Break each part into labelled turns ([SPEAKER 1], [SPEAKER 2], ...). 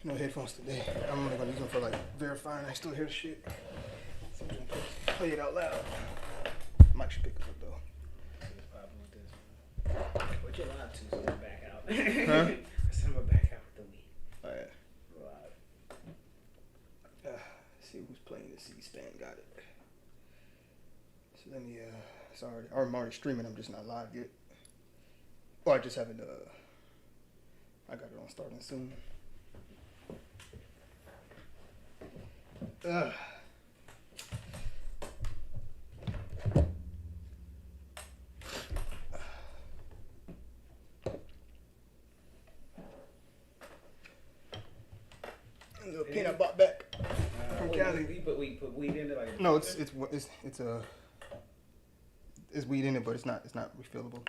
[SPEAKER 1] No headphones today. I'm only gonna use them for like verifying I still hear the shit. So I'm gonna play it out loud. Mic should pick it up though.
[SPEAKER 2] Problem with this one. What you live to, so I'm gonna back out.
[SPEAKER 1] Huh?
[SPEAKER 2] So I'm gonna back out the week.
[SPEAKER 1] Alright.
[SPEAKER 2] Live.
[SPEAKER 1] See who's playing the C-SPAN. Got it. So let me sorry, I'm already streaming. I'm just not live yet. Oh, I just haven't I got it on starting soon. The pin I bought back from Cali.
[SPEAKER 2] We put weed in it like.
[SPEAKER 1] No, it's weed in it, but it's not refillable.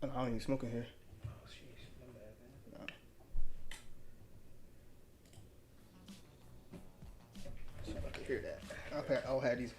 [SPEAKER 1] I don't even smoke in here.
[SPEAKER 2] Oh, sheesh. My bad, man.
[SPEAKER 1] No. So I can hear that. I'll have these.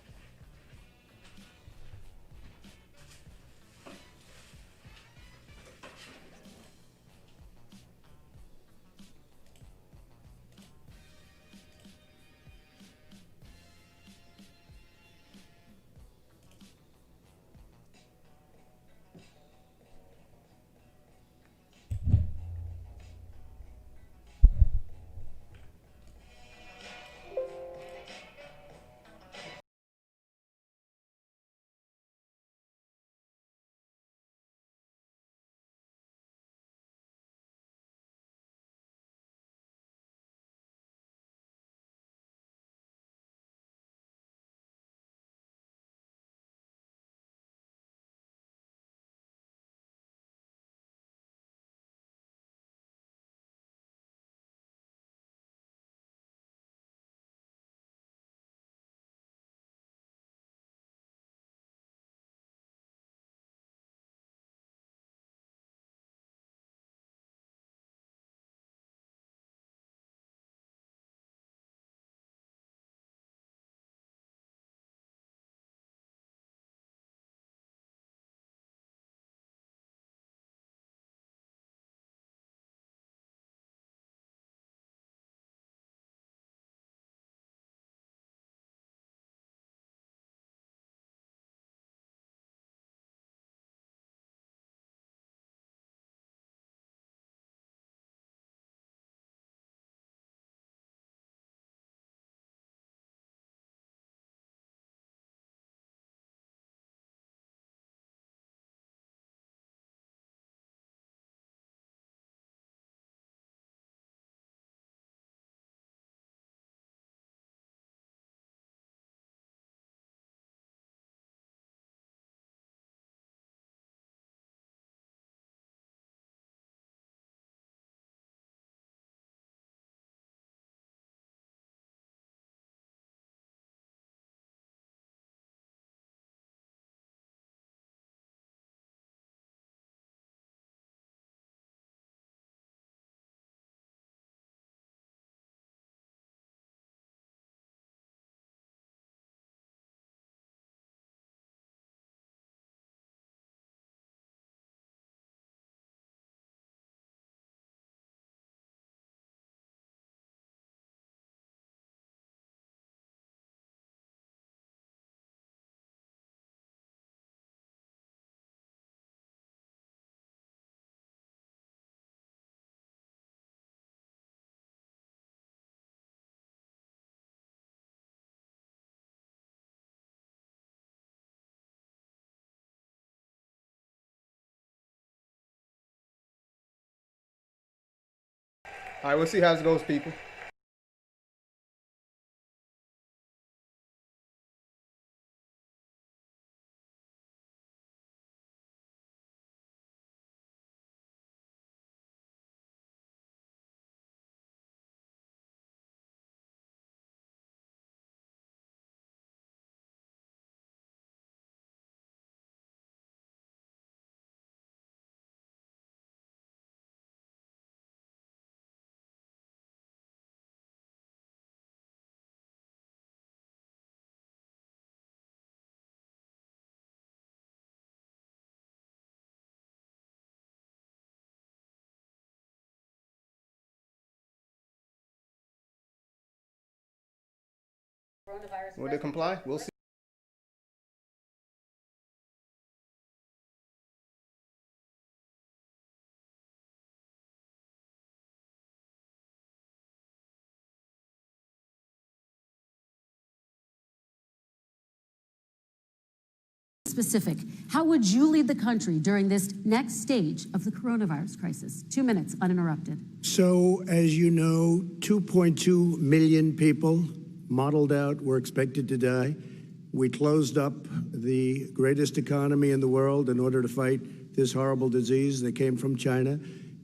[SPEAKER 1] All right, we'll see how it goes, people. Will they comply? We'll see.
[SPEAKER 3] Specific. How would you lead the country during this next stage of the coronavirus crisis? 2 minutes, uninterrupted.
[SPEAKER 4] So, as you know, 2.2 million people modeled out were expected to die. We closed up the greatest economy in the world in order to fight this horrible disease that came from China.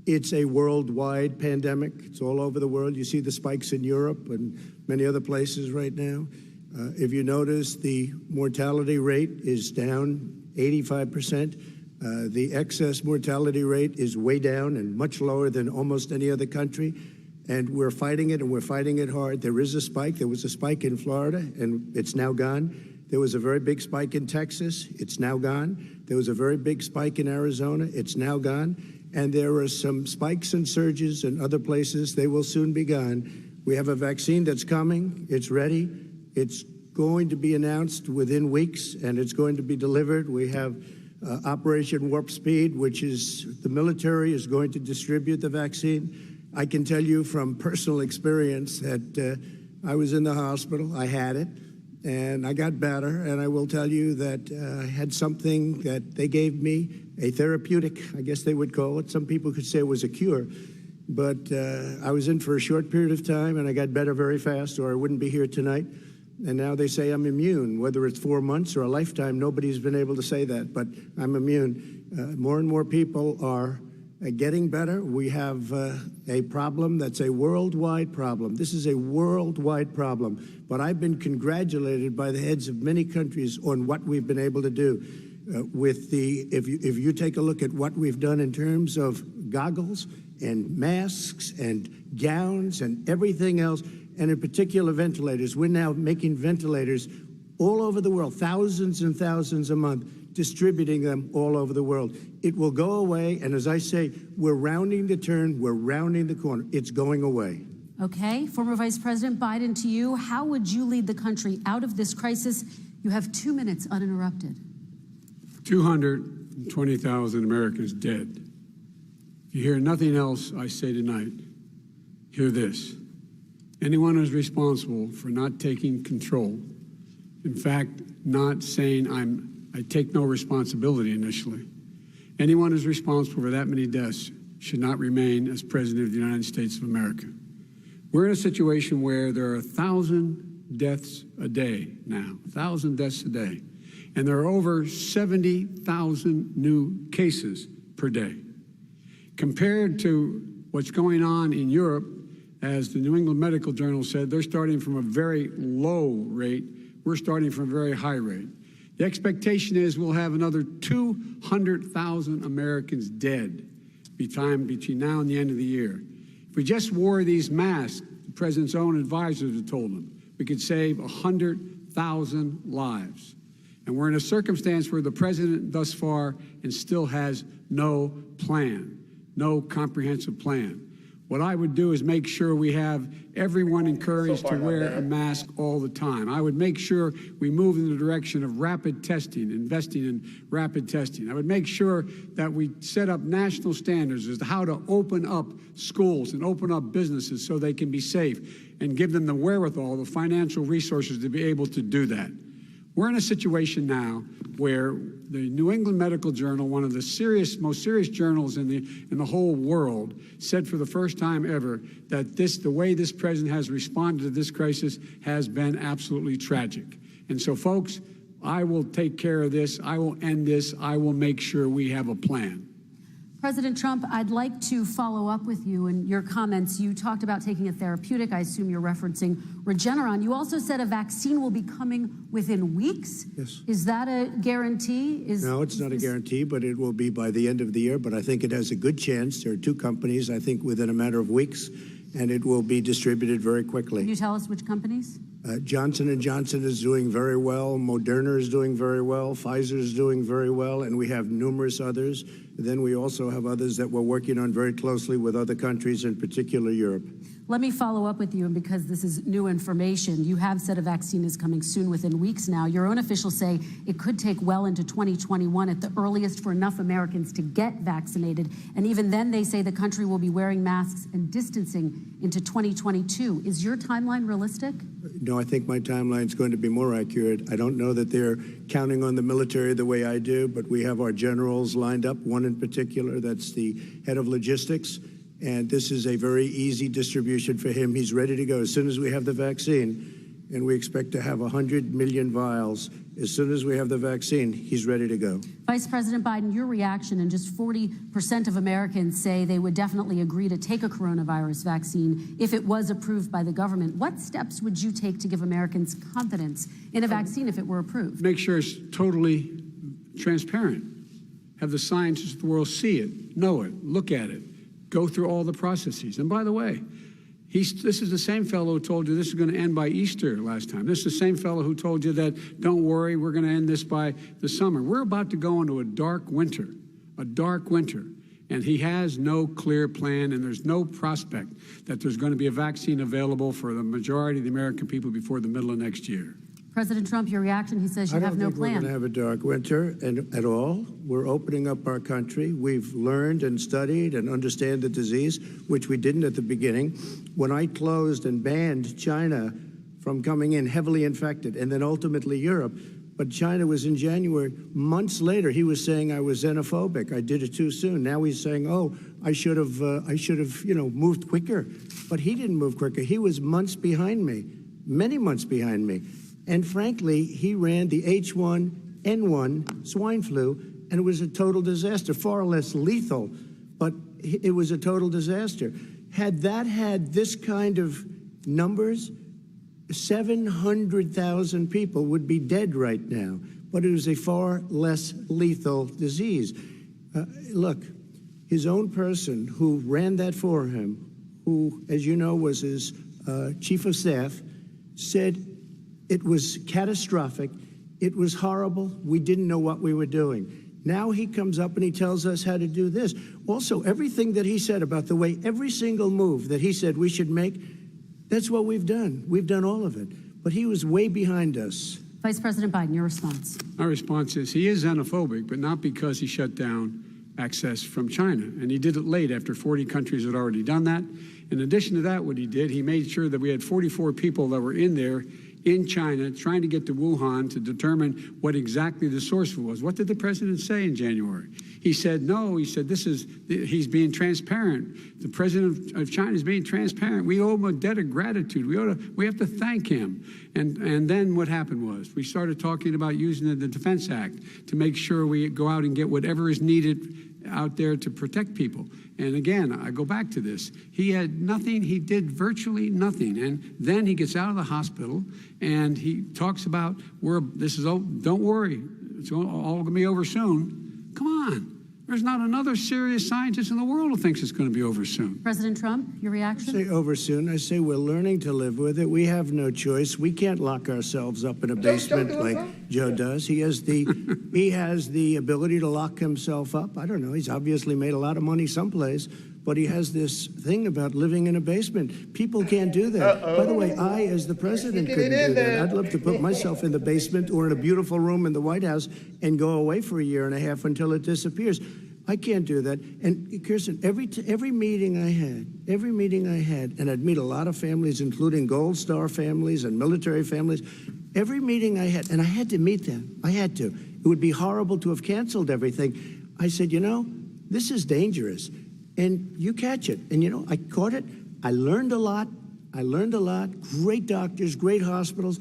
[SPEAKER 4] It's a worldwide pandemic. It's all over the world. You see the spikes in Europe and many other places right now. If you notice, the mortality rate is down 85%. The excess mortality rate is way down and much lower than almost any other country. And we're fighting it, and we're fighting it hard. There is a spike. There was a spike in Florida, and it's now gone. There was a very big spike in Texas. It's now gone. There was a very big spike in Arizona. It's now gone. And there are some spikes and surges in other places. They will soon be gone. We have a vaccine that's coming. It's ready. It's going to be announced within weeks, and it's going to be delivered. We have Operation Warp Speed, which is the military is going to distribute the vaccine. I can tell you from personal experience that I was in the hospital. I had it, and I got better. And I will tell you that I had something that they gave me, a therapeutic, I guess they would call it. Some people could say it was a cure. But I was in for a short period of time, and I got better very fast, or I wouldn't be here tonight. And now they say I'm immune. Whether it's 4 months or a lifetime, nobody's been able to say that, but I'm immune. More and more people are getting better. We have a problem that's a worldwide problem. This is a worldwide problem. But I've been congratulated by the heads of many countries on what we've been able to do. If you take a look at what we've done in terms of goggles and masks and gowns and everything else, and in particular ventilators. We're now making ventilators all over the world, thousands and thousands a month, distributing them all over the world. It will go away, and as I say, we're rounding the turn, we're rounding the corner. It's going away.
[SPEAKER 3] Okay, former Vice President Biden, to you, how would you lead the country out of this crisis? You have 2 minutes uninterrupted.
[SPEAKER 5] 220,000 Americans dead. If you hear nothing else I say tonight, hear this. Anyone who's responsible for not taking control, in fact, not saying I take no responsibility initially, anyone who's responsible for that many deaths should not remain as President of the United States of America. We're in a situation where there are 1,000 deaths a day now, 1,000 deaths a day, and there are over 70,000 new cases per day. Compared to what's going on in Europe, as the New England Medical Journal said, they're starting from a very low rate. We're starting from a very high rate. The expectation is we'll have another 200,000 Americans dead between now and the end of the year. If we just wore these masks, the president's own advisors have told him, we could save 100,000 lives. And we're in a circumstance where the president thus far and still has no plan, no comprehensive plan. What I would do is make sure we have everyone encouraged to wear a mask all the time. I would make sure we move in the direction of rapid testing, investing in rapid testing. I would make sure that we set up national standards as to how to open up schools and open up businesses so they can be safe and give them the wherewithal, the financial resources to be able to do that. We're in a situation now where the New England Medical Journal, one of the most serious journals in the whole world, said for the first time ever that the way this president has responded to this crisis has been absolutely tragic. And so, folks, I will take care of this. I will end this. I will make sure we have a plan.
[SPEAKER 3] President Trump, I'd like to follow up with you in your comments. You talked about taking a therapeutic. I assume you're referencing Regeneron. You also said a vaccine will be coming within weeks.
[SPEAKER 4] Yes.
[SPEAKER 3] Is that a guarantee?
[SPEAKER 4] No, it's not a guarantee, but it will be by the end of the year. But I think it has a good chance. There are two companies, I think, within a matter of weeks, and it will be distributed very quickly.
[SPEAKER 3] Can you tell us which companies?
[SPEAKER 4] Johnson & Johnson is doing very well. Moderna is doing very well. Pfizer is doing very well. And we have numerous others. Then we also have others that we're working on very closely with other countries, in particular Europe.
[SPEAKER 3] Let me follow up with you, and because this is new information, you have said a vaccine is coming soon, within weeks now. Your own officials say it could take well into 2021 at the earliest for enough Americans to get vaccinated. And even then, they say the country will be wearing masks and distancing into 2022. Is your timeline realistic?
[SPEAKER 4] No, I think my timeline is going to be more accurate. I don't know that they're counting on the military the way I do, but we have our generals lined up, one in particular that's the head of logistics. And this is a very easy distribution for him. He's ready to go as soon as we have the vaccine. And we expect to have 100 million vials. As soon as we have the vaccine, he's ready to go.
[SPEAKER 3] Vice President Biden, your reaction, and just 40% of Americans say they would definitely agree to take a coronavirus vaccine if it was approved by the government. What steps would you take to give Americans confidence in a vaccine if it were approved?
[SPEAKER 5] Make sure it's totally transparent. Have the scientists of the world see it, know it, look at it, go through all the processes. And by the way, this is the same fellow who told you this is going to end by Easter last time. This is the same fellow who told you that, don't worry, we're going to end this by the summer. We're about to go into a dark winter. And he has no clear plan, and there's no prospect that there's going to be a vaccine available for the majority of the American people before the middle of next year.
[SPEAKER 3] President Trump, your reaction, he says you have no plan.
[SPEAKER 4] I don't think we're going to have a dark winter at all. We're opening up our country. We've learned and studied and understand the disease, which we didn't at the beginning. When I closed and banned China from coming in heavily infected, and then ultimately Europe, but China was in January. Months later, he was saying I was xenophobic. I did it too soon. Now he's saying, oh, I should have, moved quicker. But he didn't move quicker. He was months behind me, many months behind me. And frankly, he ran the H1N1 swine flu, and it was a total disaster, far less lethal, but it was a total disaster. Had that had this kind of numbers, 700,000 people would be dead right now, but it was a far less lethal disease. Look, his own person who ran that for him, who, as you know, was his chief of staff, said it was catastrophic. It was horrible. We didn't know what we were doing. Now he comes up and he tells us how to do this. Also, everything that he said about the way every single move that he said we should make, that's what we've done. We've done all of it. But he was way behind us.
[SPEAKER 3] Vice President Biden, your response.
[SPEAKER 5] My response is he is xenophobic, but not because he shut down access from China. And he did it late after 40 countries had already done that. In addition to that, what he did, he made sure that we had 44 people that were in there in China trying to get to Wuhan to determine what exactly the source was. What did the president say in January? He said, no, he said, he's being transparent. The president of China is being transparent. We owe him a debt of gratitude. We have to thank him. And then what happened was we started talking about using the Defense Act to make sure we go out and get whatever is needed out there to protect people. And again, I go back to this. He had nothing. He did virtually nothing. And then he gets out of the hospital and he talks about, don't worry, it's all going to be over soon. Come on. There's not another serious scientist in the world who thinks it's going to be over soon.
[SPEAKER 3] President Trump, your reaction?
[SPEAKER 4] I say over soon. I say we're learning to live with it. We have no choice. We can't lock ourselves up in a basement like Joe does. He has the ability to lock himself up. I don't know. He's obviously made a lot of money someplace, but he has this thing about living in a basement. People can't do that. By the way, I, as the president, couldn't do that. I'd love to put myself in the basement or in a beautiful room in the White House and go away for a year and a half until it disappears. I can't do that. And Kirsten, every meeting I had, and I'd meet a lot of families, including Gold Star families and military families, Every meeting I had, and I had to meet them. I had to. It would be horrible to have canceled everything. I said, you know, this is dangerous. And you catch it. And, you know, I caught it. I learned a lot. Great doctors, great hospitals.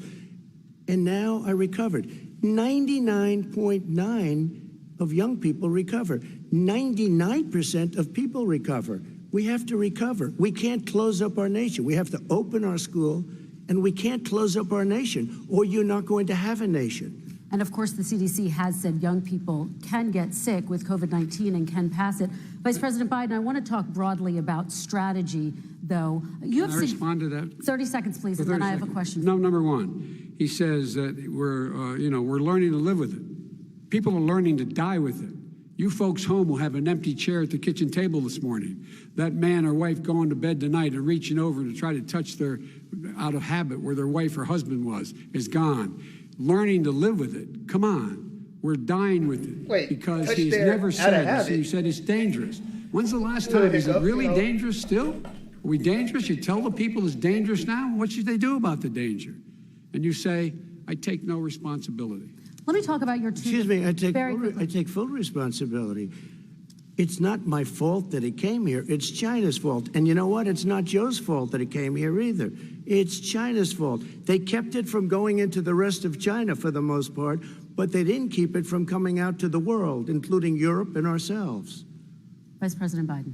[SPEAKER 4] And now I recovered. 99.9 of young people recover. 99% of people recover. We have to recover. We can't close up our nation. We have to open our school, and we can't close up our nation, or you're not going to have a nation.
[SPEAKER 3] And of course, the CDC has said young people can get sick with COVID-19 and can pass it. Vice President Biden, I want to talk broadly about strategy, though.
[SPEAKER 5] Can I respond to that?
[SPEAKER 3] 30 seconds, please, and then I have a question.
[SPEAKER 5] No, number one, he says that we're learning to live with it. People are learning to die with it. You folks home will have an empty chair at the kitchen table this morning. That man or wife going to bed tonight and reaching over to try to touch their, out of habit, where their wife or husband was, is gone. Learning to live with it. Come on. We're dying with it.
[SPEAKER 1] Wait,
[SPEAKER 5] because he's never said this. He said it's dangerous. When's the last time? Is it really dangerous still? Are we dangerous? You tell the people it's dangerous now? What should they do about the danger? And you say, I take no responsibility.
[SPEAKER 3] Let me talk about your two.
[SPEAKER 4] Excuse me, I take full responsibility. It's not my fault that it came here. It's China's fault. And you know what? It's not Joe's fault that it came here either. It's China's fault. They kept it from going into the rest of China for the most part, but they didn't keep it from coming out to the world, including Europe and ourselves.
[SPEAKER 3] Vice President Biden.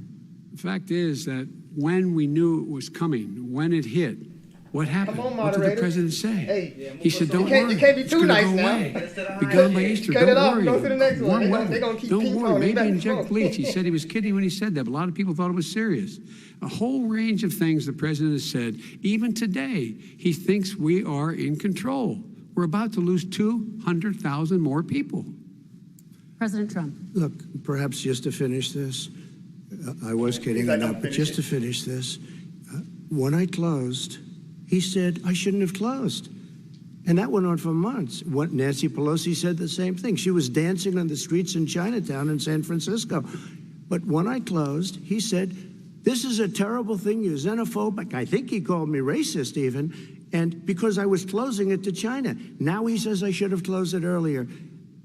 [SPEAKER 5] The fact is that when we knew it was coming, when it hit, what happened?
[SPEAKER 1] Come on,
[SPEAKER 5] what did the president say?
[SPEAKER 1] Hey,
[SPEAKER 5] he said, don't worry.
[SPEAKER 1] You can't be too nice now.
[SPEAKER 5] Be gone by Easter.
[SPEAKER 1] Cut it off.
[SPEAKER 5] Don't
[SPEAKER 1] Go
[SPEAKER 5] worry.
[SPEAKER 1] to the next one.
[SPEAKER 5] Warm
[SPEAKER 1] They're gonna keep
[SPEAKER 5] Don't worry. Maybe
[SPEAKER 1] back and
[SPEAKER 5] inject
[SPEAKER 1] forth.
[SPEAKER 5] bleach. He said he was kidding when he said that, but a lot of people thought it was serious. A whole range of things the president has said. Even today, he thinks we are in control. We're about to lose 200,000 more people.
[SPEAKER 3] President Trump.
[SPEAKER 4] Look, perhaps just to finish this, I was kidding or not, but just to finish this, when I closed, he said I shouldn't have closed. And that went on for months. Nancy Pelosi said the same thing. She was dancing on the streets in Chinatown in San Francisco. But when I closed, he said, this is a terrible thing, you're xenophobic. I think he called me racist even. And because I was closing it to China. Now he says I should have closed it earlier.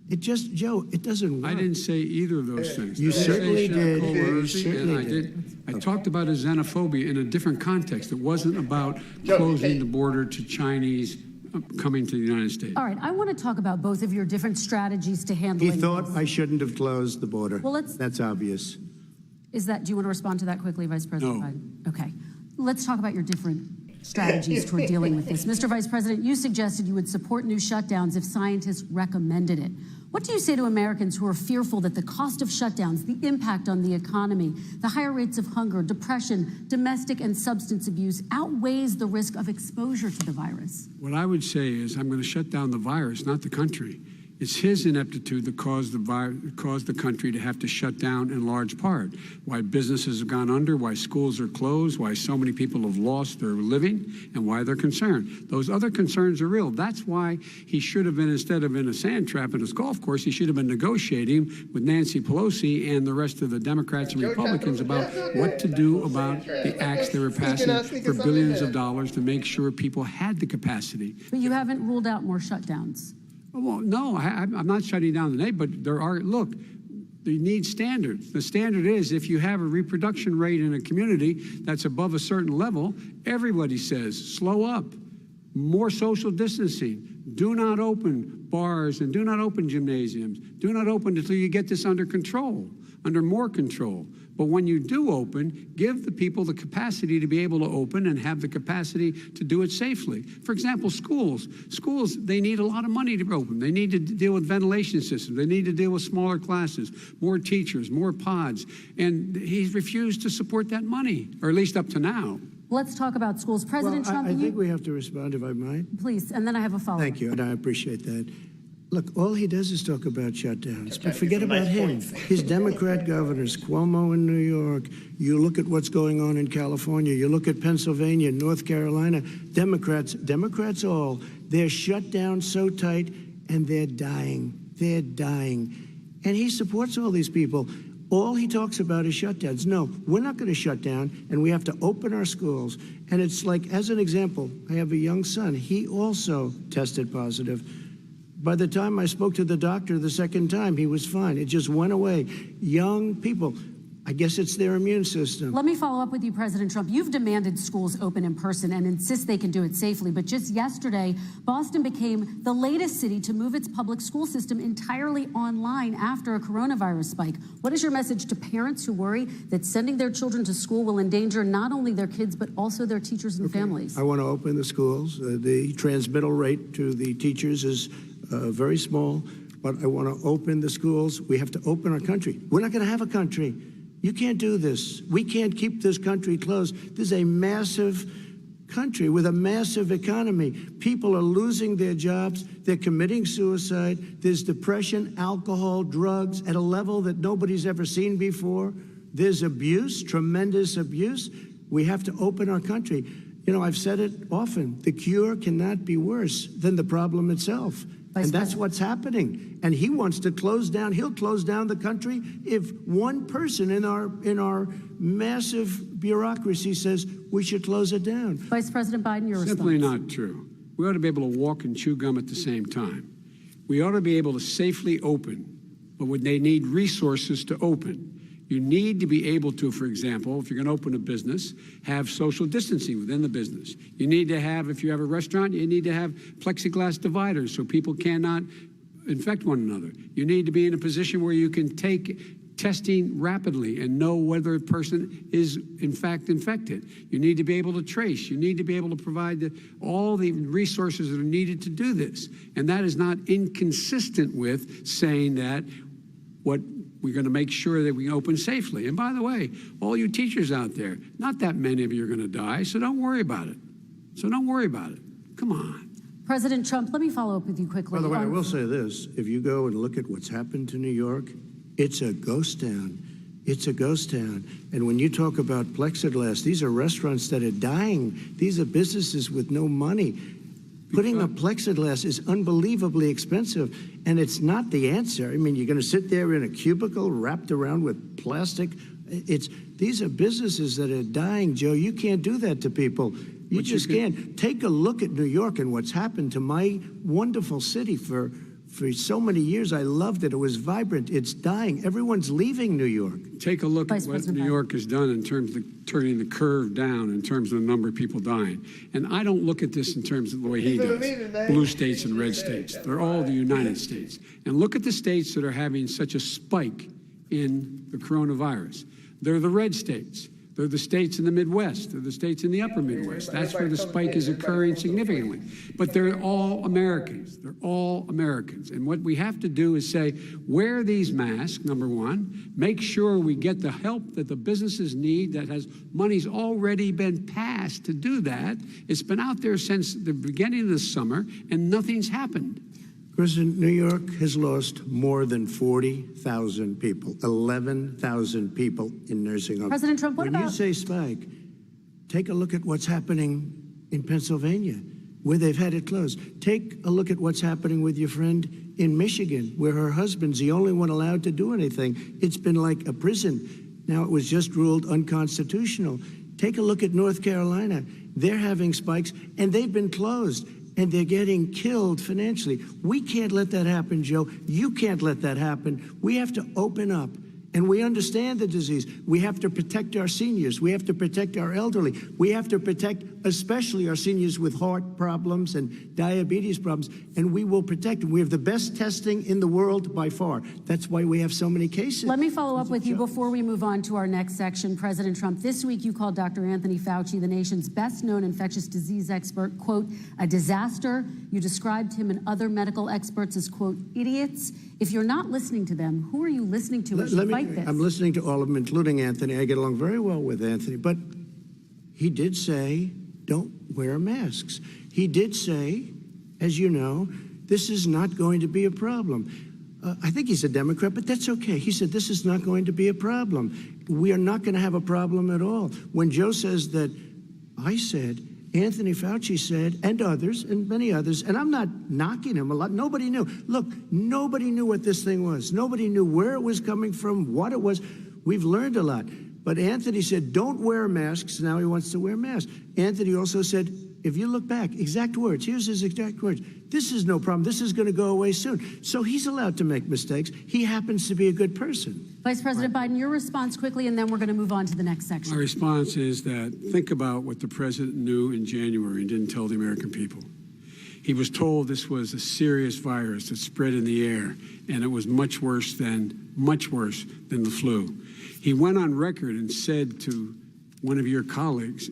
[SPEAKER 4] It just, Joe, it doesn't work.
[SPEAKER 5] I didn't say either of those things.
[SPEAKER 4] You certainly did. You certainly
[SPEAKER 5] did. I talked about a xenophobia in a different context. It wasn't about closing the border to Chinese coming to the United States.
[SPEAKER 3] All right, I want to talk about both of your different strategies to handling
[SPEAKER 4] He thought
[SPEAKER 3] this.
[SPEAKER 4] I shouldn't have closed the border.
[SPEAKER 3] Well,
[SPEAKER 4] that's obvious.
[SPEAKER 3] Do you want to respond to that quickly, Vice President
[SPEAKER 5] No.
[SPEAKER 3] Biden? Okay. Let's talk about your different strategies toward dealing with this. Mr. Vice President, you suggested you would support new shutdowns if scientists recommended it. What do you say to Americans who are fearful that the cost of shutdowns, the impact on the economy, the higher rates of hunger, depression, domestic and substance abuse outweighs the risk of exposure to the virus?
[SPEAKER 5] What I would say is I'm going to shut down the virus, not the country. It's his ineptitude that caused the country to have to shut down in large part. Why businesses have gone under, why schools are closed, why so many people have lost their living, and why they're concerned. Those other concerns are real. That's why he should have been, instead of in a sand trap in his golf course, he should have been negotiating with Nancy Pelosi and the rest of the Democrats and Republicans about what to do about the acts they were passing for billions of dollars to make sure people had the capacity.
[SPEAKER 3] But you haven't ruled out more shutdowns.
[SPEAKER 5] Well, no, I'm not shutting down the name, but there are, look, you need standards. The standard is if you have a reproduction rate in a community that's above a certain level, everybody says, slow up, more social distancing, do not open bars and do not open gymnasiums, do not open until you get this under control, under more control. But when you do open, give the people the capacity to be able to open and have the capacity to do it safely. For example, schools. Schools, they need a lot of money to open. They need to deal with ventilation systems. They need to deal with smaller classes, more teachers, more pods. And he's refused to support that money, or at least up to now.
[SPEAKER 3] Let's talk about schools. President Trump,
[SPEAKER 4] I think we have to respond, if I might.
[SPEAKER 3] Please, and then I have a follow-up.
[SPEAKER 4] Thank you, and I appreciate that. Look, all he does is talk about shutdowns, but forget about him. His Democrat governors, Cuomo in New York, you look at what's going on in California, you look at Pennsylvania, North Carolina, Democrats all, they're shut down so tight and they're dying. They're dying. And he supports all these people. All he talks about is shutdowns. No, we're not going to shut down, and we have to open our schools. And it's like, as an example, I have a young son. He also tested positive. By the time I spoke to the doctor the second time, he was fine. It just went away. Young people, I guess it's their immune system.
[SPEAKER 3] Let me follow up with you, President Trump. You've demanded schools open in person and insist they can do it safely. But just yesterday, Boston became the latest city to move its public school system entirely online after a coronavirus spike. What is your message to parents who worry that sending their children to school will endanger not only their kids, but also their teachers and families?
[SPEAKER 4] I want to open the schools. The transmittal rate to the teachers is very small, but I want to open the schools. We have to open our country. We're not going to have a country. You can't do this. We can't keep this country closed. This is a massive country with a massive economy. People are losing their jobs. They're committing suicide. There's depression, alcohol, drugs at a level that nobody's ever seen before. There's abuse, tremendous abuse. We have to open our country. You know, I've said it often. The cure cannot be worse than the problem itself. And that's what's happening. And he wants to close down. He'll close down the country if one person in our massive bureaucracy says we should close it down.
[SPEAKER 3] Vice President Biden, your response.
[SPEAKER 5] Simply not true. We ought to be able to walk and chew gum at the same time. We ought to be able to safely open, but when they need resources to open. You need to be able to, for example, if you're going to open a business, have social distancing within the business. You need to have, if you have a restaurant, you need to have plexiglass dividers so people cannot infect one another. You need to be in a position where you can take testing rapidly and know whether a person is in fact infected. You need to be able to trace. You need to be able to provide all the resources that are needed to do this. And that is not inconsistent with saying that we're going to make sure that we can open safely. And by the way, all you teachers out there, not that many of you are going to die, so don't worry about it. Come on.
[SPEAKER 3] President Trump, let me follow up with you quickly.
[SPEAKER 4] By the way, I will say this. If you go and look at what's happened to New York, it's a ghost town. It's a ghost town. And when you talk about plexiglass, these are restaurants that are dying. These are businesses with no money. Putting up plexiglass is unbelievably expensive, and it's not the answer. I mean, you're going to sit there in a cubicle wrapped around with plastic. These are businesses that are dying, Joe. You can't do that to people. You just can't. Take a look at New York and what's happened to my wonderful city for so many years. I loved it. It was vibrant. It's dying. Everyone's leaving New York.
[SPEAKER 5] Take a look at what New York has done in terms of turning the curve down in terms of the number of people dying. And I don't look at this in terms of the way he does. Blue states and red states. They're all the United States. And look at the states that are having such a spike in the coronavirus. They're the red states. They're the states in the Midwest. They're the states in the upper Midwest. That's where the spike is occurring significantly. But they're all Americans. They're all Americans. And what we have to do is say, wear these masks, number one. Make sure we get the help that the businesses need that has money's already been passed to do that. It's been out there since the beginning of the summer, and nothing's happened.
[SPEAKER 4] President, New York has lost more than 40,000 people, 11,000 people in nursing homes.
[SPEAKER 3] President Trump, what about...
[SPEAKER 4] When you say spike, take a look at what's happening in Pennsylvania, where they've had it closed. Take a look at what's happening with your friend in Michigan, where her husband's the only one allowed to do anything. It's been like a prison. Now it was just ruled unconstitutional. Take a look at North Carolina. They're having spikes, and they've been closed. And they're getting killed financially. We can't let that happen, Joe. You can't let that happen. We have to open up. And we understand the disease. We have to protect our seniors. We have to protect our elderly. We have to protect especially our seniors with heart problems and diabetes problems. And we will protect them. We have the best testing in the world by far. That's why we have so many cases.
[SPEAKER 3] Let me follow up with you before we move on to our next section. President Trump, this week you called Dr. Anthony Fauci, the nation's best-known infectious disease expert, quote, a disaster. You described him and other medical experts as, quote, idiots. If you're not listening to them, who are you listening to as you fight this?
[SPEAKER 4] I'm listening to all of them, including Anthony. I get along very well with Anthony. But he did say, don't wear masks. He did say, as you know, this is not going to be a problem. I think he's a Democrat, but that's okay. He said, this is not going to be a problem. We are not going to have a problem at all. When Joe says that I said Anthony Fauci said, and others, and many others, and I'm not knocking him a lot. Nobody knew. Look, nobody knew what this thing was. Nobody knew where it was coming from, what it was. We've learned a lot. But Anthony said, don't wear masks. Now he wants to wear masks. Anthony also said, if you look back, exact words, here's his exact words. This is no problem. This is going to go away soon. So he's allowed to make mistakes. He happens to be a good person.
[SPEAKER 3] Vice President Biden, your response quickly, and then we're going to move on to the next section.
[SPEAKER 5] My response is that think about what the president knew in January and didn't tell the American people. He was told this was a serious virus that spread in the air, and it was much worse than the flu. He went on record and said to one of your colleagues,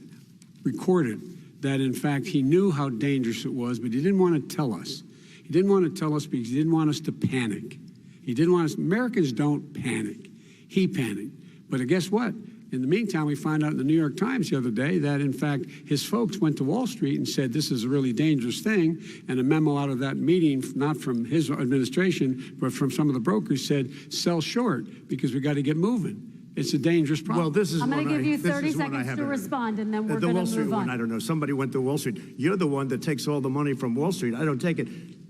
[SPEAKER 5] recorded, that in fact he knew how dangerous it was, but he didn't want to tell us. He didn't want to tell us because he didn't want us to panic. He didn't want us. Americans don't panic. He panicked. But guess what? In the meantime, we found out in the New York Times the other day that, in fact, his folks went to Wall Street and said this is a really dangerous thing. And a memo out of that meeting, not from his administration, but from some of the brokers, said sell short because we got to get moving. It's a dangerous problem.
[SPEAKER 4] Well, this is
[SPEAKER 3] I'm going to give you 30
[SPEAKER 4] this is one I
[SPEAKER 3] seconds to
[SPEAKER 4] haven't heard.
[SPEAKER 3] respond, and then we're
[SPEAKER 4] The
[SPEAKER 3] going
[SPEAKER 4] Wall
[SPEAKER 3] to
[SPEAKER 4] Street
[SPEAKER 3] move
[SPEAKER 4] one,
[SPEAKER 3] on.
[SPEAKER 4] I don't know. Somebody went to Wall Street. You're the one that takes all the money from Wall Street. I don't take it.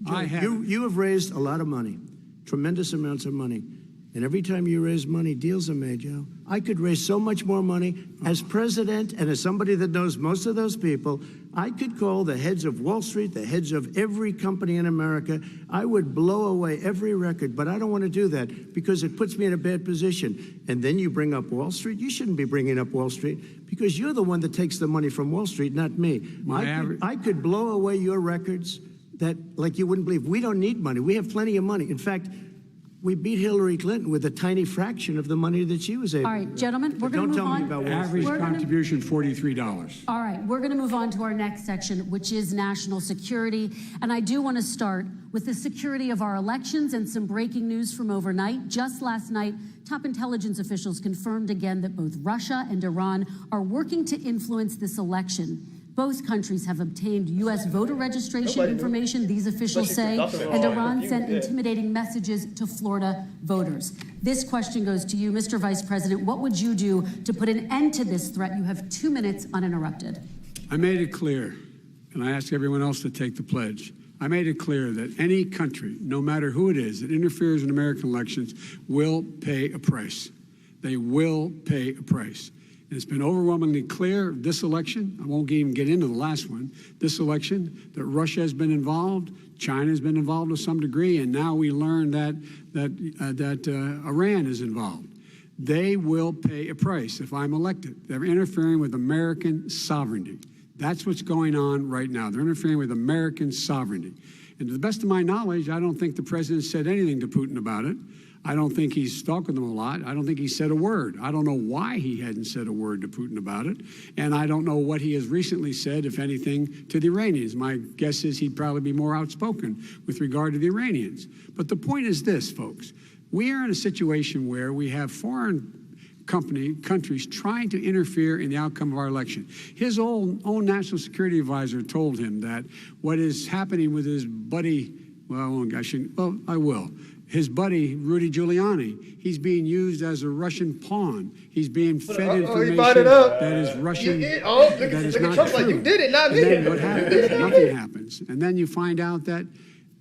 [SPEAKER 5] I haven't.
[SPEAKER 4] You have raised a lot of money, tremendous amounts of money. And every time you raise money, deals are made, Joe. I could raise so much more money. As president and as somebody that knows most of those people, I could call the heads of Wall Street, the heads of every company in America. I would blow away every record, but I don't want to do that because it puts me in a bad position. And then you bring up Wall Street. You shouldn't be bringing up Wall Street because you're the one that takes the money from Wall Street, not me. I could blow away your records that like you wouldn't believe. We don't need money. We have plenty of money. In fact, we beat Hillary Clinton with a tiny fraction of the money that she was able to.
[SPEAKER 3] All right, gentlemen, we're going to move on.
[SPEAKER 4] Don't tell me about Wall Street.
[SPEAKER 5] Average contribution, $43.
[SPEAKER 3] All right, we're going to move on to our next section, which is national security. And I do want to start with the security of our elections and some breaking news from overnight. Just last night, top intelligence officials confirmed again that both Russia and Iran are working to influence this election. Both countries have obtained U.S. voter registration information, these officials say, and Iran sent intimidating messages to Florida voters. This question goes to you, Mr. Vice President. What would you do to put an end to this threat? You have 2 minutes uninterrupted.
[SPEAKER 5] I made it clear, and I ask everyone else to take the pledge. I made it clear that any country, no matter who it is, that interferes in American elections will pay a price. They will pay a price. And it's been overwhelmingly clear this election, I won't even get into the last one, this election, that Russia has been involved, China has been involved to some degree, and now we learn that Iran is involved. They will pay a price if I'm elected. They're interfering with American sovereignty. That's what's going on right now. They're interfering with American sovereignty. And to the best of my knowledge, I don't think the president said anything to Putin about it. I don't think he's talked with them a lot. I don't think he said a word. I don't know why he hadn't said a word to Putin about it. And I don't know what he has recently said, if anything, to the Iranians. My guess is he'd probably be more outspoken with regard to the Iranians. But the point is this, folks. We are in a situation where we have foreign countries trying to interfere in the outcome of our election. His own national security advisor told him that what is happening with his buddy, I will. His buddy, Rudy Giuliani, he's being used as a Russian pawn. He's being fed information that is Russian, that is not true.
[SPEAKER 1] Like, you did it, not me.
[SPEAKER 5] And then what happens? Nothing happens. And then you find out that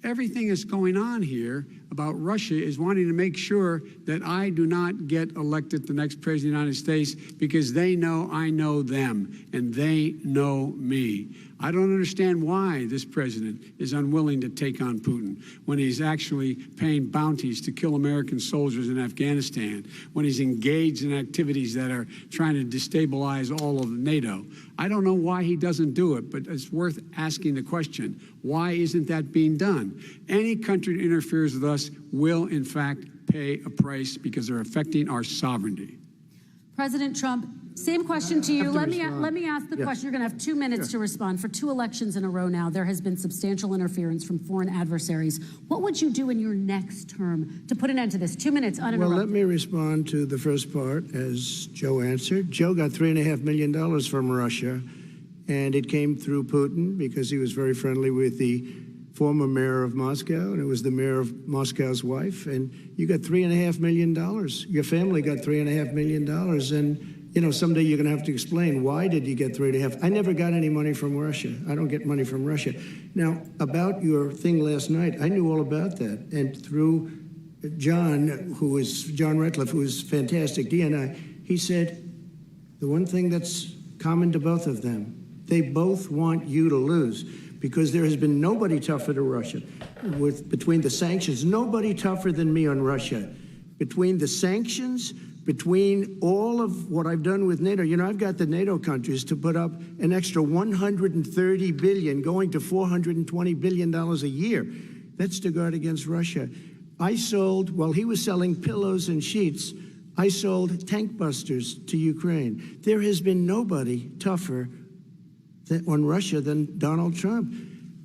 [SPEAKER 5] everything that's going on here about Russia is wanting to make sure that I do not get elected the next president of the United States because they know I know them and they know me. I don't understand why this president is unwilling to take on Putin when he's actually paying bounties to kill American soldiers in Afghanistan, when he's engaged in activities that are trying to destabilize all of NATO. I don't know why he doesn't do it, but it's worth asking the question, why isn't that being done? Any country that interferes with us will, in fact, pay a price because they're affecting our sovereignty.
[SPEAKER 3] President Trump, same question to you. Let me ask the question. You're going to have 2 minutes to respond. For 2 elections in a row now, there has been substantial interference from foreign adversaries. What would you do in your next term to put an end to this? 2 minutes uninterrupted.
[SPEAKER 4] Well, let me respond to the first part, as Joe answered. Joe got $3.5 million from Russia, and it came through Putin because he was very friendly with the former mayor of Moscow, and it was the mayor of Moscow's wife, and you got $3.5 million. Your family got $3.5 million, and You know, someday you're going to have to explain, why did you get 3.5? I never got any money from Russia. I don't get money from Russia. Now, about your thing last night, I knew all about that. And through John Ratcliffe, who is fantastic, DNI, he said, the one thing that's common to both of them, they both want you to lose, because there has been nobody tougher to Russia. Between the sanctions, nobody tougher than me on Russia. Between the sanctions, between all of what I've done with NATO, you know, I've got the NATO countries to put up an extra $130 billion, going to $420 billion a year. That's to guard against Russia. I sold, while he was selling pillows and sheets, I sold tank busters to Ukraine. There has been nobody tougher on Russia than Donald Trump.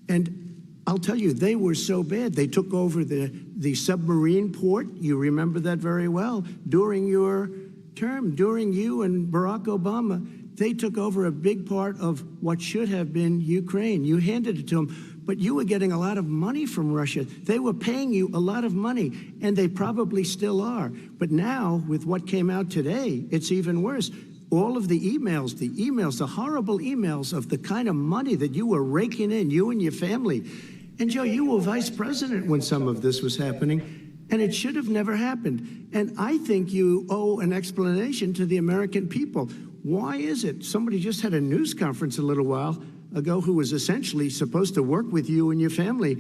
[SPEAKER 4] And I'll tell you, they were so bad. They took over the submarine port. You remember that very well. During your term, during you and Barack Obama, they took over a big part of what should have been Ukraine. You handed it to them. But you were getting a lot of money from Russia. They were paying you a lot of money, and they probably still are. But now, with what came out today, it's even worse. All of the emails, the horrible emails of the kind of money that you were raking in, you and your family. And Joe, you were vice president when some of this was happening, and it should have never happened. And I think you owe an explanation to the American people. Why is it? Somebody just had a news conference a little while ago who was essentially supposed to work with you and your family,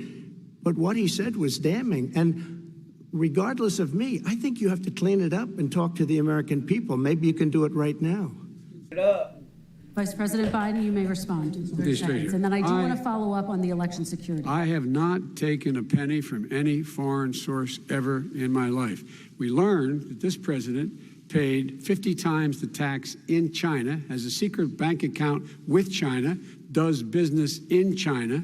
[SPEAKER 4] but what he said was damning. And regardless of me, I think you have to clean it up and talk to the American people. Maybe you can do it right now.
[SPEAKER 3] Vice President Biden, you may respond. And then I do want to follow up on the election security.
[SPEAKER 5] I have not taken a penny from any foreign source ever in my life. We learned that this president paid 50 times the tax in China, has a secret bank account with China, does business in China,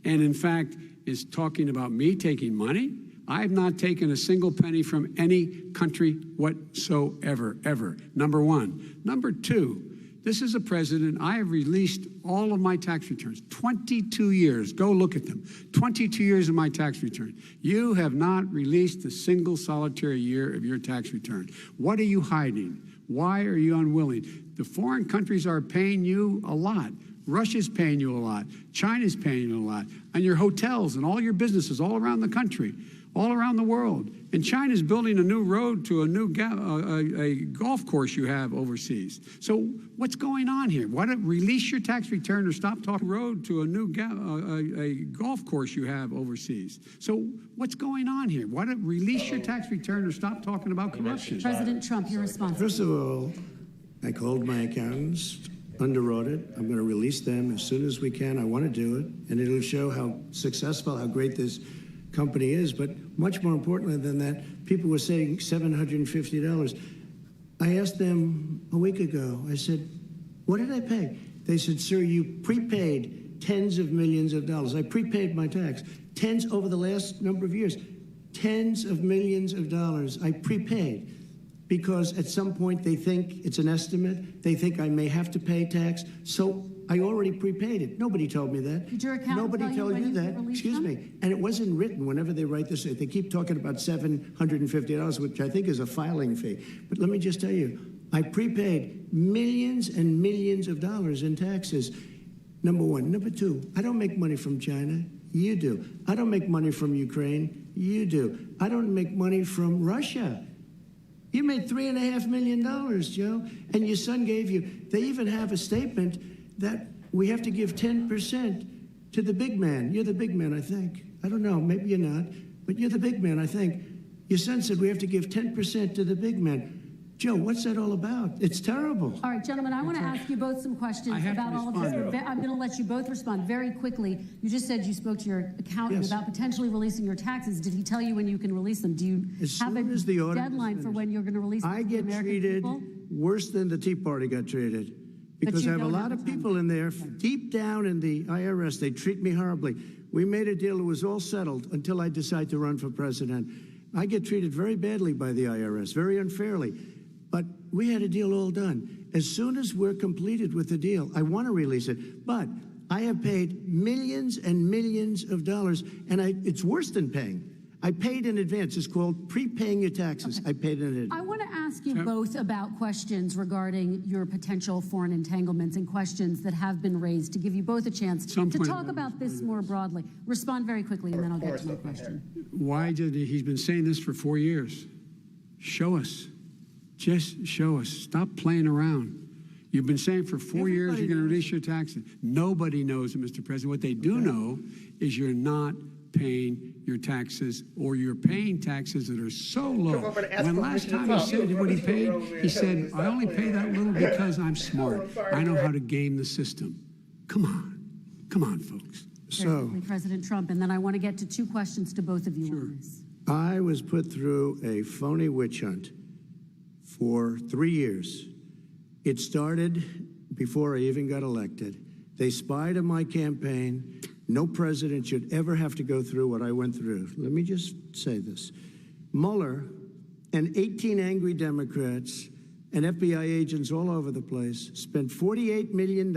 [SPEAKER 5] and in fact is talking about me taking money. I have not taken a single penny from any country whatsoever, ever. Number one. Number two, this is a president, I have released all of my tax returns, 22 years. Go look at them. 22 years of my tax return. You have not released a single solitary year of your tax return. What are you hiding? Why are you unwilling? The foreign countries are paying you a lot. Russia's paying you a lot. China's paying you a lot. And your hotels and all your businesses all around the country, all around the world. And China's building a new road to a new a golf course you have overseas. So what's going on here? Release your tax return or stop talking road to a new a golf course you have overseas. So what's going on here? Release your tax return or stop talking about corruption.
[SPEAKER 3] President Trump, your response.
[SPEAKER 4] First of all, I called my accountants, underwrote it. I'm going to release them as soon as we can. I want to do it, and it'll show how successful, how great this company is. But much more importantly than that, people were saying $750. I asked them a week ago, I said, what did I pay? They said, sir, you prepaid tens of millions of dollars. I prepaid my tax. Tens over the last number of years. Tens of millions of dollars I prepaid. Because at some point they think it's an estimate. They think I may have to pay tax. So I already prepaid it. Nobody told me that.
[SPEAKER 3] Did your accountant
[SPEAKER 4] Nobody told you that. Excuse me. And it wasn't written whenever they write this. They keep talking about $750, which I think is a filing fee. But let me just tell you, I prepaid millions and millions of dollars in taxes. Number one. Number two, I don't make money from China. You do. I don't make money from Ukraine. You do. I don't make money from Russia. You made $3.5 million, Joe, and your son gave you. They even have a statement that we have to give 10% to the big man. You're the big man, I think. I don't know, maybe you're not, but you're the big man, I think. Your son said we have to give 10% to the big man. Joe, what's that all about? It's terrible.
[SPEAKER 3] All right, gentlemen, I want to ask you both some questions about all of this. I'm going to let you both respond very quickly. You just said you spoke to your accountant about potentially releasing your taxes. Did he tell you when you can release them? Do you have a deadline for when you're going to release them?
[SPEAKER 4] I get treated worse than the Tea Party got treated. Because I have a lot of people in there, deep down in the IRS, they treat me horribly. We made a deal, it was all settled until I decide to run for president. I get treated very badly by the IRS, very unfairly. But we had a deal all done. As soon as we're completed with the deal, I want to release it. But I have paid millions and millions of dollars, and it's worse than paying. I paid in advance. It's called prepaying your taxes. I paid in advance.
[SPEAKER 3] I want to ask ask you both about questions regarding your potential foreign entanglements and questions that have been raised to give you both a chance to talk about this more broadly. Respond very quickly, and then I'll get to my question.
[SPEAKER 5] Why did he's been saying this for 4 years? Show us. Just show us. Stop playing around. You've been saying for 4 years you're going to reduce your taxes. Nobody knows it, Mr. President. What they do know is you're not paying your taxes, or you're paying taxes that are so low. When last time he said what he paid, he said, I only pay that little because I'm smart. I know how to game the system. Come on, folks.
[SPEAKER 4] So,
[SPEAKER 3] President Trump, and then I want to get to two questions to both of you on this.
[SPEAKER 4] I was put through a phony witch hunt for 3 years. It started before I even got elected. They spied on my campaign. No president should ever have to go through what I went through. Let me just say this. Mueller and 18 angry Democrats and FBI agents all over the place spent $48 million.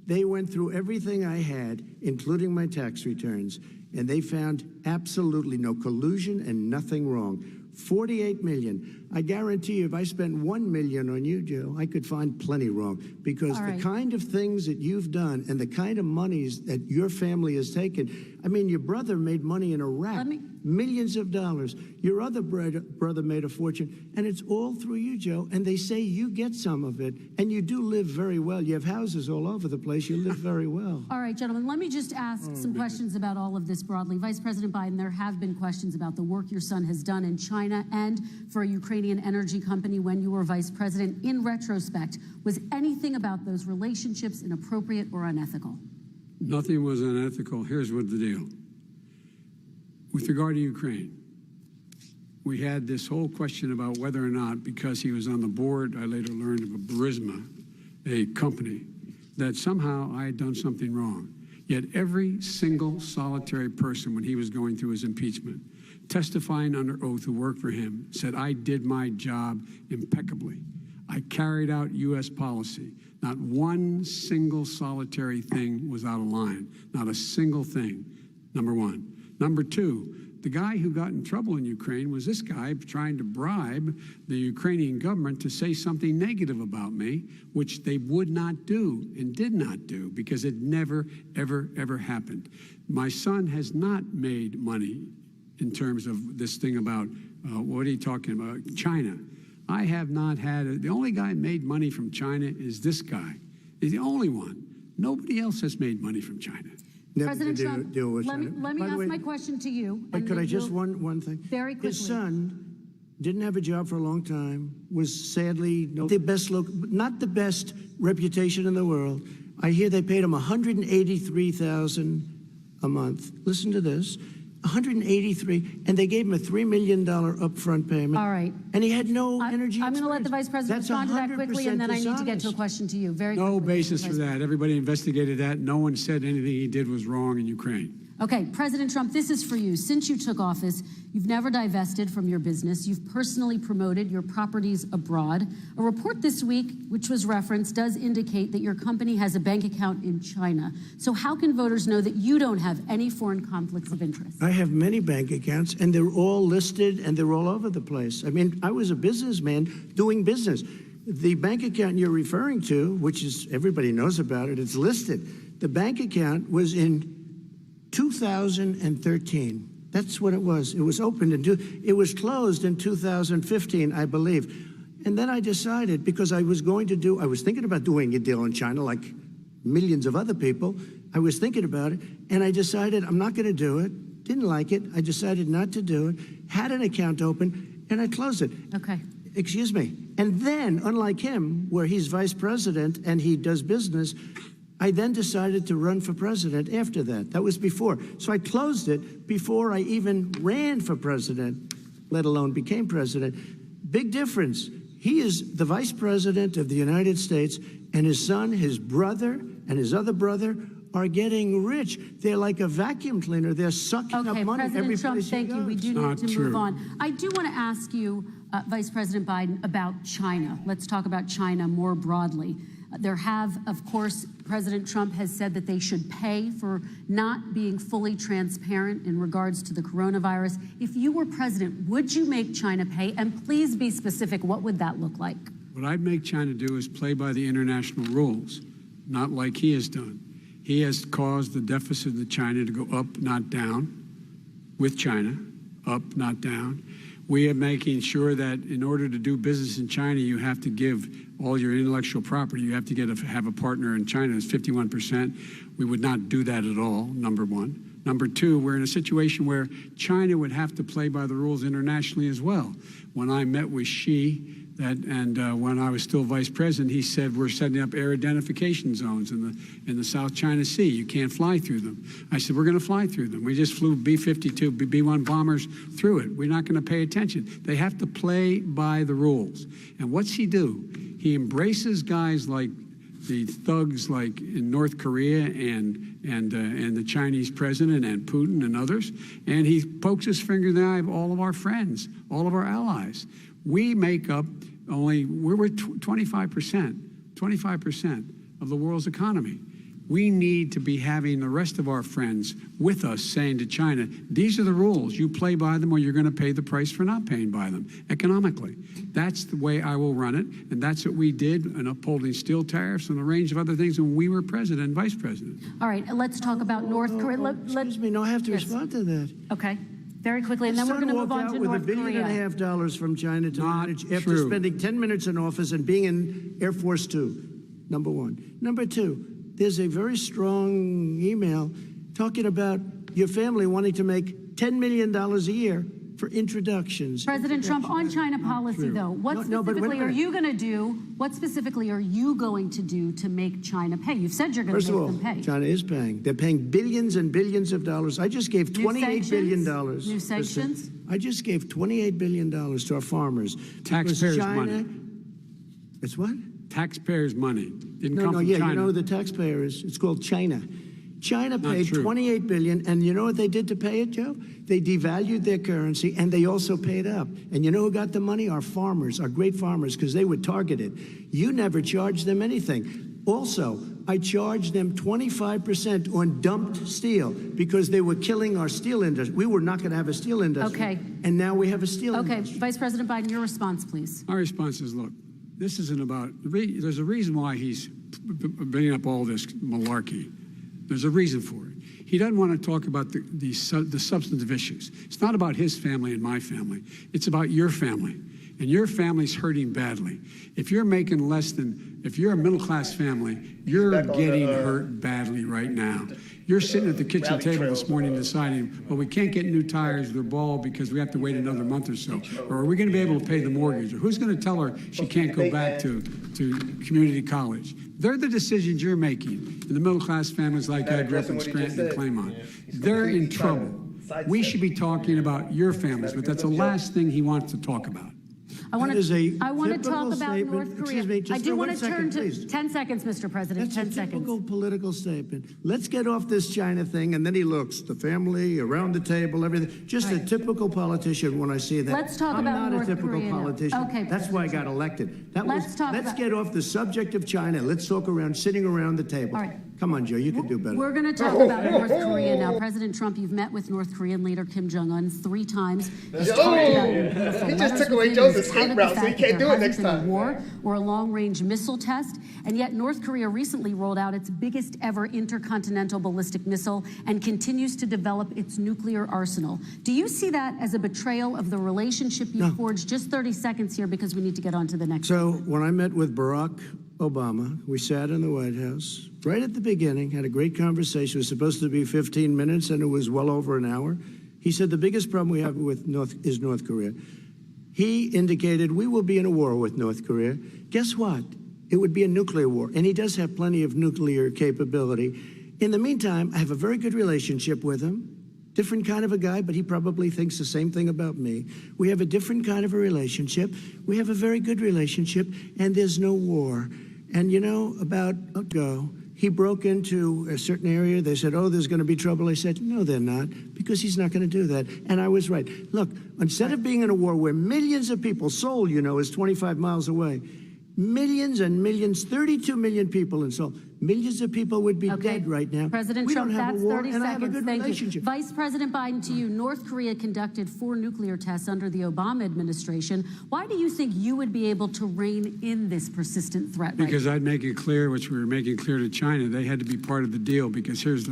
[SPEAKER 4] They went through everything I had, including my tax returns, and they found absolutely no collusion and nothing wrong. 48 million. I guarantee you, if I spent 1 million on you, Joe, I could find plenty wrong, because the kind of things that you've done and the kind of monies that your family has taken. I mean, your brother made money in Iraq, millions of dollars. Your other brother made a fortune, and it's all through you, Joe. And they say you get some of it, and you do live very well. You have houses all over the place. You live very well.
[SPEAKER 3] All right, gentlemen, let me just ask some questions about all of this broadly. Vice President Biden, there have been questions about the work your son has done in China and for a Ukrainian energy company when you were vice president. In retrospect, was anything about those relationships inappropriate or unethical?
[SPEAKER 5] Nothing was unethical. Here's what the deal. With regard to Ukraine, we had this whole question about whether or not, because he was on the board, I later learned of a Burisma, a company, that somehow I had done something wrong. Yet every single solitary person, when he was going through his impeachment, testifying under oath who worked for him, said, I did my job impeccably. I carried out U.S. policy. Not one single solitary thing was out of line. Not a single thing, number one. Number two, the guy who got in trouble in Ukraine was this guy trying to bribe the Ukrainian government to say something negative about me, which they would not do and did not do, because it never, ever, ever happened. My son has not made money in terms of this thing about, what are you talking about, China. I have not had, the only guy made money from China is this guy. He's the only one. Nobody else has made money from China.
[SPEAKER 3] President Trump, let me ask my question to you.
[SPEAKER 4] But could I just one thing?
[SPEAKER 3] Very quickly.
[SPEAKER 4] His son didn't have a job for a long time, was sadly not the best reputation in the world. I hear they paid him $183,000 a month. Listen to this. $183,000, and they gave him a $3 million upfront payment.
[SPEAKER 3] All right.
[SPEAKER 4] And he had no energy.
[SPEAKER 3] I'm going to let the Vice President respond to that quickly, and then I need to get to a question to you. Very quickly.
[SPEAKER 5] No basis for that. Everybody investigated that. No one said anything he did was wrong in Ukraine.
[SPEAKER 3] Okay, President Trump, this is for you. Since you took office, you've never divested from your business. You've personally promoted your properties abroad. A report this week, which was referenced, does indicate that your company has a bank account in China. So how can voters know that you don't have any foreign conflicts of interest?
[SPEAKER 4] I have many bank accounts, and they're all listed, and they're all over the place. I mean, I was a businessman doing business. The bank account you're referring to, which is, everybody knows about it, it's listed. The bank account was in 2013. That's what it was. It was opened it was closed in 2015, I believe. And then I decided, because I was thinking about doing a deal in China like millions of other people. I was thinking about it, and I decided I'm not going to do it. Didn't like it. I decided not to do it. Had an account open, and I closed it.
[SPEAKER 3] Okay.
[SPEAKER 4] Excuse me. And then, unlike him, where he's vice president and he does business, I then decided to run for president after that. That was before. So I closed it before I even ran for president, let alone became president. Big difference. He is the vice president of the United States, and his son, his brother, and his other brother are getting rich. They're like a vacuum cleaner. They're sucking up money every
[SPEAKER 3] President Trump,
[SPEAKER 4] place
[SPEAKER 3] thank
[SPEAKER 4] he
[SPEAKER 3] you.
[SPEAKER 4] goes.
[SPEAKER 3] We do need to move on. I do want to ask you, Vice President Biden, about China. Let's talk about China more broadly. There have, of course, President Trump has said that they should pay for not being fully transparent in regards to the coronavirus. If you were president, would you make China pay? And please be specific, what would that look like?
[SPEAKER 5] What I'd make China do is play by the international rules, not like he has done. He has caused the deficit of China to go up, not down, with China, up, not down. We are making sure that in order to do business in China, you have to give all your intellectual property. You have to have a partner in China. It's 51%. We would not do that at all, number one. Number two, we're in a situation where China would have to play by the rules internationally as well. When I met with Xi, when I was still vice president, he said we're setting up air identification zones in the South China Sea. You can't fly through them. I said we're going to fly through them. We just flew B-52, B-1 bombers through it. We're not going to pay attention. They have to play by the rules. And what's he do? He embraces guys like the thugs like in North Korea and the Chinese president and Putin and others, and he pokes his finger in the eye of all of our friends, all of our allies. We make up we're 25% of the world's economy. We need to be having the rest of our friends with us saying to China, these are the rules. You play by them or you're going to pay the price for not paying by them economically. That's the way I will run it. And that's what we did in upholding steel tariffs and a range of other things when we were president and vice president.
[SPEAKER 3] All right, let's talk about North Korea.
[SPEAKER 4] Excuse me, no, I have to respond to that.
[SPEAKER 3] Okay, very quickly, and then we're going to move on to North Korea.
[SPEAKER 4] With $1.5 billion from China to manage after spending 10 minutes in office and being in Air Force Two, number one. Number two, there's a very strong email talking about your family wanting to make $10 million a year for introductions.
[SPEAKER 3] President Trump, on China policy, though, what specifically are you going to do? What specifically are you going to do to make China pay? You've said you're going to make them pay.
[SPEAKER 4] China is paying. They're paying billions and billions of dollars. I just gave $28 billion.
[SPEAKER 3] New sanctions?
[SPEAKER 4] I just gave $28 billion to our farmers.
[SPEAKER 5] Taxpayers' money.
[SPEAKER 4] It's what?
[SPEAKER 5] Taxpayers' money. Didn't come from China.
[SPEAKER 4] You know the taxpayer it's called China. China paid $28 billion, and you know what they did to pay it, Joe? They devalued their currency, and they also paid up. And you know who got the money? Our farmers, our great farmers, because they were targeted. You never charged them anything. Also, I charged them 25% on dumped steel because they were killing our steel industry. We were not going to have a steel industry.
[SPEAKER 3] Okay.
[SPEAKER 4] And now we have a steel industry.
[SPEAKER 3] Okay, Vice President Biden, your response, please.
[SPEAKER 5] My response is, look, this isn't about, there's a reason why he's bringing up all this malarkey. There's a reason for it. He doesn't want to talk about the substantive issues. It's not about his family and my family. It's about your family. And your family's hurting badly. If you're making less than, if you're a middle-class family, you're getting hurt badly right now. You're sitting at the kitchen table this morning deciding, well, we can't get new tires, they're bald because we have to wait another month or so. Or are we going to be able to pay the mortgage? Or who's going to tell her she can't go back to community college? They're the decisions you're making in the middle-class families like I grew up in Scranton and Claymont. They're in trouble. We should be talking about your families, but that's the last thing he wants to talk about.
[SPEAKER 3] I want to talk about North Korea.
[SPEAKER 4] Excuse me, just
[SPEAKER 3] I do want to turn to
[SPEAKER 4] please.
[SPEAKER 3] 10 seconds, Mr. President.
[SPEAKER 4] That's
[SPEAKER 3] 10
[SPEAKER 4] a
[SPEAKER 3] seconds.
[SPEAKER 4] typical political statement. Let's get off this China thing, and then he looks, the family, around the table, everything. Just a typical politician when I see that.
[SPEAKER 3] Let's talk
[SPEAKER 4] I'm
[SPEAKER 3] about
[SPEAKER 4] not
[SPEAKER 3] North
[SPEAKER 4] a typical
[SPEAKER 3] Korea now.
[SPEAKER 4] politician.
[SPEAKER 3] Okay,
[SPEAKER 4] That's why I got elected.
[SPEAKER 3] Let's
[SPEAKER 4] get off the subject of China. Let's talk around sitting around the table.
[SPEAKER 3] All right.
[SPEAKER 4] Come on, Joe, you can do better.
[SPEAKER 3] We're going to talk about North Korea now. President Trump, you've met with North Korean leader Kim Jong-un 3 times. He's talked about your beautiful
[SPEAKER 1] He just
[SPEAKER 3] letters
[SPEAKER 1] took away
[SPEAKER 3] with him.
[SPEAKER 1] Joe's
[SPEAKER 3] He's
[SPEAKER 1] escape
[SPEAKER 3] highlighted
[SPEAKER 1] route,
[SPEAKER 3] the
[SPEAKER 1] so he
[SPEAKER 3] fact that
[SPEAKER 1] can't do
[SPEAKER 3] there
[SPEAKER 1] it next
[SPEAKER 3] hasn't been a
[SPEAKER 1] time.
[SPEAKER 3] war or a long-range missile test, and yet North Korea recently rolled out its biggest ever intercontinental ballistic missile and continues to develop its nuclear arsenal. Do you see that as a betrayal of the relationship you forged? Just 30 seconds here because we need to get on to the next.
[SPEAKER 4] So when I met with Barack Obama, we sat in the White House right at the beginning, had a great conversation. It was supposed to be 15 minutes, and it was well over an hour. He said the biggest problem we have with North Korea. He indicated we will be in a war with North Korea. Guess what? It would be a nuclear war, and he does have plenty of nuclear capability. In the meantime, I have a very good relationship with him. Different kind of a guy, but he probably thinks the same thing about me. We have a different kind of a relationship. We have a very good relationship, and there's no war. And you know, about a month ago, he broke into a certain area. They said, oh, there's going to be trouble. I said, no, they're not, because he's not going to do that. And I was right. Look, instead of being in a war where millions of people, Seoul, you know, is 25 miles away, millions and millions, 32 million people in Seoul, millions of people would be
[SPEAKER 3] Okay.
[SPEAKER 4] dead right now.
[SPEAKER 3] President
[SPEAKER 4] we
[SPEAKER 3] Trump,
[SPEAKER 4] don't have
[SPEAKER 3] that's
[SPEAKER 4] a war,
[SPEAKER 3] 30
[SPEAKER 4] and
[SPEAKER 3] seconds.
[SPEAKER 4] I have a good
[SPEAKER 3] Thank
[SPEAKER 4] relationship.
[SPEAKER 3] you. Vice President Biden, to you. North Korea conducted 4 nuclear tests under the Obama administration. Why do you think you would be able to rein in this persistent threat?
[SPEAKER 5] Because I'd make it clear, which we were making clear to China, they had to be part of the deal. Because here's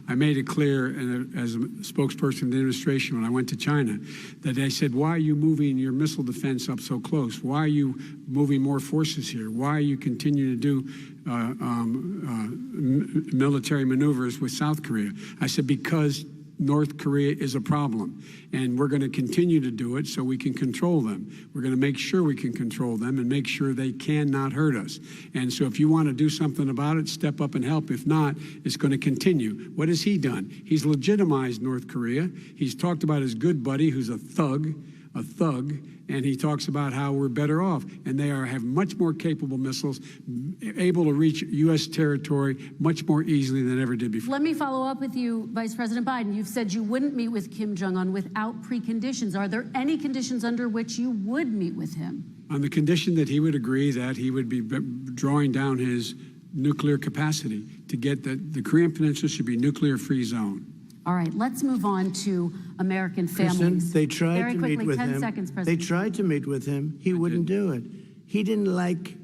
[SPEAKER 5] I made it clear as a spokesperson of the administration when I went to China, that they said, why are you moving your missile defense up so close? Why are you moving more forces here? Why are you continuing to do military maneuvers with South Korea? I said, because North Korea is a problem, and we're going to continue to do it so we can control them. We're going to make sure we can control them and make sure they cannot hurt us. And so if you want to do something about it, step up and help. If not, it's going to continue. What has he done? He's legitimized North Korea. He's talked about his good buddy, who's a thug, and he talks about how we're better off. And they have much more capable missiles, able to reach U.S. territory much more easily than ever did before.
[SPEAKER 3] Let me follow up with you, Vice President Biden. You've said you wouldn't meet with Kim Jong-un without preconditions. Are there any conditions under which you would meet with him?
[SPEAKER 5] On the condition that he would agree that he would be drawing down his nuclear capacity to get the Korean Peninsula should be a nuclear-free zone.
[SPEAKER 3] All right, let's move on to American families.
[SPEAKER 4] Kristen, they tried
[SPEAKER 3] Very
[SPEAKER 4] to
[SPEAKER 3] quickly,
[SPEAKER 4] meet with
[SPEAKER 3] 10
[SPEAKER 4] him.
[SPEAKER 3] seconds,
[SPEAKER 4] They
[SPEAKER 3] President.
[SPEAKER 4] tried to meet with him. He wouldn't do it. He didn't like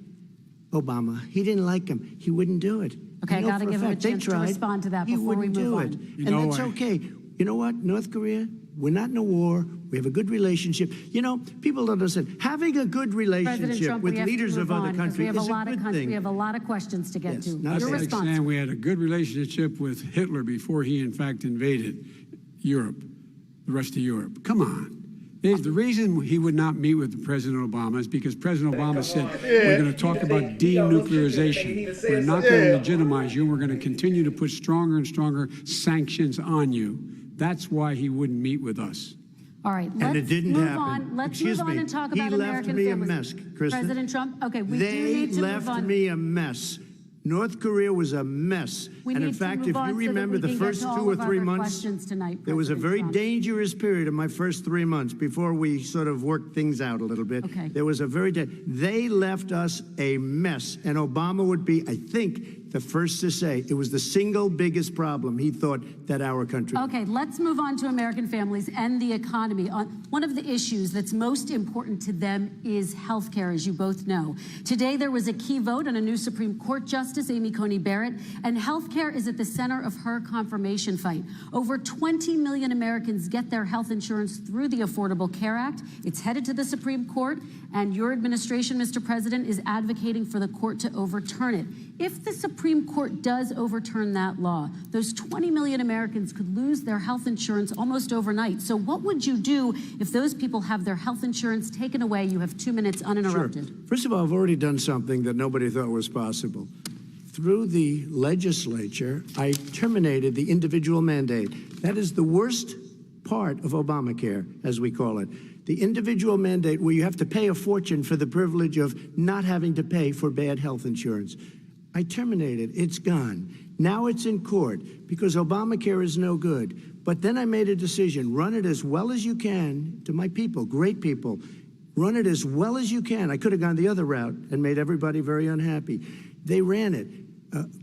[SPEAKER 4] Obama. He didn't like him. He wouldn't do it.
[SPEAKER 3] Okay, I
[SPEAKER 4] know
[SPEAKER 3] gotta
[SPEAKER 4] for
[SPEAKER 3] give him a
[SPEAKER 4] fact they
[SPEAKER 3] chance to
[SPEAKER 4] tried.
[SPEAKER 3] respond to that
[SPEAKER 4] He
[SPEAKER 3] before we
[SPEAKER 4] wouldn't
[SPEAKER 3] move
[SPEAKER 4] do
[SPEAKER 3] on.
[SPEAKER 4] it.
[SPEAKER 5] You
[SPEAKER 4] And
[SPEAKER 5] know,
[SPEAKER 4] that's okay. You know what? North Korea, we're not in a war. We have a good relationship. You know, people don't understand. Having a good
[SPEAKER 3] President
[SPEAKER 4] relationship
[SPEAKER 3] Trump,
[SPEAKER 4] with
[SPEAKER 3] we have to
[SPEAKER 4] leaders
[SPEAKER 3] move
[SPEAKER 4] of other
[SPEAKER 3] on, 'cause
[SPEAKER 4] countries is a good thing.
[SPEAKER 3] We have a lot of questions to get
[SPEAKER 4] Yes,
[SPEAKER 3] to.
[SPEAKER 4] not
[SPEAKER 3] Your
[SPEAKER 4] bad.
[SPEAKER 5] Like
[SPEAKER 3] response.
[SPEAKER 5] saying we had a good relationship with Hitler before he, in fact, invaded Europe, the rest of Europe. Come on. The reason he would not meet with President Obama is because President Obama said, we're going to talk about denuclearization. We're not going to legitimize you, and we're going to continue to put stronger and stronger sanctions on you. That's why he wouldn't meet with us.
[SPEAKER 3] All right,
[SPEAKER 4] And it
[SPEAKER 3] let's
[SPEAKER 4] didn't
[SPEAKER 3] move
[SPEAKER 4] happen.
[SPEAKER 3] on. Let's
[SPEAKER 4] Excuse
[SPEAKER 3] move on
[SPEAKER 4] me.
[SPEAKER 3] and talk
[SPEAKER 4] He
[SPEAKER 3] about
[SPEAKER 4] left
[SPEAKER 3] American
[SPEAKER 4] me a
[SPEAKER 3] families.
[SPEAKER 4] mess, Kristen.
[SPEAKER 3] President Trump, okay, we do
[SPEAKER 4] They
[SPEAKER 3] need to
[SPEAKER 4] left
[SPEAKER 3] move on.
[SPEAKER 4] me a mess. North Korea was a mess.
[SPEAKER 3] We
[SPEAKER 4] And in
[SPEAKER 3] need to
[SPEAKER 4] fact,
[SPEAKER 3] move
[SPEAKER 4] if
[SPEAKER 3] on
[SPEAKER 4] you
[SPEAKER 3] so that
[SPEAKER 4] remember
[SPEAKER 3] we
[SPEAKER 4] the
[SPEAKER 3] can get
[SPEAKER 4] first
[SPEAKER 3] to
[SPEAKER 4] 2
[SPEAKER 3] all
[SPEAKER 4] or
[SPEAKER 3] of our
[SPEAKER 4] 3
[SPEAKER 3] other
[SPEAKER 4] months,
[SPEAKER 3] questions tonight,
[SPEAKER 4] there was a
[SPEAKER 3] President
[SPEAKER 4] very
[SPEAKER 3] Trump.
[SPEAKER 4] dangerous period in my first 3 months before we sort of worked things out a little bit.
[SPEAKER 3] Okay.
[SPEAKER 4] There was a they left us a mess. And Obama would be, I think, the first to say it was the single biggest problem he thought that our country.
[SPEAKER 3] Okay, let's move on to American families and the economy. One of the issues that's most important to them is health care, as you both know. Today, there was a key vote on a new Supreme Court Justice, Amy Coney Barrett, and health care is at the center of her confirmation fight. Over 20 million Americans get their health insurance through the Affordable Care Act. It's headed to the Supreme Court, and your administration, Mr. President, is advocating for the court to overturn it. If the Supreme Court does overturn that law, those 20 million Americans could lose their health insurance almost overnight. So what would you do if those people have their health insurance taken away? You have 2 minutes uninterrupted.
[SPEAKER 4] Sure. First of all, I've already done something that nobody thought was possible. Through the legislature, I terminated the individual mandate. That is the worst part of Obamacare, as we call it. The individual mandate where you have to pay a fortune for the privilege of not having to pay for bad health insurance. I terminated. It's gone. Now it's in court because Obamacare is no good. But then I made a decision. Run it as well as you can to my people, great people. Run it as well as you can. I could have gone the other route and made everybody very unhappy. They ran it.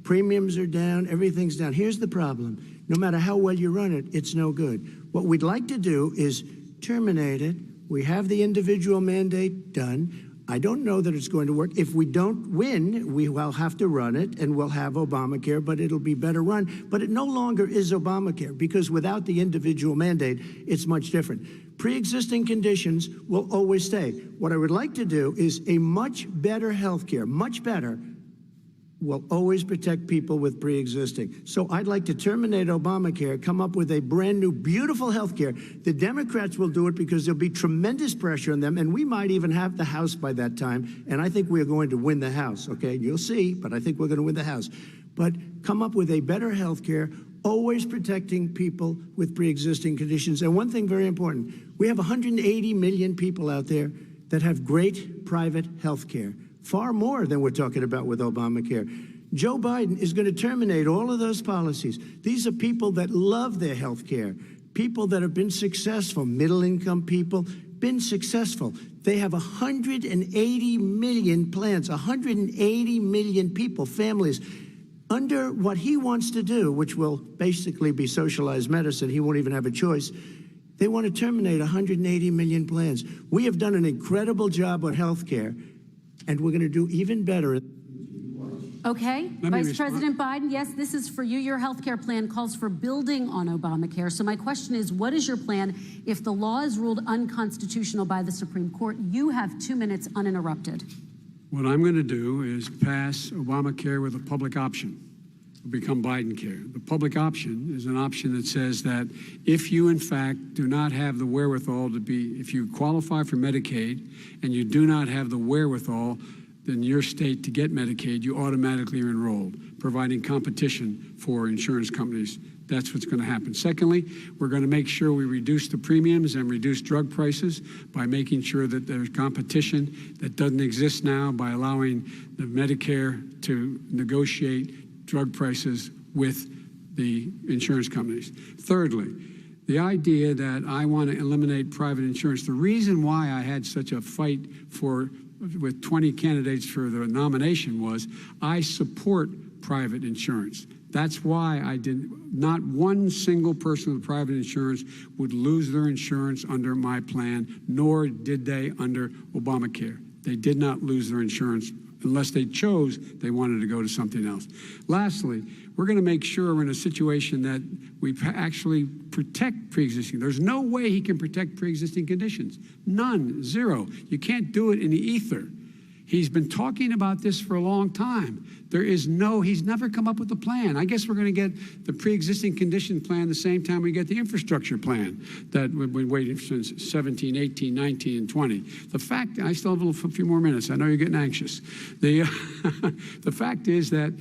[SPEAKER 4] Premiums are down. Everything's down. Here's the problem. No matter how well you run it, it's no good. What we'd like to do is terminate it. We have the individual mandate done. I don't know that it's going to work. If we don't win, we will have to run it, and we'll have Obamacare, but it'll be better run. But it no longer is Obamacare, because without the individual mandate, it's much different. Pre-existing conditions will always stay. What I would like to do is a much better health care, much better, will always protect people with pre-existing. So I'd like to terminate Obamacare, come up with a brand new, beautiful health care. The Democrats will do it because there'll be tremendous pressure on them, and we might even have the House by that time, and I think we're going to win the House, okay? You'll see, but I think we're going to win the House. But come up with a better health care, always protecting people with pre-existing conditions. And one thing very important, we have 180 million people out there that have great private health care. Far more than we're talking about with Obamacare. Joe Biden is going to terminate all of those policies. These are people that love their health care, people that have been successful, middle-income people, been successful. They have 180 million plans, 180 million people, families. Under what he wants to do, which will basically be socialized medicine, he won't even have a choice, they want to terminate 180 million plans. We have done an incredible job on health care, and we're going to do even better.
[SPEAKER 3] Okay,
[SPEAKER 5] Let me
[SPEAKER 3] Vice
[SPEAKER 5] respond.
[SPEAKER 3] President Biden, yes, this is for you. Your health care plan calls for building on Obamacare. So my question is, what is your plan if the law is ruled unconstitutional by the Supreme Court? You have 2 minutes uninterrupted.
[SPEAKER 5] What I'm going to do is pass Obamacare with a public option. It'll become Biden care. The public option is an option that says that if you, in fact, do not have the wherewithal to be, if you qualify for Medicaid and you do not have the wherewithal in your state to get Medicaid, you automatically are enrolled, providing competition for insurance companies. That's what's going to happen. Secondly, we're going to make sure we reduce the premiums and reduce drug prices by making sure that there's competition that doesn't exist now by allowing the Medicare to negotiate drug prices with the insurance companies. Thirdly, the idea that I want to eliminate private insurance, the reason why I had such a fight with 20 candidates for the nomination was I support private insurance. That's why not one single person with private insurance would lose their insurance under my plan, nor did they under Obamacare. They did not lose their insurance unless they chose they wanted to go to something else. Lastly, we're going to make sure we're in a situation that we actually protect pre-existing. There's no way he can protect pre-existing conditions. None, zero. You can't do it in the ether. He's been talking about this for a long time. He's never come up with a plan. I guess we're going to get the pre-existing condition plan the same time we get the infrastructure plan that we've been waiting since 17, 18, 19, and 20. The fact, I still have a few more minutes. I know you're getting anxious. The fact is that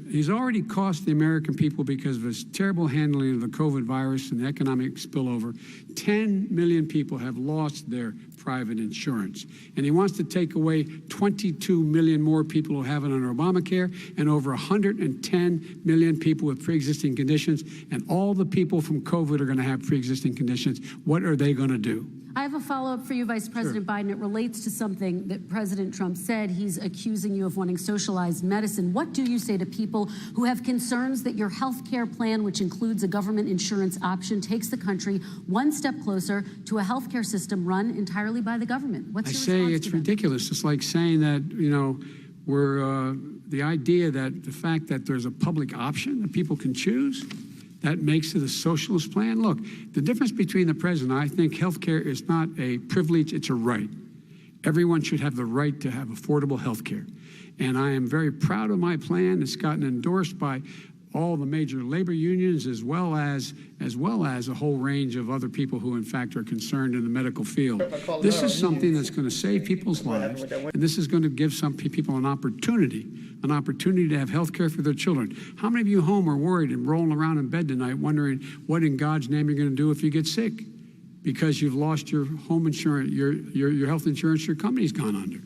[SPEAKER 5] he's already cost the American people, because of his terrible handling of the COVID virus and the economic spillover, 10 million people have lost their private insurance. And he wants to take away 22 million more people who have it under Obamacare, and over 110 million people with pre-existing conditions. And all the people from COVID are going to have pre-existing conditions. What are they going to do?
[SPEAKER 3] I have a follow-up for you, Vice President Biden. It relates to something that President Trump said. He's accusing you of wanting socialized medicine. What do you say to people who have concerns that your health care plan, which includes a government insurance option, takes the country one step closer to a health care system run entirely by the government? What's your response
[SPEAKER 5] I say it's
[SPEAKER 3] to them?
[SPEAKER 5] ridiculous. It's like saying that, the idea that the fact that there's a public option that people can choose, that makes it a socialist plan. Look, the difference between the president, I think health care is not a privilege, it's a right. Everyone should have the right to have affordable health care. And I am very proud of my plan. It's gotten endorsed by all the major labor unions, as well as a whole range of other people who, in fact, are concerned in the medical field. This is something that's going to save people's lives, and this is going to give some people an opportunity to have health care for their children. How many of you home are worried and rolling around in bed tonight wondering what in God's name you're going to do if you get sick because you've lost your home insurance, your health insurance, your company's gone under?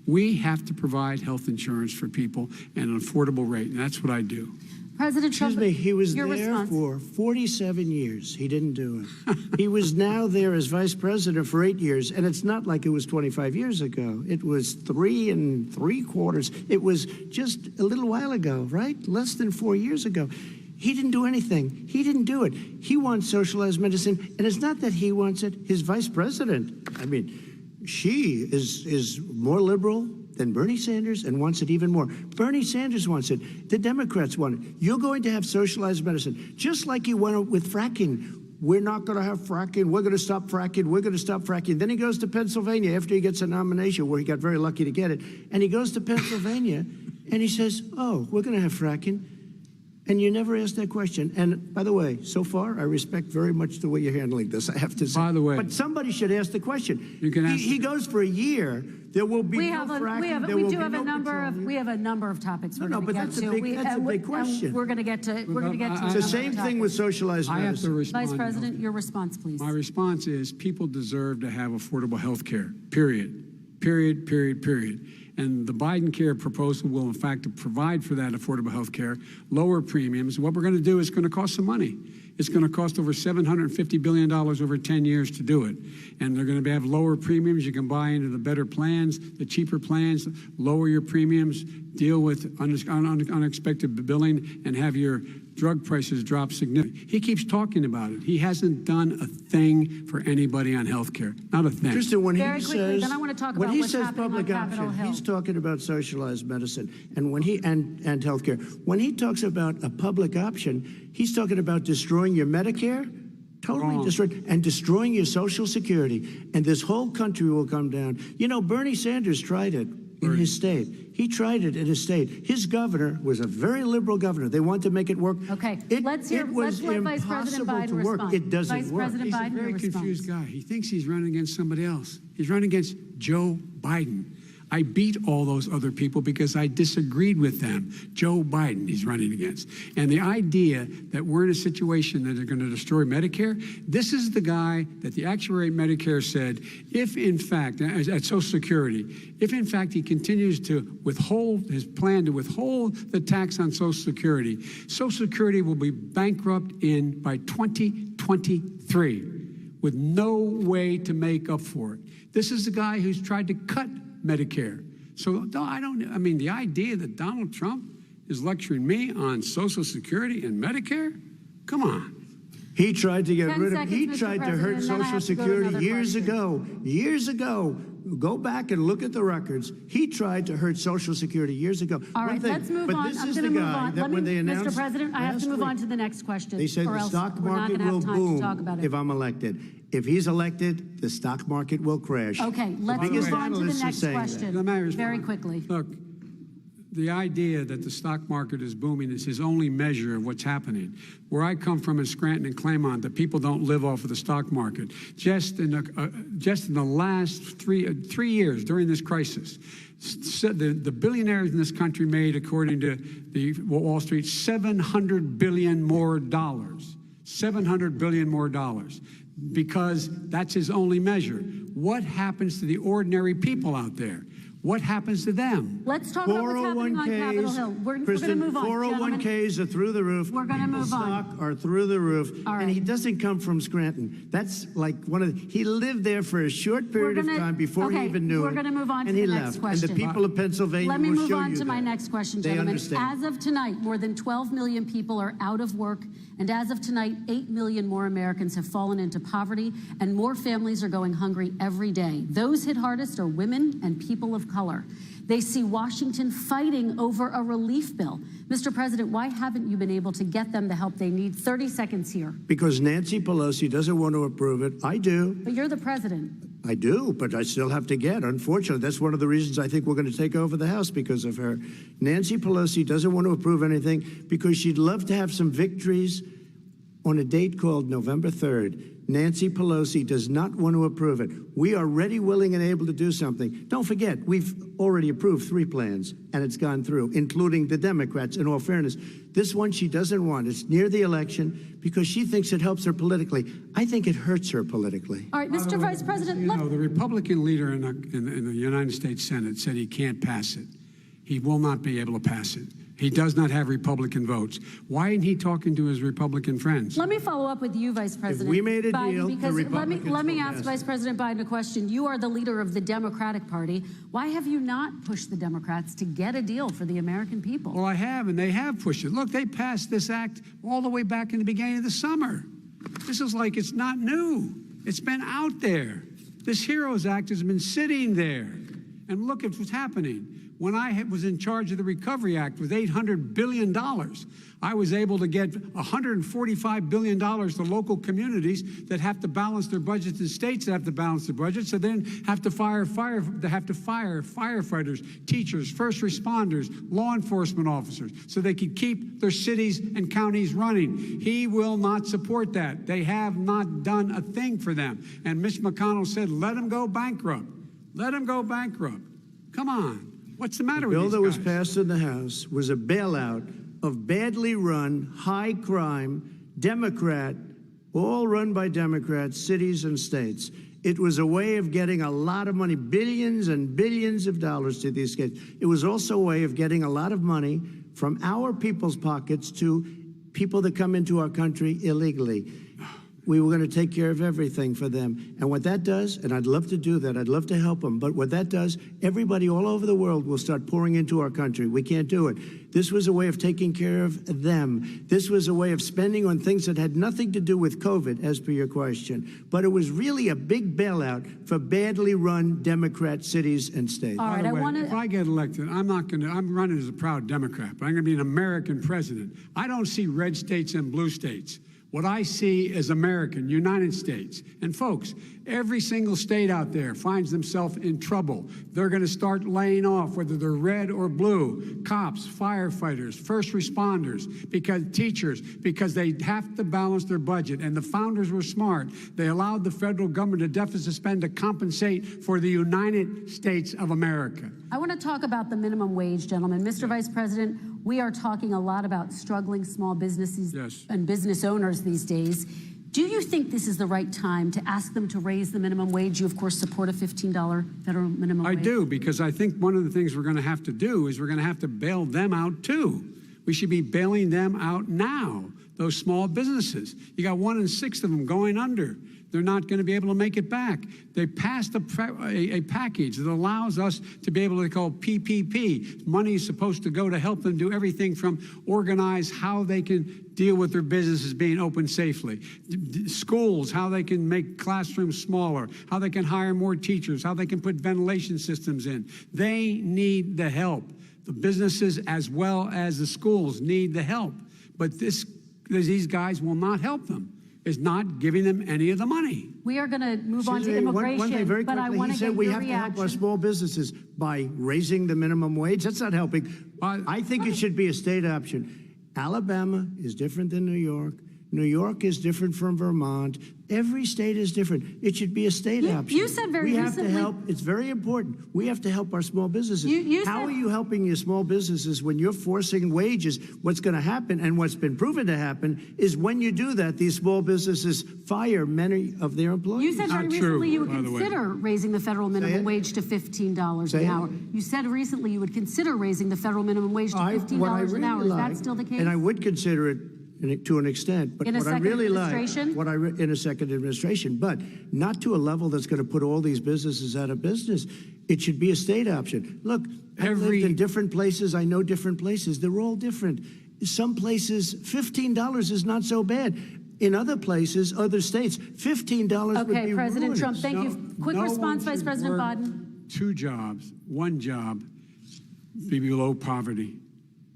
[SPEAKER 5] We have to provide health insurance for people at an affordable rate, and that's what I do.
[SPEAKER 3] President Trump,
[SPEAKER 4] Excuse me, he was
[SPEAKER 3] your
[SPEAKER 4] there
[SPEAKER 3] response.
[SPEAKER 4] for 47 years. He didn't do it. He was now there as vice president for 8 years, and it's not like it was 25 years ago. It was 3 3/4. It was just a little while ago, right? Less than 4 years ago. He didn't do anything. He didn't do it. He wants socialized medicine, and it's not that he wants it. His vice president, I mean, she is more liberal than Bernie Sanders and wants it even more. Bernie Sanders wants it. The Democrats want it. You're going to have socialized medicine, just like you went with fracking. We're not going to have fracking. We're going to stop fracking. We're going to stop fracking. Then he goes to Pennsylvania after he gets a nomination, where he got very lucky to get it. And he goes to Pennsylvania and he says, oh, we're going to have fracking. And you never asked that question. And by the way, so far, I respect very much the way you're handling this, I have to say.
[SPEAKER 5] By the way,
[SPEAKER 4] but somebody should ask the question.
[SPEAKER 5] You can ask
[SPEAKER 4] he goes for a year. There will be no fracking.
[SPEAKER 3] We have a number of topics we're going to get to.
[SPEAKER 4] That's a big question.
[SPEAKER 3] We're going to get to.
[SPEAKER 4] It's the same thing with socialized medicine.
[SPEAKER 5] I have to respond.
[SPEAKER 3] Vice President, your response, please.
[SPEAKER 5] My response is people deserve to have affordable health care, period. Period, period, period. And the Biden care proposal will, in fact, provide for that affordable health care, lower premiums. What we're going to do is going to cost some money. It's going to cost over $750 billion over 10 years to do it. And they're going to have lower premiums. You can buy into the better plans, the cheaper plans, lower your premiums, deal with unexpected billing and have your drug prices drop significantly. He keeps talking about it. He hasn't done a thing for anybody on health care. Not a thing.
[SPEAKER 4] Tristan, when
[SPEAKER 3] Very
[SPEAKER 4] he
[SPEAKER 3] quickly,
[SPEAKER 4] says,
[SPEAKER 3] then I want to talk
[SPEAKER 4] when
[SPEAKER 3] about
[SPEAKER 4] he
[SPEAKER 3] what's
[SPEAKER 4] says
[SPEAKER 3] happening
[SPEAKER 4] public
[SPEAKER 3] on Capitol
[SPEAKER 4] option,
[SPEAKER 3] Hill.
[SPEAKER 4] he's talking about socialized medicine, and when he and healthcare. When he talks about a public option, he's talking about destroying your Medicare, totally destroying, and destroying your Social Security, and this whole country will come down. You know, Bernie Sanders tried it in his state. He tried it in his state. His governor was a very liberal governor. They wanted to make it work.
[SPEAKER 3] Okay,
[SPEAKER 4] let's let Vice President Biden respond. It doesn't
[SPEAKER 3] Vice
[SPEAKER 4] work.
[SPEAKER 3] President
[SPEAKER 5] He's
[SPEAKER 3] Biden,
[SPEAKER 5] a very
[SPEAKER 3] your
[SPEAKER 5] confused
[SPEAKER 3] response.
[SPEAKER 5] guy. He thinks he's running against somebody else. He's running against Joe Biden. I beat all those other people because I disagreed with them. Joe Biden he's running against. And the idea that we're in a situation that they're going to destroy Medicare, this is the guy that the actuary at Medicare said, if in fact, at Social Security, if in fact he continues to withhold his plan to withhold the tax on Social Security will be bankrupt by 2023 with no way to make up for it. This is the guy who's tried to cut Medicare. So I mean, the idea that Donald Trump is lecturing me on Social Security and Medicare? Come on.
[SPEAKER 4] He tried to get
[SPEAKER 3] 10
[SPEAKER 4] rid of,
[SPEAKER 3] seconds,
[SPEAKER 4] he
[SPEAKER 3] Mr.
[SPEAKER 4] tried to
[SPEAKER 3] President,
[SPEAKER 4] hurt
[SPEAKER 3] and then I
[SPEAKER 4] Social
[SPEAKER 3] have to go to
[SPEAKER 4] Security
[SPEAKER 3] another
[SPEAKER 4] years ago. Go back and look at the records. He tried to hurt Social Security years ago.
[SPEAKER 3] All right, let's move
[SPEAKER 4] but
[SPEAKER 3] on.
[SPEAKER 4] This
[SPEAKER 3] I'm
[SPEAKER 4] is
[SPEAKER 3] going
[SPEAKER 4] the
[SPEAKER 3] to move
[SPEAKER 4] guy
[SPEAKER 3] on.
[SPEAKER 4] that when they announced
[SPEAKER 3] Mr. President, I have to move
[SPEAKER 4] last
[SPEAKER 3] on
[SPEAKER 4] week,
[SPEAKER 3] to the next question.
[SPEAKER 4] they said
[SPEAKER 3] or
[SPEAKER 4] the
[SPEAKER 3] else
[SPEAKER 4] stock
[SPEAKER 3] we're not
[SPEAKER 4] market
[SPEAKER 3] gonna
[SPEAKER 4] will
[SPEAKER 3] have time to talk
[SPEAKER 4] boom
[SPEAKER 3] about it.
[SPEAKER 4] if I'm elected. If he's elected, the stock market will crash.
[SPEAKER 3] Okay, let's
[SPEAKER 4] biggest
[SPEAKER 3] move on to the
[SPEAKER 4] analysts are
[SPEAKER 3] next
[SPEAKER 4] saying that.
[SPEAKER 3] question.
[SPEAKER 5] Let me respond.
[SPEAKER 3] Very quickly.
[SPEAKER 5] Look, the idea that the stock market is booming is his only measure of what's happening. Where I come from in Scranton and Claymont, the people don't live off of the stock market. Just in the last three years during this crisis, the billionaires in this country made, according to the Wall Street, $700 billion more dollars. $700 billion more dollars. Because that's his only measure. What happens to the ordinary people out there? What happens to them?
[SPEAKER 3] Let's talk about what's happening on Capitol Hill. We're going to move on,
[SPEAKER 4] 401ks are through the roof.
[SPEAKER 3] We're going to move on.
[SPEAKER 4] Stock are through the roof.
[SPEAKER 3] All right.
[SPEAKER 4] And he doesn't come from Scranton. That's like he lived there for a short period of time before he even knew it.
[SPEAKER 3] We're going to move on to
[SPEAKER 4] and
[SPEAKER 3] the
[SPEAKER 4] he
[SPEAKER 3] next
[SPEAKER 4] left.
[SPEAKER 3] question.
[SPEAKER 4] And the people of Pennsylvania
[SPEAKER 3] Let me
[SPEAKER 4] will
[SPEAKER 3] move
[SPEAKER 4] show
[SPEAKER 3] on
[SPEAKER 4] you
[SPEAKER 3] to my
[SPEAKER 4] that.
[SPEAKER 3] next question,
[SPEAKER 4] They
[SPEAKER 3] gentlemen.
[SPEAKER 4] understand.
[SPEAKER 3] As of tonight, more than 12 million people are out of work. And as of tonight, 8 million more Americans have fallen into poverty, and more families are going hungry every day. Those hit hardest are women and people of color. They see Washington fighting over a relief bill. Mr. President, why haven't you been able to get them the help they need? 30 seconds here.
[SPEAKER 4] Because Nancy Pelosi doesn't want to approve it. I do.
[SPEAKER 3] But you're the president.
[SPEAKER 4] I do, but I still have to get. Unfortunately, that's one of the reasons I think we're going to take over the House, because of her. Nancy Pelosi doesn't want to approve anything because she'd love to have some victories on a date called November 3rd. Nancy Pelosi does not want to approve it. We are ready, willing, and able to do something. Don't forget, we've already approved 3 plans, and it's gone through, including the Democrats, in all fairness. This one she doesn't want. It's near the election because she thinks it helps her politically. I think it hurts her politically.
[SPEAKER 3] All right, Mr. Vice President.
[SPEAKER 5] You know, the Republican leader in the United States Senate said he can't pass it. He will not be able to pass it. He does not have Republican votes. Why isn't he talking to his Republican friends?
[SPEAKER 3] Let me follow up with you, Vice President.
[SPEAKER 4] we made a
[SPEAKER 3] Biden,
[SPEAKER 4] deal, the
[SPEAKER 3] because
[SPEAKER 4] Republicans
[SPEAKER 3] let me
[SPEAKER 4] will
[SPEAKER 3] ask
[SPEAKER 4] pass
[SPEAKER 3] Vice
[SPEAKER 4] it.
[SPEAKER 3] President Biden a question. You are the leader of the Democratic Party. Why have you not pushed the Democrats to get a deal for the American people?
[SPEAKER 5] Well, I have, and they have pushed it. Look, they passed this act all the way back in the beginning of the summer. This is like it's not new. It's been out there. This HEROES Act has been sitting there. And look at what's happening. When I was in charge of the Recovery Act with $800 billion, I was able to get $145 billion to local communities that have to balance their budgets and states that have to balance their budgets, so then have to fire firefighters, teachers, first responders, law enforcement officers, so they can keep their cities and counties running. He will not support that. They have not done a thing for them. And Mitch McConnell said, let them go bankrupt. Let them go bankrupt. Come on. What's the matter with these guys?
[SPEAKER 4] The bill that was passed in the House was a bailout of badly run, high-crime, Democrat, all run by Democrats, cities and states. It was a way of getting a lot of money, billions and billions of dollars to these kids. It was also a way of getting a lot of money from our people's pockets to people that come into our country illegally. we were going to take care of everything for them. And what that does, and I'd love to do that, I'd love to help them, but what that does, everybody all over the world will start pouring into our country. We can't do it. This was a way of taking care of them. This was a way of spending on things that had nothing to do with COVID, as per your question. But it was really a big bailout for badly run Democrat cities and states.
[SPEAKER 3] All right,
[SPEAKER 5] If I get elected, I'm running as a proud Democrat, but I'm going to be an American president. I don't see red states and blue states. What I see is American, United States. And folks, every single state out there finds themselves in trouble. They're going to start laying off, whether they're red or blue, cops, firefighters, first responders, because they have to balance their budget. And the founders were smart. They allowed the federal government to deficit spend to compensate for the United States of America.
[SPEAKER 3] I want to talk about the minimum wage, gentlemen. Mr. Vice President, we are talking a lot about struggling small businesses and business owners these days. Do you think this is the right time to ask them to raise the minimum wage? You, of course, support a $15 federal minimum wage.
[SPEAKER 5] I do, because I think one of the things we're going to have to do is we're going to have to bail them out, too. We should be bailing them out now, those small businesses. You got 1 in 6 of them going under. They're not going to be able to make it back. They passed a package that allows us to be able to call PPP. Money is supposed to go to help them do everything from organize how they can deal with their businesses being open safely. Schools, how they can make classrooms smaller, how they can hire more teachers, how they can put ventilation systems in. They need the help. The businesses as well as the schools need the help. But these guys will not help them. Is not giving them any of the money.
[SPEAKER 3] We are going to move on to immigration,
[SPEAKER 4] one thing very
[SPEAKER 3] but I
[SPEAKER 4] quickly,
[SPEAKER 3] want
[SPEAKER 4] he
[SPEAKER 3] to
[SPEAKER 4] said
[SPEAKER 3] get
[SPEAKER 4] we
[SPEAKER 3] your
[SPEAKER 4] have to help our
[SPEAKER 3] reaction.
[SPEAKER 4] small businesses by raising the minimum wage. That's not helping. I think it should be a state option. Alabama is different than New York. New York is different from Vermont. Every state is different. It should be a state option.
[SPEAKER 3] You said very recently.
[SPEAKER 4] We have to help. It's very important. We have to help our small businesses. How are you helping your small businesses when you're forcing wages? What's going to happen, and what's been proven to happen, is when you do that, these small businesses fire many of their employees.
[SPEAKER 3] You said very recently you would consider raising the federal minimum wage to $15 an hour. You said recently you would consider raising the federal minimum wage to $15 an hour. Is that still the case?
[SPEAKER 4] And I would consider it to an extent, but what I really like, in a second administration, but not to a level that's going to put all these businesses out of business. It should be a state option. Look, I've lived in different places. I know different places. They're all different. Some places, $15 is not so bad. In other places, other states, $15 would be
[SPEAKER 3] Okay, President
[SPEAKER 4] ruinous.
[SPEAKER 3] Trump, thank you. Quick response, Vice President Biden.
[SPEAKER 5] 2 jobs, 1 job, be below poverty.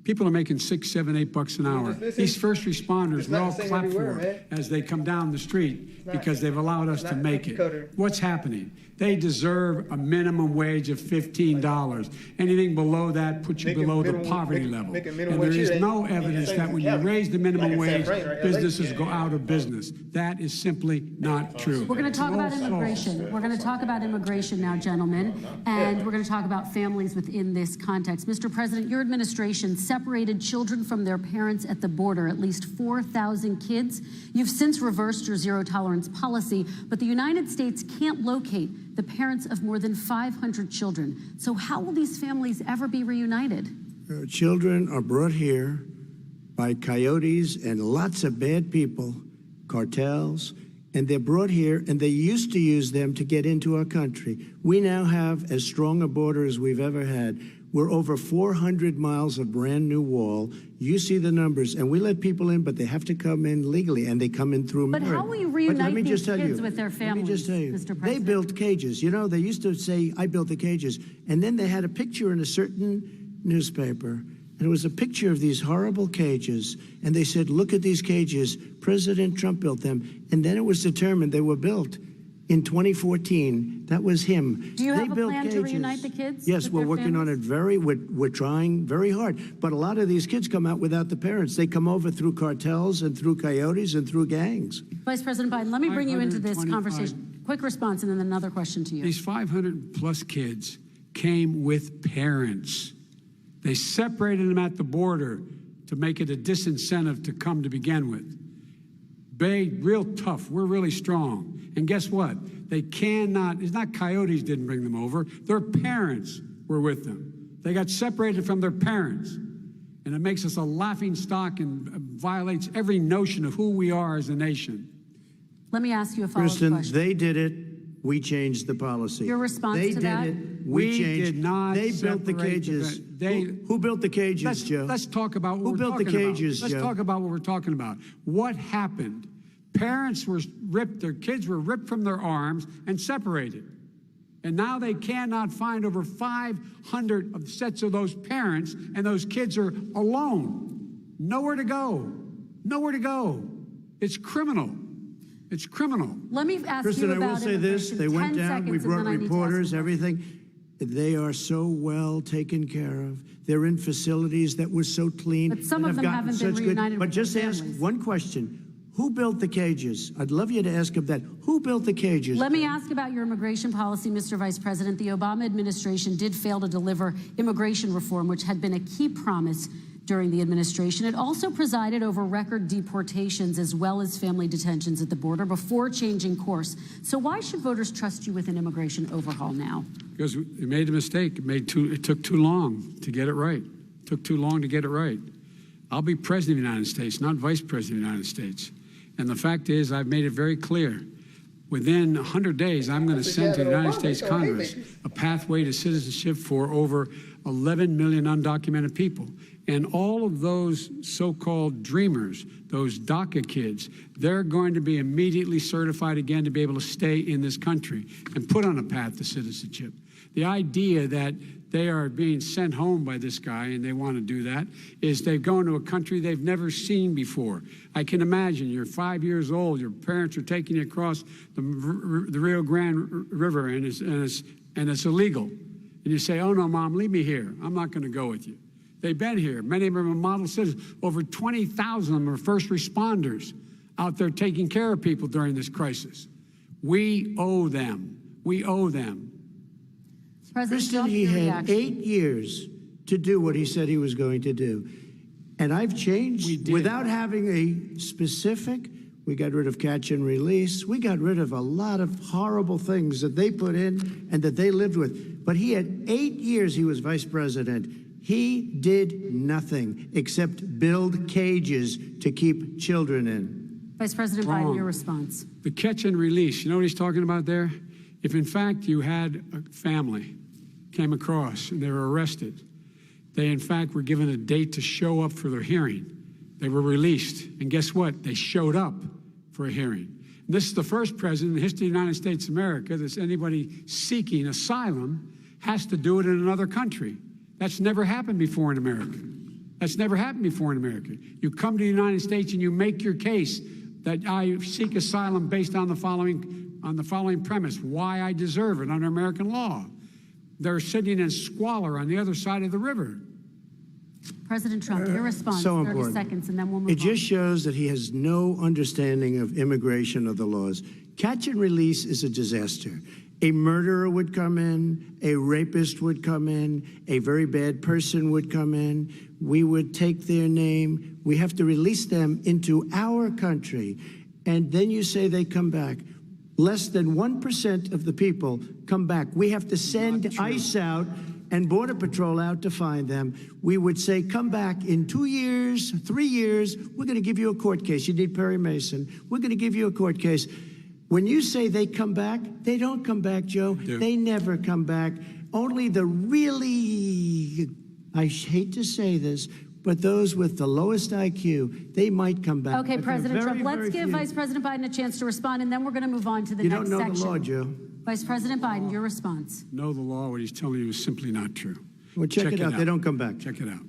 [SPEAKER 5] People are making $6, $7, $8 an hour. These first responders, we all clap for as they come down the street because they've allowed us to make it. What's happening? They deserve a minimum wage of $15. Anything below that puts you below the poverty level. And there is no evidence that when you raise the minimum wage, businesses go out of business. That is simply not true.
[SPEAKER 3] We're going to talk about immigration. We're going to talk about immigration now, gentlemen, and we're going to talk about families within this context. Mr. President, your administration separated children from their parents at the border, at least 4,000 kids. You've since reversed your zero-tolerance policy, but the United States can't locate the parents of more than 500 children. So how will these families ever be reunited?
[SPEAKER 4] Children are brought here by coyotes and lots of bad people, cartels, and they're brought here, and they used to use them to get into our country. We now have as strong a border as we've ever had. We're over 400 miles of brand new wall. You see the numbers, and we let people in, but they have to come in legally, and they come in through merit.
[SPEAKER 3] But how will you reunite these kids with their families,
[SPEAKER 4] Let me just tell you,
[SPEAKER 3] Mr. President?
[SPEAKER 4] they built cages. You know, they used to say, I built the cages, and then they had a picture in a certain newspaper, and it was a picture of these horrible cages, and they said, look at these cages. President Trump built them, and then it was determined they were built in 2014. That was him.
[SPEAKER 3] Do you have a plan to reunite the kids?
[SPEAKER 4] Yes, we're working on it we're trying very hard. But a lot of these kids come out without the parents. They come over through cartels and through coyotes and through gangs.
[SPEAKER 3] Vice President Biden, let me bring you into this conversation. Quick response and then another question to you.
[SPEAKER 5] These 500 plus kids came with parents. They separated them at the border to make it a disincentive to come to begin with. Real tough. We're really strong. And guess what? They cannot, it's not coyotes didn't bring them over. Their parents were with them. They got separated from their parents. And it makes us a laughing stock and violates every notion of who we are as a nation.
[SPEAKER 3] Let me ask you a follow-up
[SPEAKER 4] Kristen,
[SPEAKER 3] question.
[SPEAKER 4] they did it. We changed the policy.
[SPEAKER 3] Your response
[SPEAKER 4] they
[SPEAKER 3] to that?
[SPEAKER 4] They did it. We changed.
[SPEAKER 5] Did not
[SPEAKER 4] they built the
[SPEAKER 5] separate
[SPEAKER 4] cages.
[SPEAKER 5] the
[SPEAKER 4] Who built the cages, Joe?
[SPEAKER 5] Let's talk about what
[SPEAKER 4] Who
[SPEAKER 5] we're
[SPEAKER 4] built the
[SPEAKER 5] talking about.
[SPEAKER 4] cages,
[SPEAKER 5] Let's
[SPEAKER 4] Joe?
[SPEAKER 5] talk about what we're talking about. What happened? Parents were ripped, their kids were ripped from their arms and separated. And now they cannot find over 500 of sets of those parents, and those kids are alone. Nowhere to go. Nowhere to go. It's criminal. It's criminal.
[SPEAKER 3] Let me ask
[SPEAKER 4] Kristen,
[SPEAKER 3] you
[SPEAKER 4] I
[SPEAKER 3] about
[SPEAKER 4] will say this.
[SPEAKER 3] immigration.
[SPEAKER 4] They went
[SPEAKER 3] 10
[SPEAKER 4] down.
[SPEAKER 3] seconds,
[SPEAKER 4] We
[SPEAKER 3] and
[SPEAKER 4] brought
[SPEAKER 3] then I need to ask
[SPEAKER 4] reporters,
[SPEAKER 3] you.
[SPEAKER 4] everything. They are so well taken care of. They're in facilities that were so clean.
[SPEAKER 3] But some
[SPEAKER 4] and
[SPEAKER 3] of
[SPEAKER 4] have
[SPEAKER 3] them
[SPEAKER 4] gotten
[SPEAKER 3] haven't been
[SPEAKER 4] such
[SPEAKER 3] reunited
[SPEAKER 4] But
[SPEAKER 3] with their
[SPEAKER 4] just ask
[SPEAKER 3] families.
[SPEAKER 4] one question. Who built the cages? I'd love you to ask him that. Who built the cages?
[SPEAKER 3] Let me ask about your immigration policy, Mr. Vice President. The Obama administration did fail to deliver immigration reform, which had been a key promise during the administration. It also presided over record deportations as well as family detentions at the border before changing course. So why should voters trust you with an immigration overhaul now?
[SPEAKER 5] Because we made a mistake. It took too long to get it right. It took too long to get it right. I'll be president of the United States, not vice president of the United States. And the fact is, I've made it very clear. Within 100 days, I'm going to send to the United States Congress a pathway to citizenship for over 11 million undocumented people. And all of those so-called dreamers, those DACA kids, they're going to be immediately certified again to be able to stay in this country and put on a path to citizenship. The idea that they are being sent home by this guy and they want to do that is they've gone to a country they've never seen before. I can imagine you're 5 years old, your parents are taking you across the Rio Grande River and it's illegal. And you say, oh no, Mom, leave me here. I'm not going to go with you. They've been here. Many of them are model citizens. Over 20,000 of them are first responders out there taking care of people during this crisis. We owe them. We owe them.
[SPEAKER 4] Kristen, he had 8 years to do what he said he was going to do. And I've changed without having a specific. We got rid of catch and release. We got rid of a lot of horrible things that they put in and that they lived with. But he had 8 years he was vice president. He did nothing except build cages to keep children in.
[SPEAKER 3] Vice President Biden, your response.
[SPEAKER 5] The catch and release, you know what he's talking about there? If in fact you had a family came across and they were arrested, they in fact were given a date to show up for their hearing. They were released, and guess what? They showed up for a hearing. And this is the first president in the history of the United States of America that anybody seeking asylum has to do it in another country. That's never happened before in America. That's never happened before in America. You come to the United States and you make your case that I seek asylum based on the following premise: why I deserve it under American law. They're sitting in squalor on the other side of the river.
[SPEAKER 3] President Trump, your response,
[SPEAKER 4] So
[SPEAKER 3] 30
[SPEAKER 4] important.
[SPEAKER 3] seconds, and then we'll move
[SPEAKER 4] It
[SPEAKER 3] on.
[SPEAKER 4] just shows that he has no understanding of immigration or the laws. Catch and release is a disaster. A murderer would come in, a rapist would come in, a very bad person would come in. We would take their name. We have to release them into our country. And then you say they come back. Less than 1% of the people come back. We have to send ICE out and Border Patrol out to find them. We would say, come back in 2 years, 3 years. We're going to give you a court case. You need Perry Mason. We're going to give you a court case. When you say they come back, they don't come back, Joe. They never come back. Only the really, I hate to say this, but those with the lowest IQ, they might come back.
[SPEAKER 3] Okay,
[SPEAKER 4] But
[SPEAKER 3] President
[SPEAKER 4] very,
[SPEAKER 3] Trump, let's
[SPEAKER 4] very
[SPEAKER 3] give
[SPEAKER 4] few.
[SPEAKER 3] Vice President Biden a chance to respond, and then we're going to move on to the
[SPEAKER 4] You
[SPEAKER 3] next
[SPEAKER 4] don't know
[SPEAKER 3] section.
[SPEAKER 4] the law, Joe.
[SPEAKER 3] Vice President Biden, your response.
[SPEAKER 5] Know the law, what he's telling you is simply not true.
[SPEAKER 4] Well, check it out. They don't come back.
[SPEAKER 5] Check it out.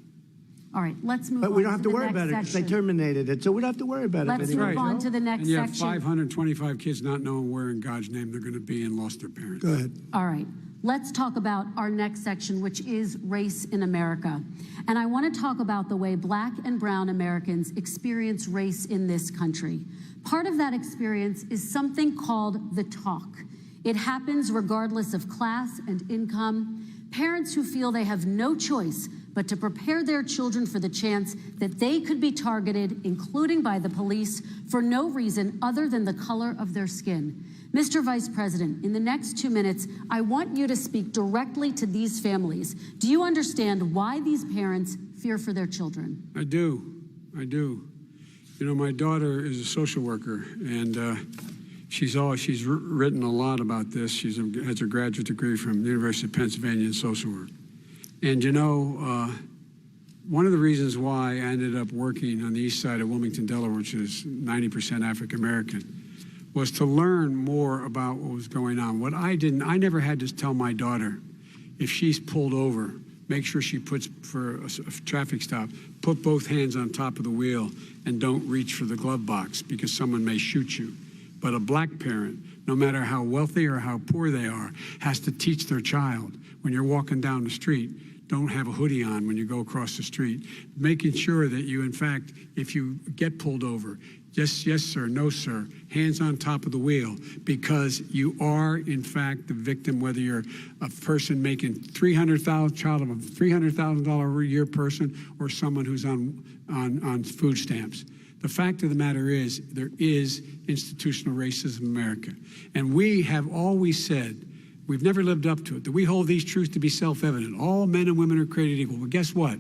[SPEAKER 3] All right, let's move on.
[SPEAKER 4] But we don't have
[SPEAKER 3] to
[SPEAKER 4] to
[SPEAKER 3] the
[SPEAKER 4] worry
[SPEAKER 3] next
[SPEAKER 4] about it because they
[SPEAKER 3] section.
[SPEAKER 4] terminated it, so we don't have to worry about it
[SPEAKER 3] Let's
[SPEAKER 4] anymore.
[SPEAKER 3] move on
[SPEAKER 4] Joe.
[SPEAKER 3] to the next
[SPEAKER 5] And you have
[SPEAKER 3] section.
[SPEAKER 5] 525 kids not knowing where in God's name they're going to be and lost their parents.
[SPEAKER 4] Go ahead.
[SPEAKER 3] All right, let's talk about our next section, which is race in America. And I want to talk about the way Black and brown Americans experience race in this country. Part of that experience is something called the talk. It happens regardless of class and income. Parents who feel they have no choice but to prepare their children for the chance that they could be targeted, including by the police, for no reason other than the color of their skin. Mr. Vice President, in the next 2 minutes, I want you to speak directly to these families. Do you understand why these parents fear for their children?
[SPEAKER 5] I do. I do. You know, my daughter is a social worker, and She's written a lot about this. She has her graduate degree from the University of Pennsylvania in social work. And you know, one of the reasons why I ended up working on the east side of Wilmington, Delaware, which is 90% African American, was to learn more about what was going on. What I never had to tell my daughter, if she's pulled over, make sure she puts, for a traffic stop, put both hands on top of the wheel and don't reach for the glove box because someone may shoot you. But a black parent, no matter how wealthy or how poor they are, has to teach their child, when you're walking down the street, don't have a hoodie on when you go across the street, making sure that you, in fact, if you get pulled over, just yes, sir, no, sir, hands on top of the wheel, because you are, in fact, the victim, whether you're a person making $300,000 a year person or someone who's on food stamps. The fact of the matter is, there is institutional racism in America. And we have always said, we've never lived up to it, that we hold these truths to be self-evident. All men and women are created equal. Well, guess what?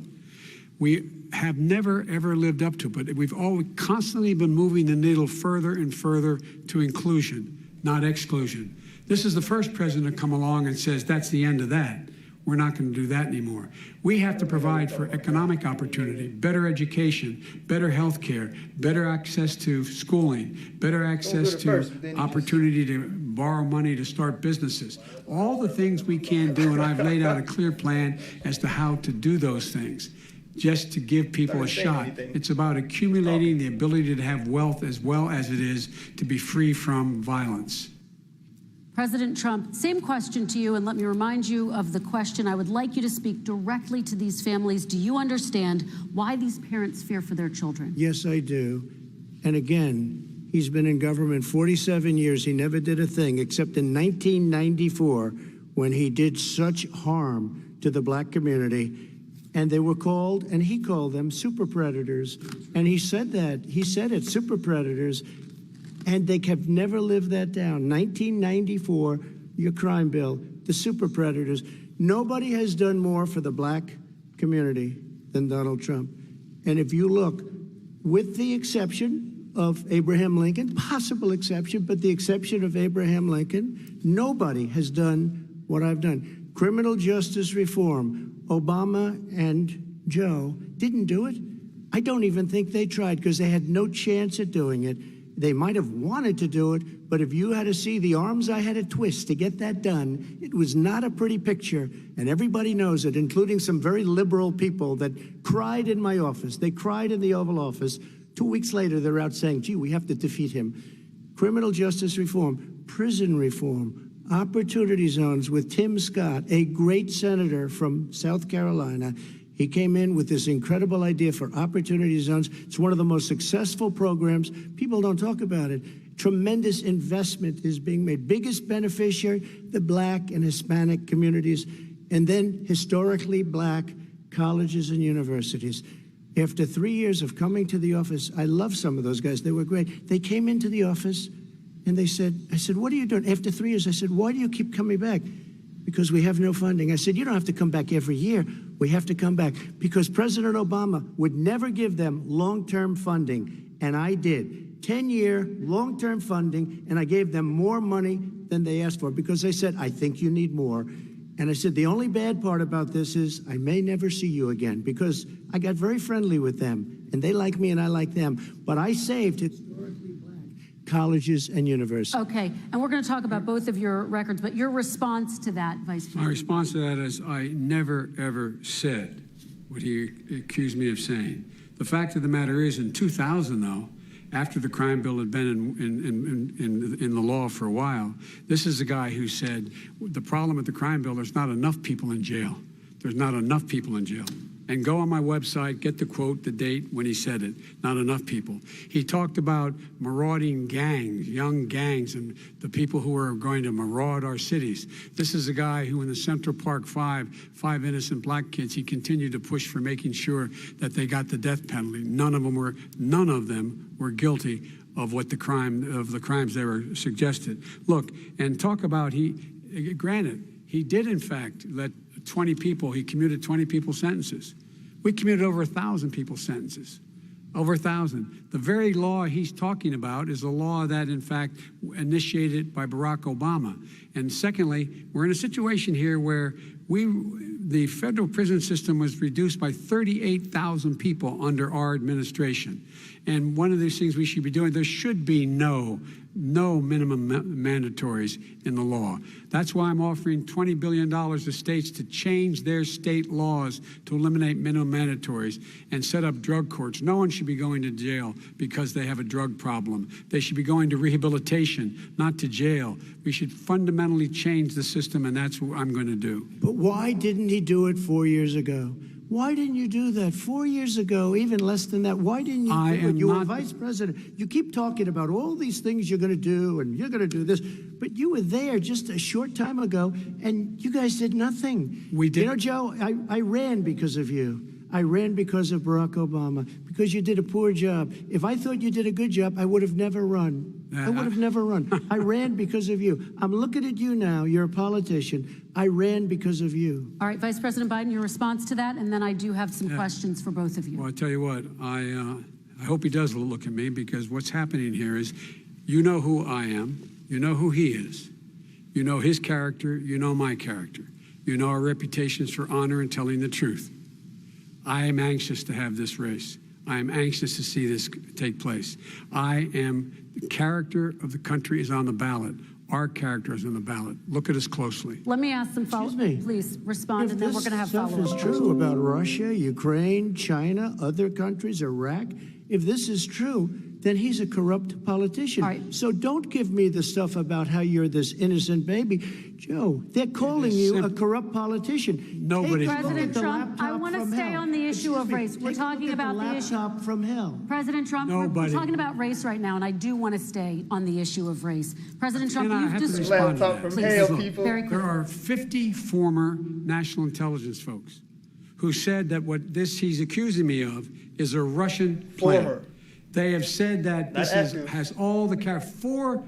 [SPEAKER 5] We have never, ever lived up to it, but we've always constantly been moving the needle further and further to inclusion, not exclusion. This is the first president to come along and says, that's the end of that. We're not going to do that anymore. We have to provide for economic opportunity, better education, better health care, better access to schooling, better access to opportunity to borrow money to start businesses. All the things we can do, and I've laid out a clear plan as to how to do those things, just to give people a shot. It's about accumulating the ability to have wealth as well as it is to be free from violence.
[SPEAKER 3] President Trump, same question to you, and let me remind you of the question. I would like you to speak directly to these families. Do you understand why these parents fear for their children?
[SPEAKER 4] Yes, I do. And again, he's been in government 47 years. He never did a thing except in 1994 when he did such harm to the black community. And they were called, and he called them super predators. And he said that. He said it, super predators. And they have never lived that down. 1994, your crime bill, the super predators. Nobody has done more for the black community than Donald Trump. And if you look, with the exception of Abraham Lincoln, possible exception, but the exception of Abraham Lincoln, nobody has done what I've done. Criminal justice reform, Obama and Joe didn't do it. I don't even think they tried because they had no chance at doing it. They might have wanted to do it, but if you had to see the arms I had to twist to get that done, it was not a pretty picture, and everybody knows it, including some very liberal people that cried in my office. They cried in the Oval Office. 2 weeks later, they're out saying, gee, we have to defeat him. Criminal justice reform, prison reform, opportunity zones with Tim Scott, a great senator from South Carolina. He came in with this incredible idea for opportunity zones. It's one of the most successful programs. People don't talk about it. Tremendous investment is being made. Biggest beneficiary, the black and Hispanic communities, and then historically black colleges and universities. After 3 years of coming to the office, I love some of those guys. They were great. They came into the office and they said, I said, what are you doing? After 3 years, I said, why do you keep coming back? Because we have no funding. I said, you don't have to come back every year. We have to come back because President Obama would never give them long-term funding, and I did. 10-year long-term funding, and I gave them more money than they asked for because they said, I think you need more. And I said, the only bad part about this is I may never see you again because I got very friendly with them, and they like me and I like them. But I saved it. Colleges and universities.
[SPEAKER 3] Okay, and we're going to talk about both of your records, but your response to that, Vice President?
[SPEAKER 5] My response to that is I never, ever said what he accused me of saying. The fact of the matter is, in 2000, though, after the crime bill had been in the law for a while, this is a guy who said, the problem with the crime bill, there's not enough people in jail. There's not enough people in jail. And go on my website, get the quote, the date when he said it. Not enough people. He talked about marauding gangs, young gangs, and the people who are going to maraud our cities. This is a guy who in the Central Park five innocent black kids, he continued to push for making sure that they got the death penalty. None of them were guilty of the crimes they were suggested. Look, and talk about granted, he did in fact let 20 people, he commuted 20 people's sentences. We commuted over 1,000 people's sentences. Over 1,000. The very law he's talking about is a law that, in fact, initiated by Barack Obama. And secondly, we're in a situation here where the federal prison system was reduced by 38,000 people under our administration. And one of these things we should be doing, there should be no minimum mandatories in the law. That's why I'm offering $20 billion to states to change their state laws to eliminate minimum mandatories and set up drug courts. No one should be going to jail because they have a drug problem. They should be going to rehabilitation, not to jail. We should fundamentally change the system, and that's what I'm going to do.
[SPEAKER 4] But why didn't he do it 4 years ago? Why didn't you do that 4 years ago, even less than that? Why didn't you do it? You were vice president. You keep talking about all these things you're going to do, and you're going to do this, but you were there just a short time ago, and you guys did nothing.
[SPEAKER 5] We did.
[SPEAKER 4] You know, Joe, I ran because of you. I ran because of Barack Obama, because you did a poor job. If I thought you did a good job, I would have never run. I would have never run. I ran because of you. I'm looking at you now. You're a politician. I ran because of you.
[SPEAKER 3] All right, Vice President Biden, your response to that, and then I do have some questions for both of you.
[SPEAKER 5] Well, I tell you what, I hope he does look at me, because what's happening here is, you know who I am, you know who he is, you know his character, you know my character, you know our reputations for honor and telling the truth. I am anxious to have this race. I am anxious to see this take place. The character of the country is on the ballot. Our character is on the ballot. Look at us closely.
[SPEAKER 3] Let me ask some follow-up. Please respond, and then we're going to have follow-up.
[SPEAKER 4] If this stuff is true about Russia, Ukraine, China, other countries, Iraq, if this is true, then he's a corrupt politician.
[SPEAKER 3] All right.
[SPEAKER 4] So don't give me the stuff about how you're this innocent baby. Joe, they're calling you a corrupt politician.
[SPEAKER 5] Nobody.
[SPEAKER 3] President Trump, I want to stay on the issue of race. We're talking about the issue.
[SPEAKER 4] Laptop from hell.
[SPEAKER 3] President Trump, we're talking about race right now, and I do want to stay on the issue of race. President Trump, you've described.
[SPEAKER 1] Laptop from hell, people.
[SPEAKER 5] There are 50 former national intelligence folks who said that what he's accusing me of is a Russian plan.
[SPEAKER 1] Former.
[SPEAKER 5] They have said that this has all the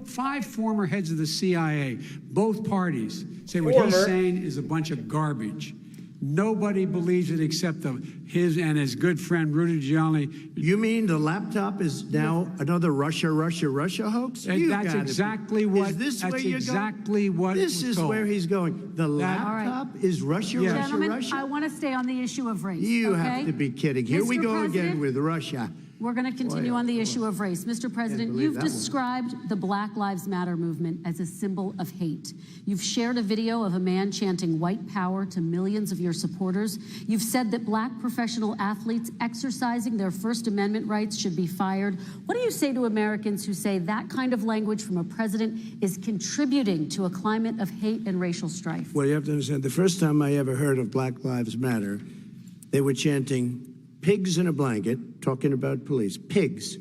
[SPEAKER 5] 5 former heads of the CIA, both parties, say what he's saying is a bunch of garbage. Nobody believes it except his and his good friend Rudy Giuliani.
[SPEAKER 4] You mean the laptop is now another Russia hoax?
[SPEAKER 5] That's exactly what.
[SPEAKER 4] Is this
[SPEAKER 5] that's
[SPEAKER 4] where you're
[SPEAKER 5] exactly
[SPEAKER 4] going?
[SPEAKER 5] what.
[SPEAKER 4] This is where he's going. The laptop is Russia,
[SPEAKER 3] Gentlemen,
[SPEAKER 4] Russia.
[SPEAKER 3] I want to stay on the issue of race.
[SPEAKER 4] You have to be kidding. Here we go again with Russia.
[SPEAKER 3] We're going to continue on the issue of race. Mr. President, you've described the Black Lives Matter movement as a symbol of hate. You've shared a video of a man chanting white power to millions of your supporters. You've said that black professional athletes exercising their First Amendment rights should be fired. What do you say to Americans who say that kind of language from a president is contributing to a climate of hate and racial strife?
[SPEAKER 4] Well, you have to understand, the first time I ever heard of Black Lives Matter, they were chanting pigs in a blanket, talking about police. Pigs,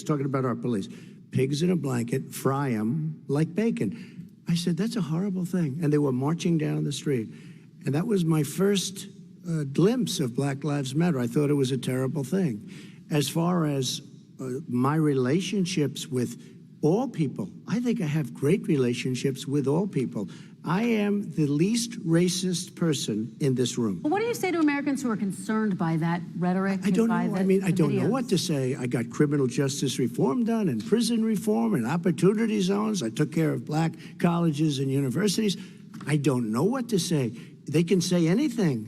[SPEAKER 4] talking about our police. Pigs in a blanket, fry them like bacon. I said, that's a horrible thing. And they were marching down the street. And that was my first glimpse of Black Lives Matter. I thought it was a terrible thing. As far as my relationships with all people, I think I have great relationships with all people. I am the least racist person in this room.
[SPEAKER 3] Well, what do you say to Americans who are concerned by that rhetoric?
[SPEAKER 4] I don't know. I don't know
[SPEAKER 3] videos?
[SPEAKER 4] what to say. I got criminal justice reform done and prison reform and opportunity zones. I took care of black colleges and universities. I don't know what to say. They can say anything.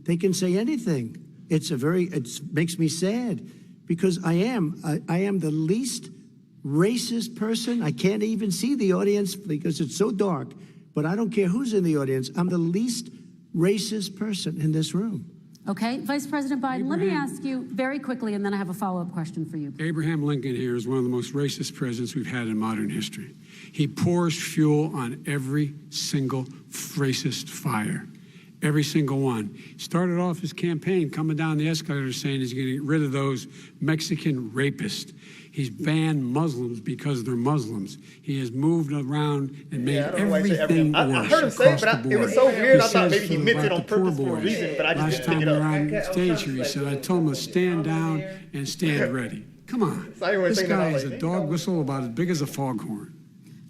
[SPEAKER 4] They can say anything. It makes me sad because I am the least racist person. I can't even see the audience because it's so dark. But I don't care who's in the audience. I'm the least racist person in this room.
[SPEAKER 3] Okay, Vice President Biden, let me ask you very quickly, and then I have a follow-up question for you.
[SPEAKER 5] Abraham Lincoln here is one of the most racist presidents we've had in modern history. He pours fuel on every single racist fire. Every single one. He started off his campaign coming down the escalator saying he's going to get rid of those Mexican rapists. He's banned Muslims because they're Muslims. He has moved around and made everything worse.
[SPEAKER 1] I heard him say it, but it was so weird. I thought maybe he meant it on purpose for a reason, but I just didn't pick it up.
[SPEAKER 5] Last time around stage here, he said, I told him to stand down and stand ready. Come on. This guy is a dog whistle about as big as a foghorn.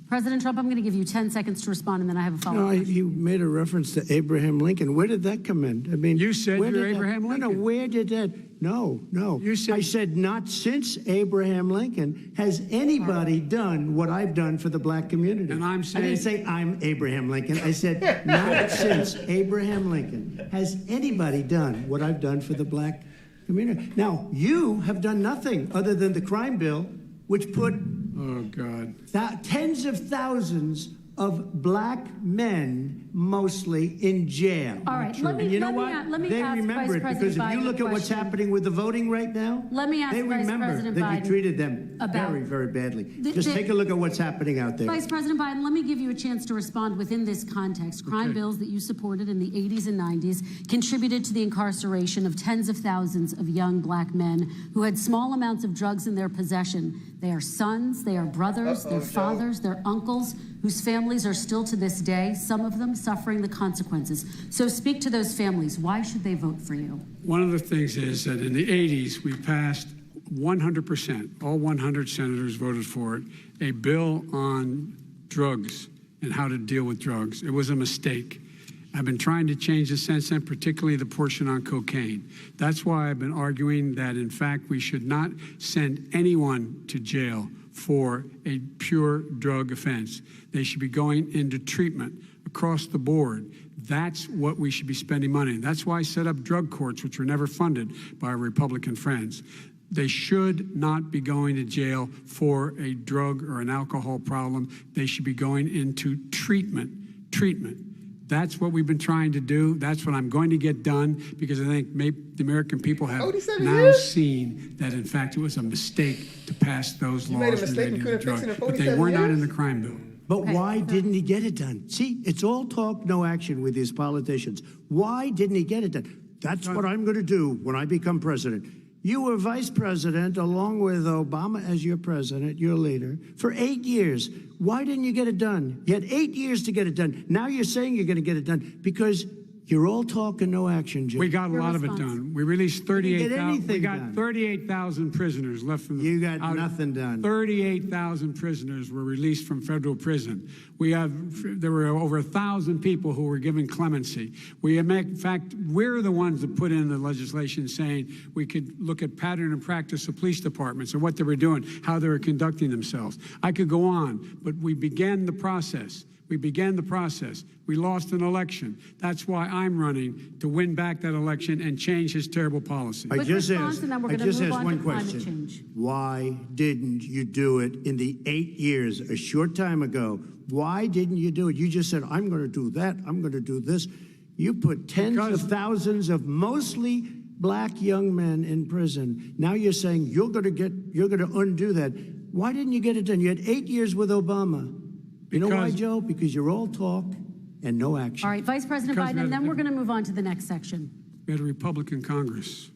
[SPEAKER 3] President Trump, I'm going to give you 10 seconds to respond, and then I have a follow-up.
[SPEAKER 4] No, you made a reference to Abraham Lincoln. Where did that come in? I mean,
[SPEAKER 5] You said
[SPEAKER 4] where
[SPEAKER 5] you're
[SPEAKER 4] did that-
[SPEAKER 5] Abraham Lincoln.
[SPEAKER 4] No, where did that? No.
[SPEAKER 5] You said-
[SPEAKER 4] I said not since Abraham Lincoln has anybody done what I've done for the black community.
[SPEAKER 5] And I'm
[SPEAKER 4] I didn't
[SPEAKER 5] saying-
[SPEAKER 4] say I'm Abraham Lincoln. I said not since Abraham Lincoln has anybody done what I've done for the black community. Now, you have done nothing other than the crime bill, which put
[SPEAKER 5] Oh, God.
[SPEAKER 4] tens of thousands of black men, mostly, in jail.
[SPEAKER 3] All right, let me,
[SPEAKER 4] And you know
[SPEAKER 3] let me,
[SPEAKER 4] what?
[SPEAKER 3] a- let me
[SPEAKER 4] They
[SPEAKER 3] ask
[SPEAKER 4] remember
[SPEAKER 3] Vice
[SPEAKER 4] it
[SPEAKER 3] President
[SPEAKER 4] because if
[SPEAKER 3] Biden
[SPEAKER 4] you look
[SPEAKER 3] a
[SPEAKER 4] at what's
[SPEAKER 3] question.
[SPEAKER 4] happening with the voting right now,
[SPEAKER 3] Let me ask
[SPEAKER 4] they
[SPEAKER 3] Vice
[SPEAKER 4] remember
[SPEAKER 3] President
[SPEAKER 4] that
[SPEAKER 3] Biden
[SPEAKER 4] you treated them
[SPEAKER 3] about-
[SPEAKER 4] very, very badly.
[SPEAKER 3] The-
[SPEAKER 4] Just
[SPEAKER 3] the-
[SPEAKER 4] take a look at what's happening out there.
[SPEAKER 3] Vice President Biden, let me give you a chance to respond within this context. Crime
[SPEAKER 5] Okay.
[SPEAKER 3] bills that you supported in the 80s and 90s contributed to the incarceration of tens of thousands of young black men who had small amounts of drugs in their possession. They are sons, they are brothers,
[SPEAKER 1] Uh-oh,
[SPEAKER 3] their
[SPEAKER 1] Joe.
[SPEAKER 3] fathers, their uncles, whose families are still to this day, some of them suffering the consequences. So speak to those families. Why should they vote for you?
[SPEAKER 5] One of the things is that in the 80s, we passed 100%, all 100 senators voted for it, a bill on drugs and how to deal with drugs. It was a mistake. I've been trying to change it since then, particularly the portion on cocaine. That's why I've been arguing that, in fact, we should not send anyone to jail for a pure drug offense. They should be going into treatment across the board. That's what we should be spending money on. That's why I set up drug courts, which were never funded by our Republican friends. They should not be going to jail for a drug or an alcohol problem. They should be going into treatment. That's what we've been trying to do. That's what I'm going to get done, because I think maybe the American people have
[SPEAKER 1] 47
[SPEAKER 5] now
[SPEAKER 1] years?
[SPEAKER 5] seen that, in fact, it was a mistake to pass those
[SPEAKER 1] You made a
[SPEAKER 5] laws
[SPEAKER 1] mistake and
[SPEAKER 5] relating to
[SPEAKER 1] couldn't fix it in
[SPEAKER 5] drugs. But they
[SPEAKER 1] 47
[SPEAKER 5] were not in
[SPEAKER 1] years?
[SPEAKER 5] the crime bill.
[SPEAKER 4] But
[SPEAKER 3] Okay.
[SPEAKER 4] why didn't he get it done? See, it's all talk, no action with these politicians. Why didn't he get it done? That's what I'm going to do when I become president. You were vice president along with Obama as your president, your leader, for 8 years. Why didn't you get it done? You had 8 years to get it done. Now you're saying you're going to get it done because you're all talk and no action, Jim.
[SPEAKER 5] We got a
[SPEAKER 3] Your
[SPEAKER 5] lot of it
[SPEAKER 3] response.
[SPEAKER 5] done. We released
[SPEAKER 4] didn't get
[SPEAKER 5] 38,000. We
[SPEAKER 4] anything
[SPEAKER 5] got
[SPEAKER 4] done.
[SPEAKER 5] 38,000 prisoners left from.
[SPEAKER 4] You got nothing done.
[SPEAKER 5] 38,000 prisoners were released from federal prison. There were over 1,000 people who were given clemency. In fact, we're the ones that put in the legislation saying we could look at pattern and practice of police departments and what they were doing, how they were conducting themselves. I could go on, but we began the process. We lost an election. That's why I'm running, to win back that election and change his terrible policy.
[SPEAKER 4] I
[SPEAKER 3] Quick
[SPEAKER 4] just
[SPEAKER 3] response,
[SPEAKER 4] asked,
[SPEAKER 3] and then we're
[SPEAKER 4] I
[SPEAKER 3] gonna
[SPEAKER 4] just
[SPEAKER 3] move
[SPEAKER 4] asked
[SPEAKER 3] on
[SPEAKER 4] one
[SPEAKER 3] to climate
[SPEAKER 4] question.
[SPEAKER 3] change.
[SPEAKER 4] Why didn't you do it in the 8 years, a short time ago? Why didn't you do it? You just said, I'm going to do that, I'm going to do this. You put tens
[SPEAKER 5] Because-
[SPEAKER 4] of thousands of mostly black young men in prison. Now you're saying you're going to undo that. Why didn't you get it done? You had 8 years with Obama. You know why,
[SPEAKER 5] Because-
[SPEAKER 4] Joe? Because you're all talk and no action.
[SPEAKER 3] All right, Vice President
[SPEAKER 5] Because
[SPEAKER 3] Biden, and then
[SPEAKER 5] the-
[SPEAKER 3] we're going to move on to the next section.
[SPEAKER 5] We had a Republican Congress.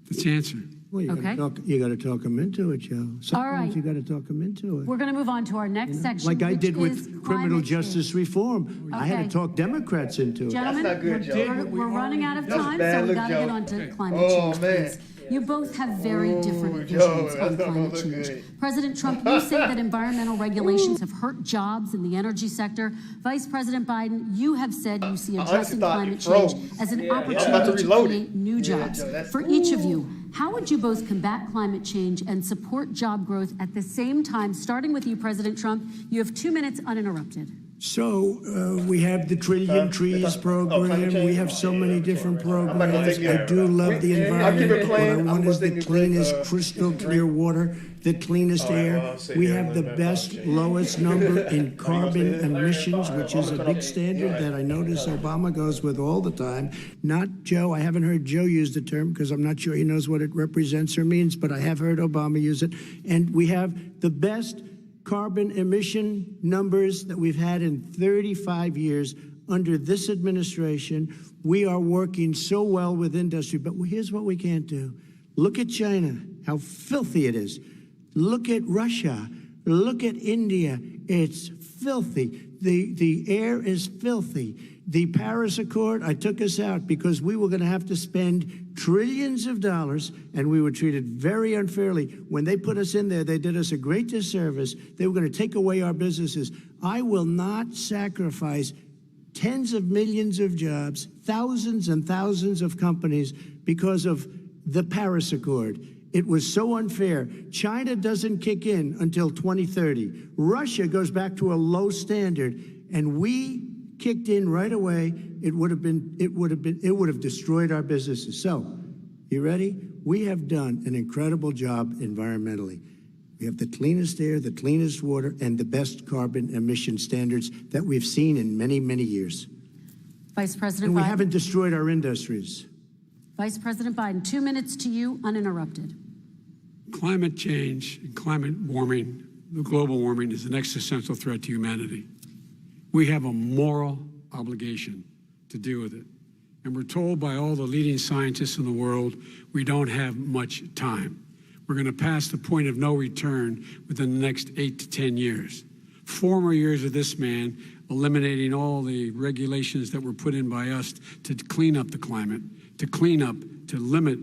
[SPEAKER 5] That's the answer.
[SPEAKER 4] Well, you
[SPEAKER 3] Okay.
[SPEAKER 4] got to talk them into it, Joe. Sometimes
[SPEAKER 3] All right.
[SPEAKER 4] you got to talk them into it.
[SPEAKER 3] We're going to move on to our next section,
[SPEAKER 4] Like I
[SPEAKER 3] which
[SPEAKER 4] did
[SPEAKER 3] is
[SPEAKER 4] with criminal
[SPEAKER 3] climate
[SPEAKER 4] justice
[SPEAKER 3] change.
[SPEAKER 4] reform. I had
[SPEAKER 3] Okay.
[SPEAKER 4] to talk Democrats into it.
[SPEAKER 3] Gentlemen,
[SPEAKER 1] That's not good, Joe.
[SPEAKER 3] we're running out of
[SPEAKER 1] That's
[SPEAKER 3] time,
[SPEAKER 1] bad
[SPEAKER 3] so we
[SPEAKER 1] look,
[SPEAKER 3] got to
[SPEAKER 1] Joe.
[SPEAKER 3] get on to climate
[SPEAKER 1] Oh,
[SPEAKER 3] change,
[SPEAKER 1] man.
[SPEAKER 3] please. You both have very different
[SPEAKER 1] Ooh,
[SPEAKER 3] visions
[SPEAKER 1] Joe, that's
[SPEAKER 3] on
[SPEAKER 1] not gonna
[SPEAKER 3] climate
[SPEAKER 1] look
[SPEAKER 3] change.
[SPEAKER 1] good.
[SPEAKER 3] President Trump, you say that environmental regulations have hurt jobs in the energy sector. Vice President Biden, you have said you see
[SPEAKER 1] honestly
[SPEAKER 3] addressing
[SPEAKER 1] thought
[SPEAKER 3] climate
[SPEAKER 1] you froze.
[SPEAKER 3] change as an
[SPEAKER 1] I'm about to
[SPEAKER 3] opportunity to
[SPEAKER 1] reload it.
[SPEAKER 3] create new
[SPEAKER 1] Yeah,
[SPEAKER 3] jobs.
[SPEAKER 1] Joe, that's-
[SPEAKER 3] For each of you, how would you both combat climate change and support job growth at the same time? Starting with you, President Trump, you have 2 minutes uninterrupted.
[SPEAKER 4] So we have the Trillion Trees program. We have so many different programs. I do love the environment. What I want is the cleanest, crystal clear water, the cleanest air. We have the best, lowest number in carbon emissions, which is a big standard that I notice Obama goes with all the time. Not Joe. I haven't heard Joe use the term because I'm not sure he knows what it represents or means, but I have heard Obama use it. And we have the best carbon emission numbers that we've had in 35 years under this administration. We are working so well with industry, but here's what we can't do. Look at China, how filthy it is. Look at Russia. Look at India. It's filthy. The air is filthy. The Paris Accord, I took us out because we were going to have to spend trillions of dollars, and we were treated very unfairly. When they put us in there, they did us a great disservice. They were going to take away our businesses. I will not sacrifice tens of millions of jobs, thousands and thousands of companies because of the Paris Accord. It was so unfair. China doesn't kick in until 2030. Russia goes back to a low standard, and we kicked in right away. It would have destroyed our businesses. So, you ready? We have done an incredible job environmentally. We have the cleanest air, the cleanest water, and the best carbon emission standards that we've seen in many, many years.
[SPEAKER 3] Vice President
[SPEAKER 4] And we
[SPEAKER 3] Biden.
[SPEAKER 4] haven't destroyed our industries.
[SPEAKER 3] Vice President Biden, 2 minutes to you, uninterrupted.
[SPEAKER 5] Climate change and climate warming, the global warming, is an existential threat to humanity. We have a moral obligation to deal with it. And we're told by all the leading scientists in the world we don't have much time. We're going to pass the point of no return within the next 8 to 10 years. 4 more years of this man eliminating all the regulations that were put in by us to clean up the climate, to limit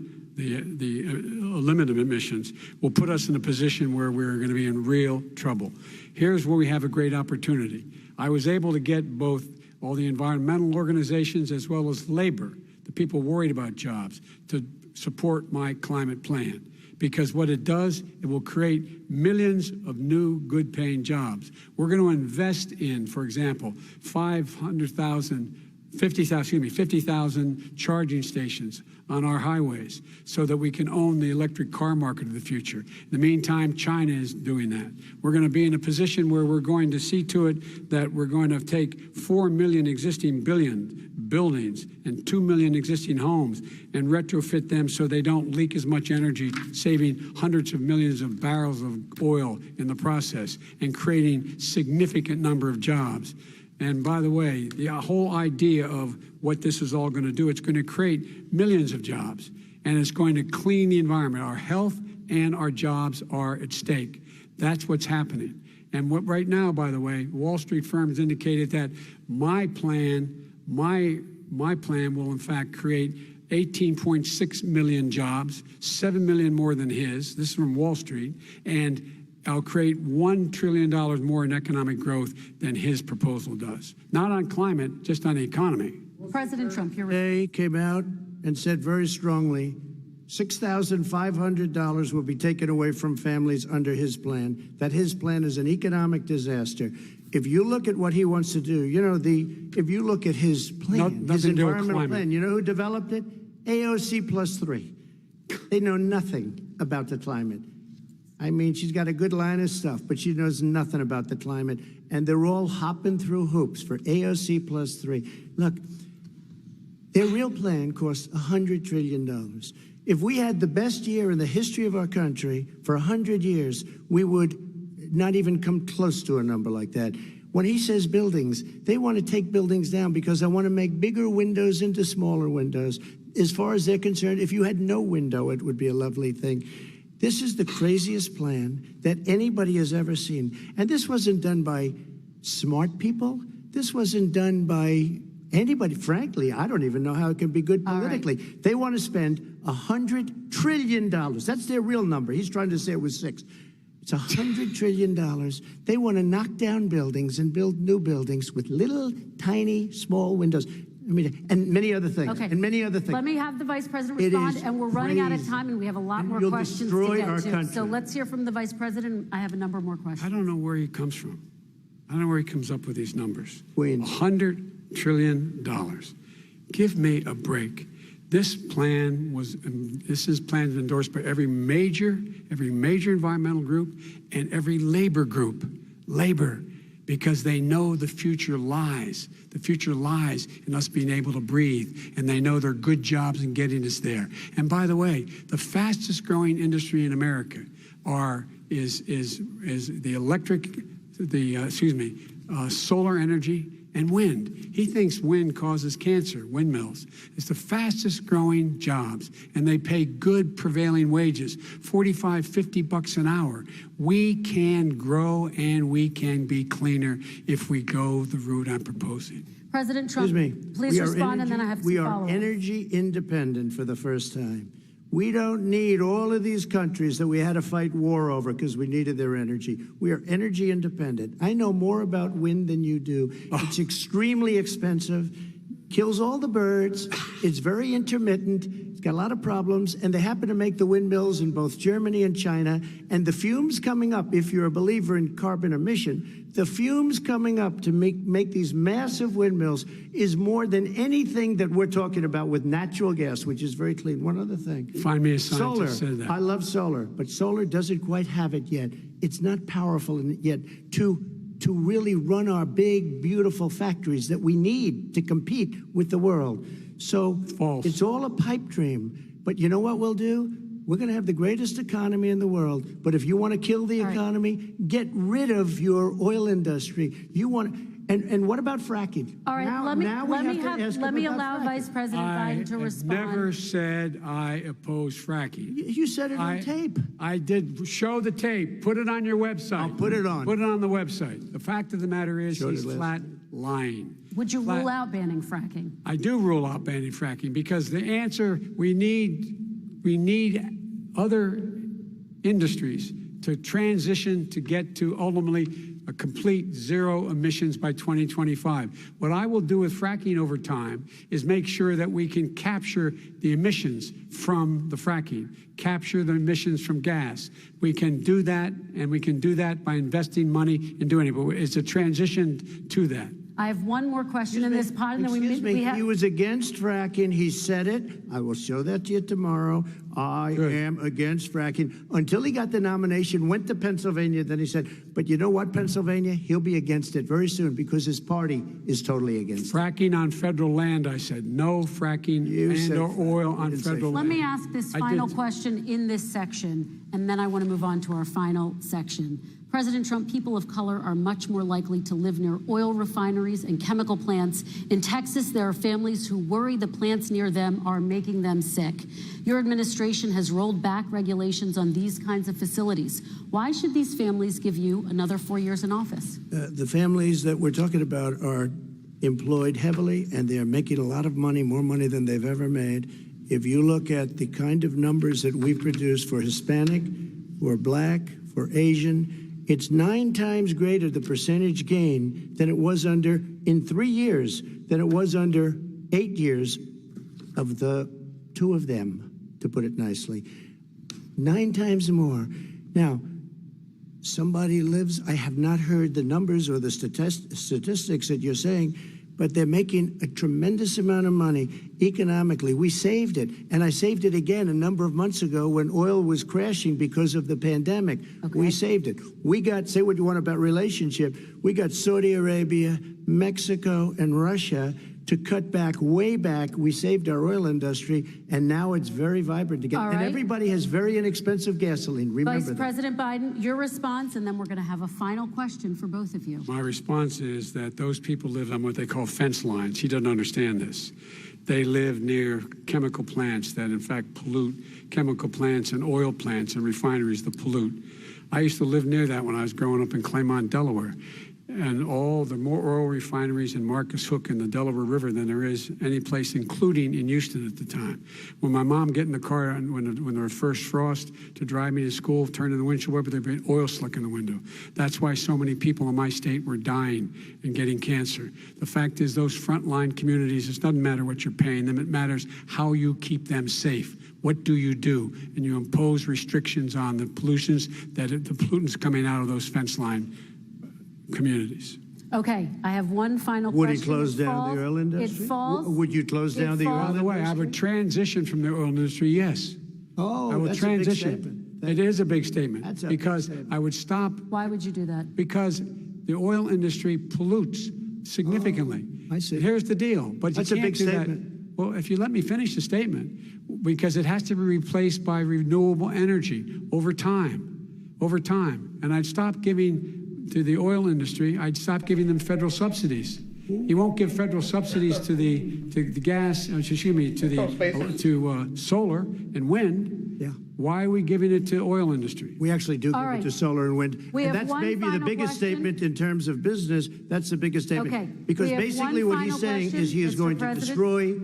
[SPEAKER 5] emissions, will put us in a position where we're going to be in real trouble. Here's where we have a great opportunity. I was able to get both all the environmental organizations as well as labor, the people worried about jobs, to support my climate plan. Because what it does, it will create millions of new good-paying jobs. We're going to invest in, for example, 50,000 charging stations on our highways so that we can own the electric car market of the future. In the meantime, China is doing that. We're going to be in a position where we're going to see to it that we're going to take 4 million existing buildings and 2 million existing homes and retrofit them so they don't leak as much energy, saving hundreds of millions of barrels of oil in the process and creating significant number of jobs. And by the way, the whole idea of what this is all going to do, it's going to create millions of jobs, and it's going to clean the environment. Our health and our jobs are at stake. That's what's happening. And what right now, by the way, Wall Street firms indicated that my plan will in fact create 18.6 million jobs, 7 million more than his. This is from Wall Street. And I'll create $1 trillion more in economic growth than his proposal does. Not on climate, just on the economy.
[SPEAKER 3] President Trump, you're
[SPEAKER 4] They came out and said very strongly, $6,500 will be taken away from families under his plan, that his plan is an economic disaster. If you look at what he wants to do, if you look at his plan, his environmental plan, you know who developed it? AOC +3. They know nothing about the climate. I mean, she's got a good line of stuff, but she knows nothing about the climate. And they're all hopping through hoops for AOC +3. Look, their real plan costs $100 trillion. If we had the best year in the history of our country for 100 years, we would not even come close to a number like that. When he says buildings, they want to take buildings down because I want to make bigger windows into smaller windows. As far as they're concerned, if you had no window, it would be a lovely thing. This is the craziest plan that anybody has ever seen. And this wasn't done by smart people. This wasn't done by anybody. Frankly, I don't even know how it can be good politically. Right. They want to spend $100 trillion. That's their real number. He's trying to say it was 6. It's $100 trillion. They want to knock down buildings and build new buildings with little, tiny, small windows. I mean, and many other things.
[SPEAKER 3] Okay.
[SPEAKER 4] And many other things.
[SPEAKER 3] Let me have the Vice President respond, and we're running out of time, and we have a lot more questions to get to.
[SPEAKER 4] Country.
[SPEAKER 3] So let's hear from the Vice President. I have a number more questions.
[SPEAKER 5] I don't know where he comes from. I don't know where he comes up with these numbers.
[SPEAKER 4] Queens.
[SPEAKER 5] $100 trillion. Give me a break. This plan was endorsed by every major environmental group and every labor group. Labor, because they know the future lies. The future lies in us being able to breathe, and they know there are good jobs in getting us there. And by the way, the fastest growing industry in America is the solar energy and wind. He thinks wind causes cancer, windmills. It's the fastest growing jobs, and they pay good prevailing wages, 45, 50 bucks an hour. We can grow and we can be cleaner if we go the route I'm proposing.
[SPEAKER 3] President Trump, please respond, and then I have some follow-up.
[SPEAKER 4] We are energy independent for the first time. We don't need all of these countries that we had to fight war over because we needed their energy. We are energy independent. I know more about wind than you do. It's extremely expensive, kills all the birds. It's very intermittent. It's got a lot of problems, and they happen to make the windmills in both Germany and China. And the fumes coming up, if you're a believer in carbon emission, the fumes coming up to make these massive windmills is more than anything that we're talking about with natural gas, which is very clean. One other thing.
[SPEAKER 5] Find me a scientist
[SPEAKER 4] Solar.
[SPEAKER 5] said that.
[SPEAKER 4] I love solar, but solar doesn't quite have it yet. It's not powerful yet to really run our big, beautiful factories that we need to compete with the world. So
[SPEAKER 5] False.
[SPEAKER 4] It's all a pipe dream. But you know what we'll do? We're going to have the greatest economy in the world. But if you want to kill the economy, get rid of your oil industry. You want, and what about fracking?
[SPEAKER 3] All right,
[SPEAKER 4] now,
[SPEAKER 3] let me allow
[SPEAKER 4] fracking.
[SPEAKER 3] Vice President Biden to respond.
[SPEAKER 5] I never said I oppose fracking.
[SPEAKER 4] You said it on tape.
[SPEAKER 5] I did. Show the tape. Put it on your website.
[SPEAKER 4] I'll put it on.
[SPEAKER 5] Put it on the website. The fact of the matter is he's
[SPEAKER 4] it,
[SPEAKER 5] flat lying.
[SPEAKER 3] Would you rule out banning fracking?
[SPEAKER 5] I do rule out banning fracking because the answer, we need other industries to transition to get to ultimately a complete zero emissions by 2025. What I will do with fracking over time is make sure that we can capture the emissions from the fracking, capture the emissions from gas. We can do that, and we can do that by investing money in doing it. But it's a transition to that.
[SPEAKER 3] I have one more question in this pod, and then we have.
[SPEAKER 4] He was against fracking. He said it. I will show that to you tomorrow. I am against fracking. Until he got the nomination, went to Pennsylvania, then he said, but you know what, Pennsylvania? He'll be against it very soon because his party is totally against it.
[SPEAKER 5] Fracking on federal land, I said. No fracking and or oil on federal land.
[SPEAKER 3] Let me ask this final question in this section, and then I want to move on to our final section. President Trump, people of color are much more likely to live near oil refineries and chemical plants. In Texas, there are families who worry the plants near them are making them sick. Your administration has rolled back regulations on these kinds of facilities. Why should these families give you another 4 years in office?
[SPEAKER 4] The families that we're talking about are employed heavily, and they're making a lot of money, more money than they've ever made. If you look at the kind of numbers that we produce for Hispanic, for Black, for Asian, it's 9 times greater, the percentage gain, than it was under, in 3 years, than it was under 8 years of the 2 of them, to put it nicely. 9 times more. Now, somebody lives, I have not heard the numbers or the statistics that you're saying, but they're making a tremendous amount of money economically. We saved it, and I saved it again a number of months ago when oil was crashing because of the pandemic. Okay. We saved it. We got, say what you want about relationship, we got Saudi Arabia, Mexico, and Russia to cut back, way back. We saved our oil industry, and now it's very vibrant again.
[SPEAKER 3] Right.
[SPEAKER 4] And everybody has very inexpensive gasoline. Remember
[SPEAKER 3] Vice President Biden, your response, and then we're going to have a final question for both of you.
[SPEAKER 5] My response is that those people live on what they call fence lines. He doesn't understand this. They live near chemical plants that, in fact, pollute, chemical plants and oil plants and refineries that pollute. I used to live near that when I was growing up in Claymont, Delaware. And all the more oil refineries in Marcus Hook and the Delaware River than there is any place, including in Houston at the time. When my mom get in the car and when there was first frost to drive me to school, turn in the windshield wiper, there'd be oil slick in the window. That's why so many people in my state were dying and getting cancer. The fact is, those frontline communities, it doesn't matter what you're paying them, it matters how you keep them safe. What do? And you impose restrictions on the pollutions, the pollutants coming out of those fence line communities.
[SPEAKER 3] Okay, I have one final question.
[SPEAKER 4] Would he close down the oil industry?
[SPEAKER 3] It falls.
[SPEAKER 4] Would you close down the oil industry?
[SPEAKER 5] By the way, I would transition from the oil industry, yes.
[SPEAKER 4] Oh,
[SPEAKER 5] I would
[SPEAKER 4] that's
[SPEAKER 5] transition.
[SPEAKER 4] A big statement.
[SPEAKER 5] It is a big statement.
[SPEAKER 4] That's a
[SPEAKER 5] because
[SPEAKER 4] big statement.
[SPEAKER 5] I would stop.
[SPEAKER 3] Why would you do that?
[SPEAKER 5] Because the oil industry pollutes significantly.
[SPEAKER 4] I see.
[SPEAKER 5] Here's the deal. But
[SPEAKER 4] that's
[SPEAKER 5] you
[SPEAKER 4] a
[SPEAKER 5] can't
[SPEAKER 4] big
[SPEAKER 5] do
[SPEAKER 4] statement.
[SPEAKER 5] that. Well, if you let me finish the statement, because it has to be replaced by renewable energy over time. And I'd stop giving to the oil industry, I'd stop giving them federal subsidies. He won't give federal subsidies to the gas, excuse me, to solar and wind.
[SPEAKER 4] Yeah.
[SPEAKER 5] Why are we giving it to oil industry?
[SPEAKER 4] We actually do give
[SPEAKER 3] All
[SPEAKER 4] it
[SPEAKER 3] right.
[SPEAKER 4] to solar and wind.
[SPEAKER 3] We
[SPEAKER 4] And
[SPEAKER 3] have
[SPEAKER 4] that's
[SPEAKER 3] one
[SPEAKER 4] maybe the
[SPEAKER 3] final
[SPEAKER 4] biggest
[SPEAKER 3] question.
[SPEAKER 4] statement in terms of business. That's the biggest statement.
[SPEAKER 3] Okay.
[SPEAKER 4] Because
[SPEAKER 3] We have
[SPEAKER 4] basically
[SPEAKER 3] one
[SPEAKER 4] what he's
[SPEAKER 3] final
[SPEAKER 4] saying
[SPEAKER 3] question.
[SPEAKER 4] is he is
[SPEAKER 3] Mr.
[SPEAKER 4] going to
[SPEAKER 3] President.
[SPEAKER 4] destroy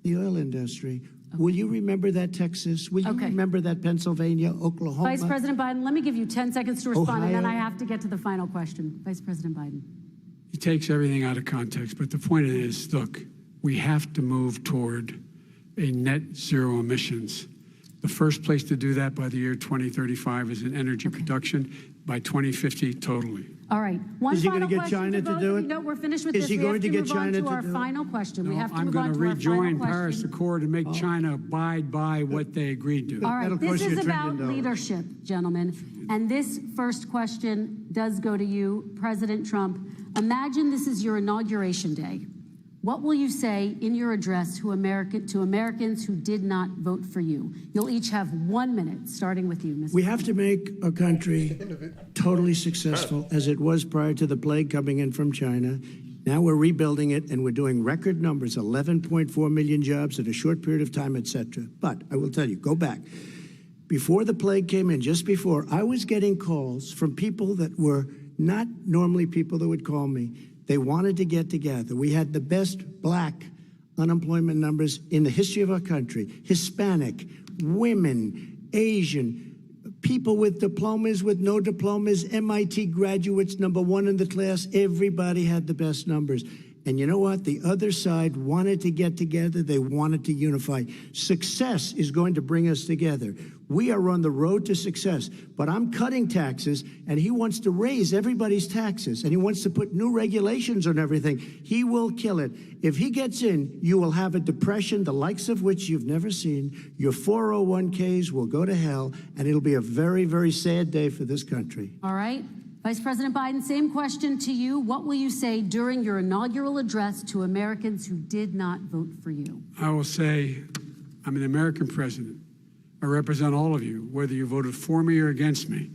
[SPEAKER 4] the oil industry. Will you remember that, Texas? Will you
[SPEAKER 3] Okay.
[SPEAKER 4] remember that, Pennsylvania, Oklahoma?
[SPEAKER 3] Vice President Biden, let me give you 10 seconds to respond, and then
[SPEAKER 4] Ohio.
[SPEAKER 3] I have to get to the final question. Vice President Biden.
[SPEAKER 5] He takes everything out of context, but the point is, look, we have to move toward a net zero emissions. The first place to do that by the year 2035 is in energy production, by 2050 totally.
[SPEAKER 3] All right. One
[SPEAKER 4] Is he
[SPEAKER 3] final
[SPEAKER 4] gonna get
[SPEAKER 3] question
[SPEAKER 4] China to
[SPEAKER 3] both
[SPEAKER 4] do
[SPEAKER 3] of you.
[SPEAKER 4] it?
[SPEAKER 3] No, we're finished with
[SPEAKER 4] Is
[SPEAKER 3] this.
[SPEAKER 4] he
[SPEAKER 3] We
[SPEAKER 4] going
[SPEAKER 3] have
[SPEAKER 4] to
[SPEAKER 3] to
[SPEAKER 4] get
[SPEAKER 3] move on
[SPEAKER 4] China
[SPEAKER 3] to
[SPEAKER 4] to
[SPEAKER 3] our
[SPEAKER 4] do it?
[SPEAKER 3] final question. We
[SPEAKER 5] No,
[SPEAKER 3] have to
[SPEAKER 5] I'm
[SPEAKER 3] move
[SPEAKER 5] going
[SPEAKER 3] on
[SPEAKER 5] to
[SPEAKER 3] to our
[SPEAKER 5] rejoin
[SPEAKER 3] final
[SPEAKER 5] Paris
[SPEAKER 3] question.
[SPEAKER 5] Accord and make China abide by what they agreed to.
[SPEAKER 3] All right,
[SPEAKER 4] That'll
[SPEAKER 3] this
[SPEAKER 4] cost you
[SPEAKER 3] is
[SPEAKER 4] $1
[SPEAKER 3] about
[SPEAKER 4] trillion.
[SPEAKER 3] leadership, gentlemen. And this first question does go to you, President Trump. Imagine this is your inauguration day. What will you say in your address to Americans who did not vote for you? You'll each have 1 minute, starting with you, Mr.
[SPEAKER 4] We have to make a country totally successful as it was prior to the plague coming in from China. Now we're rebuilding it, and we're doing record numbers, 11.4 million jobs in a short period of time, et cetera. But I will tell you, go back. Before the plague came in, just before, I was getting calls from people that were not normally people that would call me. They wanted to get together. We had the best black unemployment numbers in the history of our country. Hispanic, women, Asian, people with diplomas, with no diplomas, MIT graduates, #1 in the class. Everybody had the best numbers. And you know what? The other side wanted to get together. They wanted to unify. Success is going to bring us together. We are on the road to success. But I'm cutting taxes, and he wants to raise everybody's taxes, and he wants to put new regulations on everything. He will kill it. If he gets in, you will have a depression, the likes of which you've never seen. Your 401ks will go to hell, and it'll be a very, very sad day for this country.
[SPEAKER 3] All right. Vice President Biden, same question to you. What will you say during your inaugural address to Americans who did not vote for you?
[SPEAKER 5] I will say, I'm an American president. I represent all of you, whether you voted for me or against me.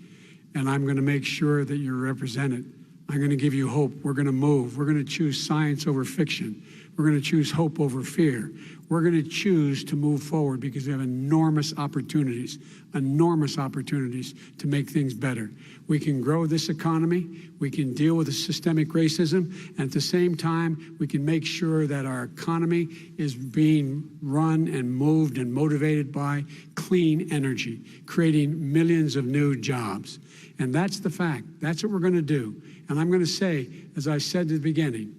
[SPEAKER 5] And I'm going to make sure that you're represented. I'm going to give you hope. We're going to move. We're going to choose science over fiction. We're going to choose hope over fear. We're going to choose to move forward because we have enormous opportunities to make things better. We can grow this economy. We can deal with the systemic racism. And at the same time, we can make sure that our economy is being run and moved and motivated by clean energy, creating millions of new jobs. And that's the fact. That's what we're going to do. And I'm going to say, as I said at the beginning,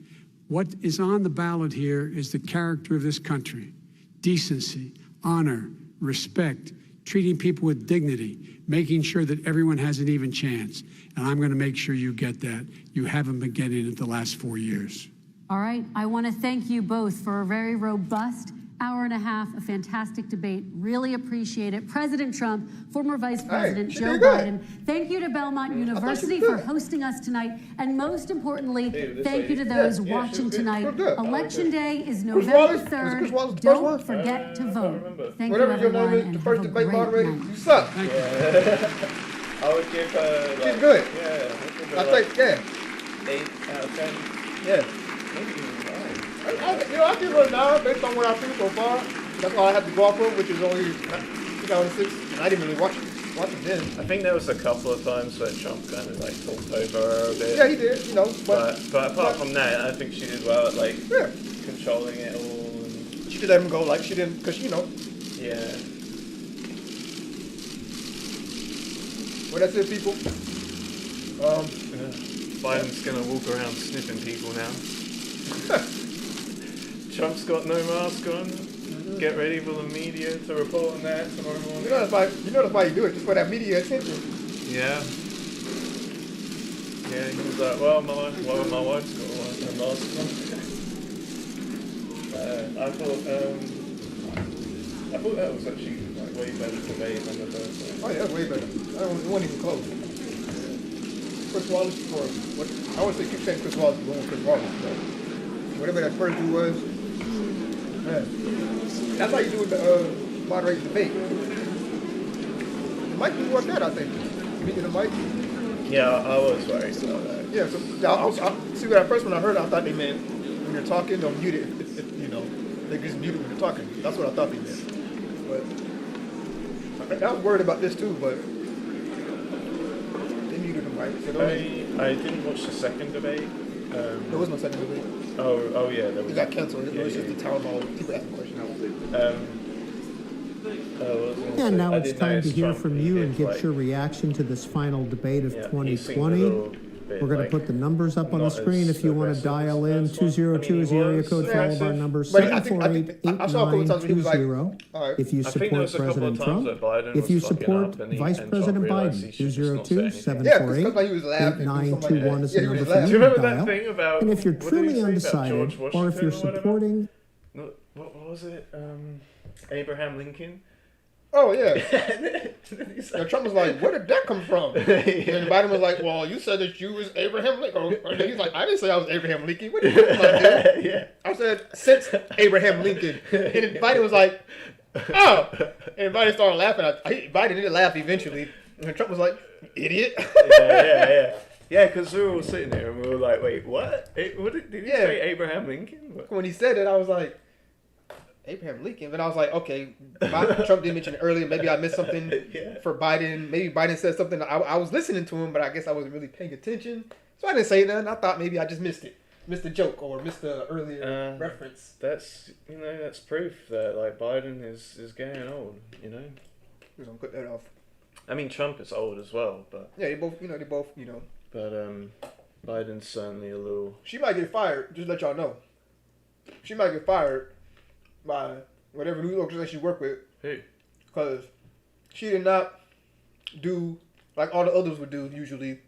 [SPEAKER 5] what is on the ballot here is the character of this country: decency, honor, respect, treating people with dignity, making sure that everyone has an even chance. And I'm going to make sure you get that. You haven't been getting it the last 4 years.
[SPEAKER 3] All right. I want to thank you both for a very robust hour and a half, a fantastic debate. Really appreciate it. President Trump, former Vice President Joe Biden, thank you to Belmont University for hosting us tonight. And most importantly, thank you to those watching tonight. Election Day is November 3rd. Don't forget to vote. Thank you,
[SPEAKER 1] Whatever your name
[SPEAKER 3] everyone,
[SPEAKER 1] is, the
[SPEAKER 3] and
[SPEAKER 1] first
[SPEAKER 3] have a
[SPEAKER 1] debate
[SPEAKER 3] great
[SPEAKER 1] moderator,
[SPEAKER 3] night.
[SPEAKER 1] you suck.
[SPEAKER 2] I would give her.
[SPEAKER 1] She's good.
[SPEAKER 2] Yeah.
[SPEAKER 1] I think, yeah.
[SPEAKER 2] 8 out of 10.
[SPEAKER 1] Yeah.
[SPEAKER 2] Maybe even 9.
[SPEAKER 1] I give her a 9 based on what I've seen so far. That's all I have to go off of, which is only 2006. And I didn't really watch it then.
[SPEAKER 2] I think there was a couple of times where Trump kind of like talked over her a bit.
[SPEAKER 1] Yeah, he did, you know.
[SPEAKER 2] But apart from that, I think she did well at like
[SPEAKER 1] yeah,
[SPEAKER 2] controlling it all. And,
[SPEAKER 1] she did let him go like she didn't, because, you know.
[SPEAKER 2] yeah.
[SPEAKER 1] Well, that's it, people.
[SPEAKER 2] Biden's gonna walk around sniffing people now. Trump's got no mask on. Get ready for the media to report on that tomorrow morning.
[SPEAKER 1] You know that's why you do it, just for that media attention.
[SPEAKER 2] Yeah. Yeah, he was like, well, my wife's got a mask on. I thought that was actually like way better debate than the first one.
[SPEAKER 1] Oh, yeah, that's way better. It wasn't even close. Chris Wallace, or what? I always say keep saying Chris Wallace is going Chris Wallace. So whatever that first dude was, man. That's how you do with the moderate debate. The mic didn't work out, I think. Speaking of the mic.
[SPEAKER 2] Yeah, I was worried about that.
[SPEAKER 1] Yeah, so see, when I heard, I thought they meant when you're talking, they'll mute it. If they just mute it when you're talking. That's what I thought they meant. But I was worried about this too. But they muted him, right? So
[SPEAKER 2] I didn't watch the second debate.
[SPEAKER 1] there was no second debate.
[SPEAKER 2] Oh yeah, there was.
[SPEAKER 1] It got canceled. It was just the town hall. People asking questions.
[SPEAKER 6] And now
[SPEAKER 2] I
[SPEAKER 6] it's
[SPEAKER 2] didn't know
[SPEAKER 6] time to hear
[SPEAKER 2] Trump.
[SPEAKER 6] from
[SPEAKER 2] He
[SPEAKER 6] you
[SPEAKER 2] did,
[SPEAKER 6] and get
[SPEAKER 2] like-
[SPEAKER 6] your reaction to this final debate of
[SPEAKER 2] Yeah, he seemed a
[SPEAKER 6] 2020.
[SPEAKER 2] little bit,
[SPEAKER 6] We're going
[SPEAKER 2] like,
[SPEAKER 6] to put the numbers up on the
[SPEAKER 2] not
[SPEAKER 6] screen
[SPEAKER 2] as
[SPEAKER 6] if you want to
[SPEAKER 2] aggressive as
[SPEAKER 6] dial
[SPEAKER 2] the
[SPEAKER 6] in.
[SPEAKER 2] first one.
[SPEAKER 6] 202 is the
[SPEAKER 2] I mean, he
[SPEAKER 6] area
[SPEAKER 2] was
[SPEAKER 6] code followed by
[SPEAKER 2] aggressive.
[SPEAKER 6] number
[SPEAKER 1] But I think I saw a couple of times when he was like,
[SPEAKER 6] 748-8920.
[SPEAKER 1] all right.
[SPEAKER 6] If you
[SPEAKER 2] I think there
[SPEAKER 6] support
[SPEAKER 2] was a couple of
[SPEAKER 6] President
[SPEAKER 2] times
[SPEAKER 6] Trump,
[SPEAKER 2] that Biden
[SPEAKER 6] if you
[SPEAKER 2] was fucking
[SPEAKER 6] support
[SPEAKER 2] up and
[SPEAKER 6] Vice
[SPEAKER 2] Trump
[SPEAKER 6] President
[SPEAKER 2] realised
[SPEAKER 6] Biden,
[SPEAKER 2] he should just not say
[SPEAKER 6] 202
[SPEAKER 2] anything.
[SPEAKER 1] Yeah, because
[SPEAKER 6] 748
[SPEAKER 1] like he was laughing.
[SPEAKER 6] 8921 is the
[SPEAKER 1] Yeah, he
[SPEAKER 6] number
[SPEAKER 1] was
[SPEAKER 6] for
[SPEAKER 1] laughing.
[SPEAKER 2] Do
[SPEAKER 6] you
[SPEAKER 2] you
[SPEAKER 6] to
[SPEAKER 2] remember that
[SPEAKER 6] dial.
[SPEAKER 2] thing about?
[SPEAKER 6] And if you're
[SPEAKER 2] what did he
[SPEAKER 6] truly
[SPEAKER 2] say about
[SPEAKER 6] undecided,
[SPEAKER 2] George
[SPEAKER 6] or if
[SPEAKER 2] Washington
[SPEAKER 6] you're
[SPEAKER 2] or whatever?
[SPEAKER 6] supporting
[SPEAKER 2] No, what was it? Abraham Lincoln.
[SPEAKER 1] Oh yeah.
[SPEAKER 2] He's
[SPEAKER 1] And
[SPEAKER 2] like-
[SPEAKER 1] Trump was like, "Where did that come from?" And Biden was like, "Well, you said that you was Abraham Lincoln." And he's like, "I didn't say I was Abraham Lincoln. What are you talking about, dude?"
[SPEAKER 2] Yeah.
[SPEAKER 1] I said, "Since Abraham Lincoln." And then Biden was like, "Oh," and Biden started laughing. Biden did laugh eventually, and Trump was like, "Idiot."
[SPEAKER 2] Yeah, because we were all sitting there and we were like, wait, what? Did he
[SPEAKER 1] Yeah.
[SPEAKER 2] say Abraham Lincoln? What?
[SPEAKER 1] When he said it, I was like, Abraham Lincoln. But I was like, okay, Trump did mention it earlier. Maybe I missed something
[SPEAKER 2] Yeah.
[SPEAKER 1] for Biden. Maybe Biden said something. I was listening to him, but I guess I wasn't really paying attention. So I didn't say nothing. I thought maybe I just missed it. Missed the joke or missed the earlier reference.
[SPEAKER 2] That's proof that like Biden is getting old,
[SPEAKER 1] We're going to cut that off.
[SPEAKER 2] I mean, Trump is old as well, but
[SPEAKER 1] Yeah, they both.
[SPEAKER 2] Biden's certainly a little.
[SPEAKER 1] She might get fired. Just let y'all know. She might get fired by whatever news organization she work with.
[SPEAKER 2] Who?
[SPEAKER 1] Because she did not do like all the others would do usually,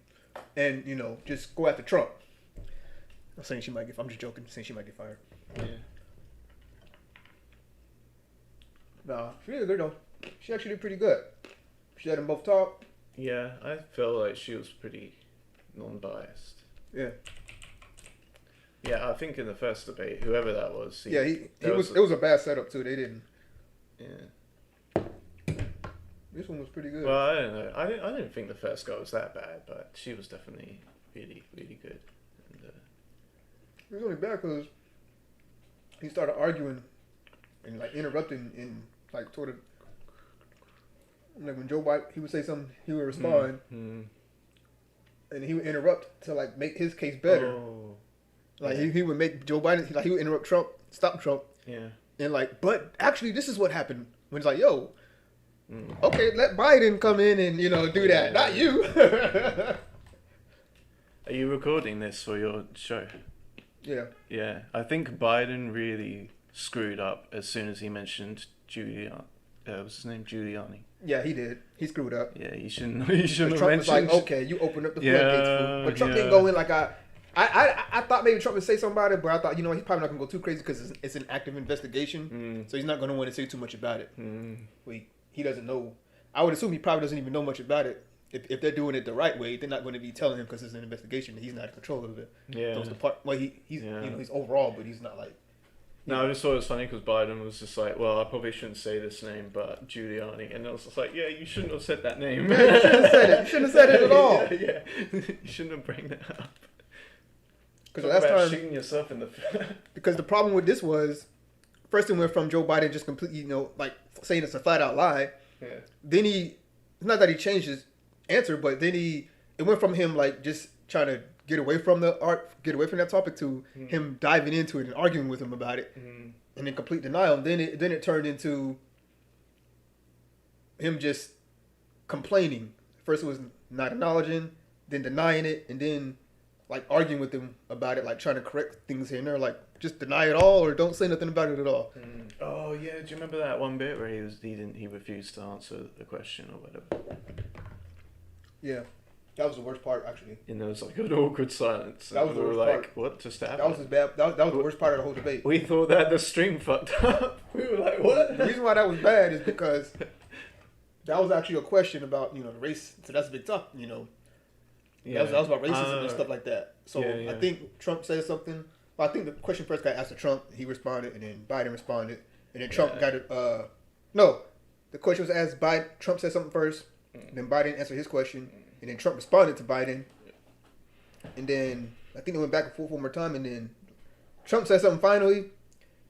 [SPEAKER 1] and just go after Trump. I'm saying she might get. I'm just joking. Saying she might get fired.
[SPEAKER 2] Yeah.
[SPEAKER 1] Nah, she did good though. She actually did pretty good. She had them both talk.
[SPEAKER 2] Yeah, I felt like she was pretty non-biased.
[SPEAKER 1] Yeah.
[SPEAKER 2] Yeah, I think in the first debate, whoever that was.
[SPEAKER 1] It was a bad setup too. They didn't.
[SPEAKER 2] Yeah.
[SPEAKER 1] This one was pretty good.
[SPEAKER 2] Well, I don't know. I didn't think the first guy was that bad, but she was definitely really, really good. And,
[SPEAKER 1] It was only bad because he started arguing and like interrupting and like sort of like when Joe Biden he would say something, he would respond, and he would interrupt to like make his case better.
[SPEAKER 2] Oh,
[SPEAKER 1] Like
[SPEAKER 2] yeah.
[SPEAKER 1] he would make Joe Biden he would interrupt Trump, stop Trump,
[SPEAKER 2] Yeah.
[SPEAKER 1] and like, but actually this is what happened when it's like, yo, okay, let Biden come in and do that, not you.
[SPEAKER 2] Are you recording this for your show?
[SPEAKER 1] Yeah.
[SPEAKER 2] Yeah. I think Biden really screwed up as soon as he mentioned Giuliani. What's his name? Giuliani.
[SPEAKER 1] Yeah, he did. He screwed up.
[SPEAKER 2] Yeah, he shouldn't. He shouldn't have
[SPEAKER 1] Trump was
[SPEAKER 2] mentioned.
[SPEAKER 1] like, okay, you opened up the
[SPEAKER 2] Yeah,
[SPEAKER 1] floodgates, fool. But Trump didn't
[SPEAKER 2] yeah.
[SPEAKER 1] go in like I thought maybe Trump would say something about it, but I thought, he's probably not going to go too crazy because it's an active investigation. So he's not going to want to say too much about it. He doesn't know. I would assume he probably doesn't even know much about it. If they're doing it the right way, they're not going to be telling him because it's an investigation. He's not in control of it.
[SPEAKER 2] Yeah.
[SPEAKER 1] Those the part. Well, he's he's overall, but he's not like.
[SPEAKER 2] No, I just thought it was funny because Biden was just like, well, I probably shouldn't say this name, but Giuliani. And I was just like, yeah, you shouldn't have said that name.
[SPEAKER 1] Yeah, you shouldn't have said it. You shouldn't have said it at all.
[SPEAKER 2] Yeah. You shouldn't have bring that up.
[SPEAKER 1] Because
[SPEAKER 2] Talk
[SPEAKER 1] last
[SPEAKER 2] about
[SPEAKER 1] time,
[SPEAKER 2] shooting yourself in the
[SPEAKER 1] because the problem with this was, first it went from Joe Biden just completely, like saying it's a flat out lie.
[SPEAKER 2] Yeah.
[SPEAKER 1] Then it's not that he changed his answer, but then it went from him like just trying to get away from that topic to him diving into it and arguing with him about it, and then complete denial. And then it turned into him just complaining. First it was not acknowledging, then denying it, and then like arguing with him about it, like trying to correct things here and there, like just deny it all or don't say nothing about it at all.
[SPEAKER 2] Oh yeah, do you remember that one bit where he refused to answer the question or whatever?
[SPEAKER 1] Yeah, that was the worst part actually.
[SPEAKER 2] And there was like an awkward silence.
[SPEAKER 1] That was
[SPEAKER 2] and
[SPEAKER 1] the
[SPEAKER 2] we
[SPEAKER 1] worst
[SPEAKER 2] were like,
[SPEAKER 1] part.
[SPEAKER 2] what just happened?
[SPEAKER 1] That was his bad. That was the worst part of the whole debate.
[SPEAKER 2] We thought that the stream fucked up. We were like, what?
[SPEAKER 1] The reason why that was bad is because that was actually a question about the race. So that's a big topic. That was about racism and stuff like that. So
[SPEAKER 2] yeah.
[SPEAKER 1] I think Trump said something. Well, I think the question first got asked to Trump. He responded, and then Biden responded, and then Trump got it. No, the question was asked. Trump said something first, then Biden answered his question, and then Trump responded to Biden, and then I think they went back and forth one more time, and then Trump said something finally,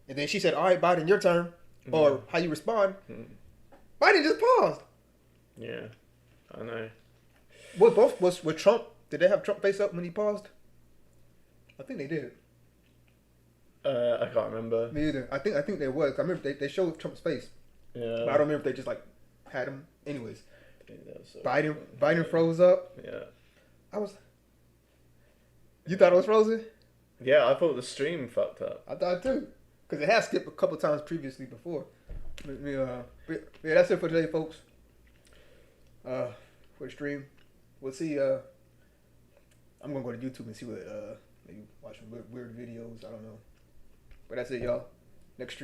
[SPEAKER 1] and then she said, "All right, Biden, your turn," or how you respond. Biden just paused.
[SPEAKER 2] Yeah, I know.
[SPEAKER 1] Was Trump? Did they have Trump face up when he paused? I think they did.
[SPEAKER 2] I can't remember.
[SPEAKER 1] Me either. I think they was. I remember they showed Trump's face,
[SPEAKER 2] Yeah.
[SPEAKER 1] but I don't remember if they just like had him. Anyways,
[SPEAKER 2] I think that was so
[SPEAKER 1] Biden froze up.
[SPEAKER 2] Yeah.
[SPEAKER 1] You thought it was frozen?
[SPEAKER 2] Yeah, I thought the stream fucked up.
[SPEAKER 1] I thought too, because it has skipped a couple times previously before. But yeah, that's it for today, folks. For the stream, we'll see. I'm gonna go to YouTube and see what maybe watch some weird videos. I don't know, but that's it, y'all. Next stream.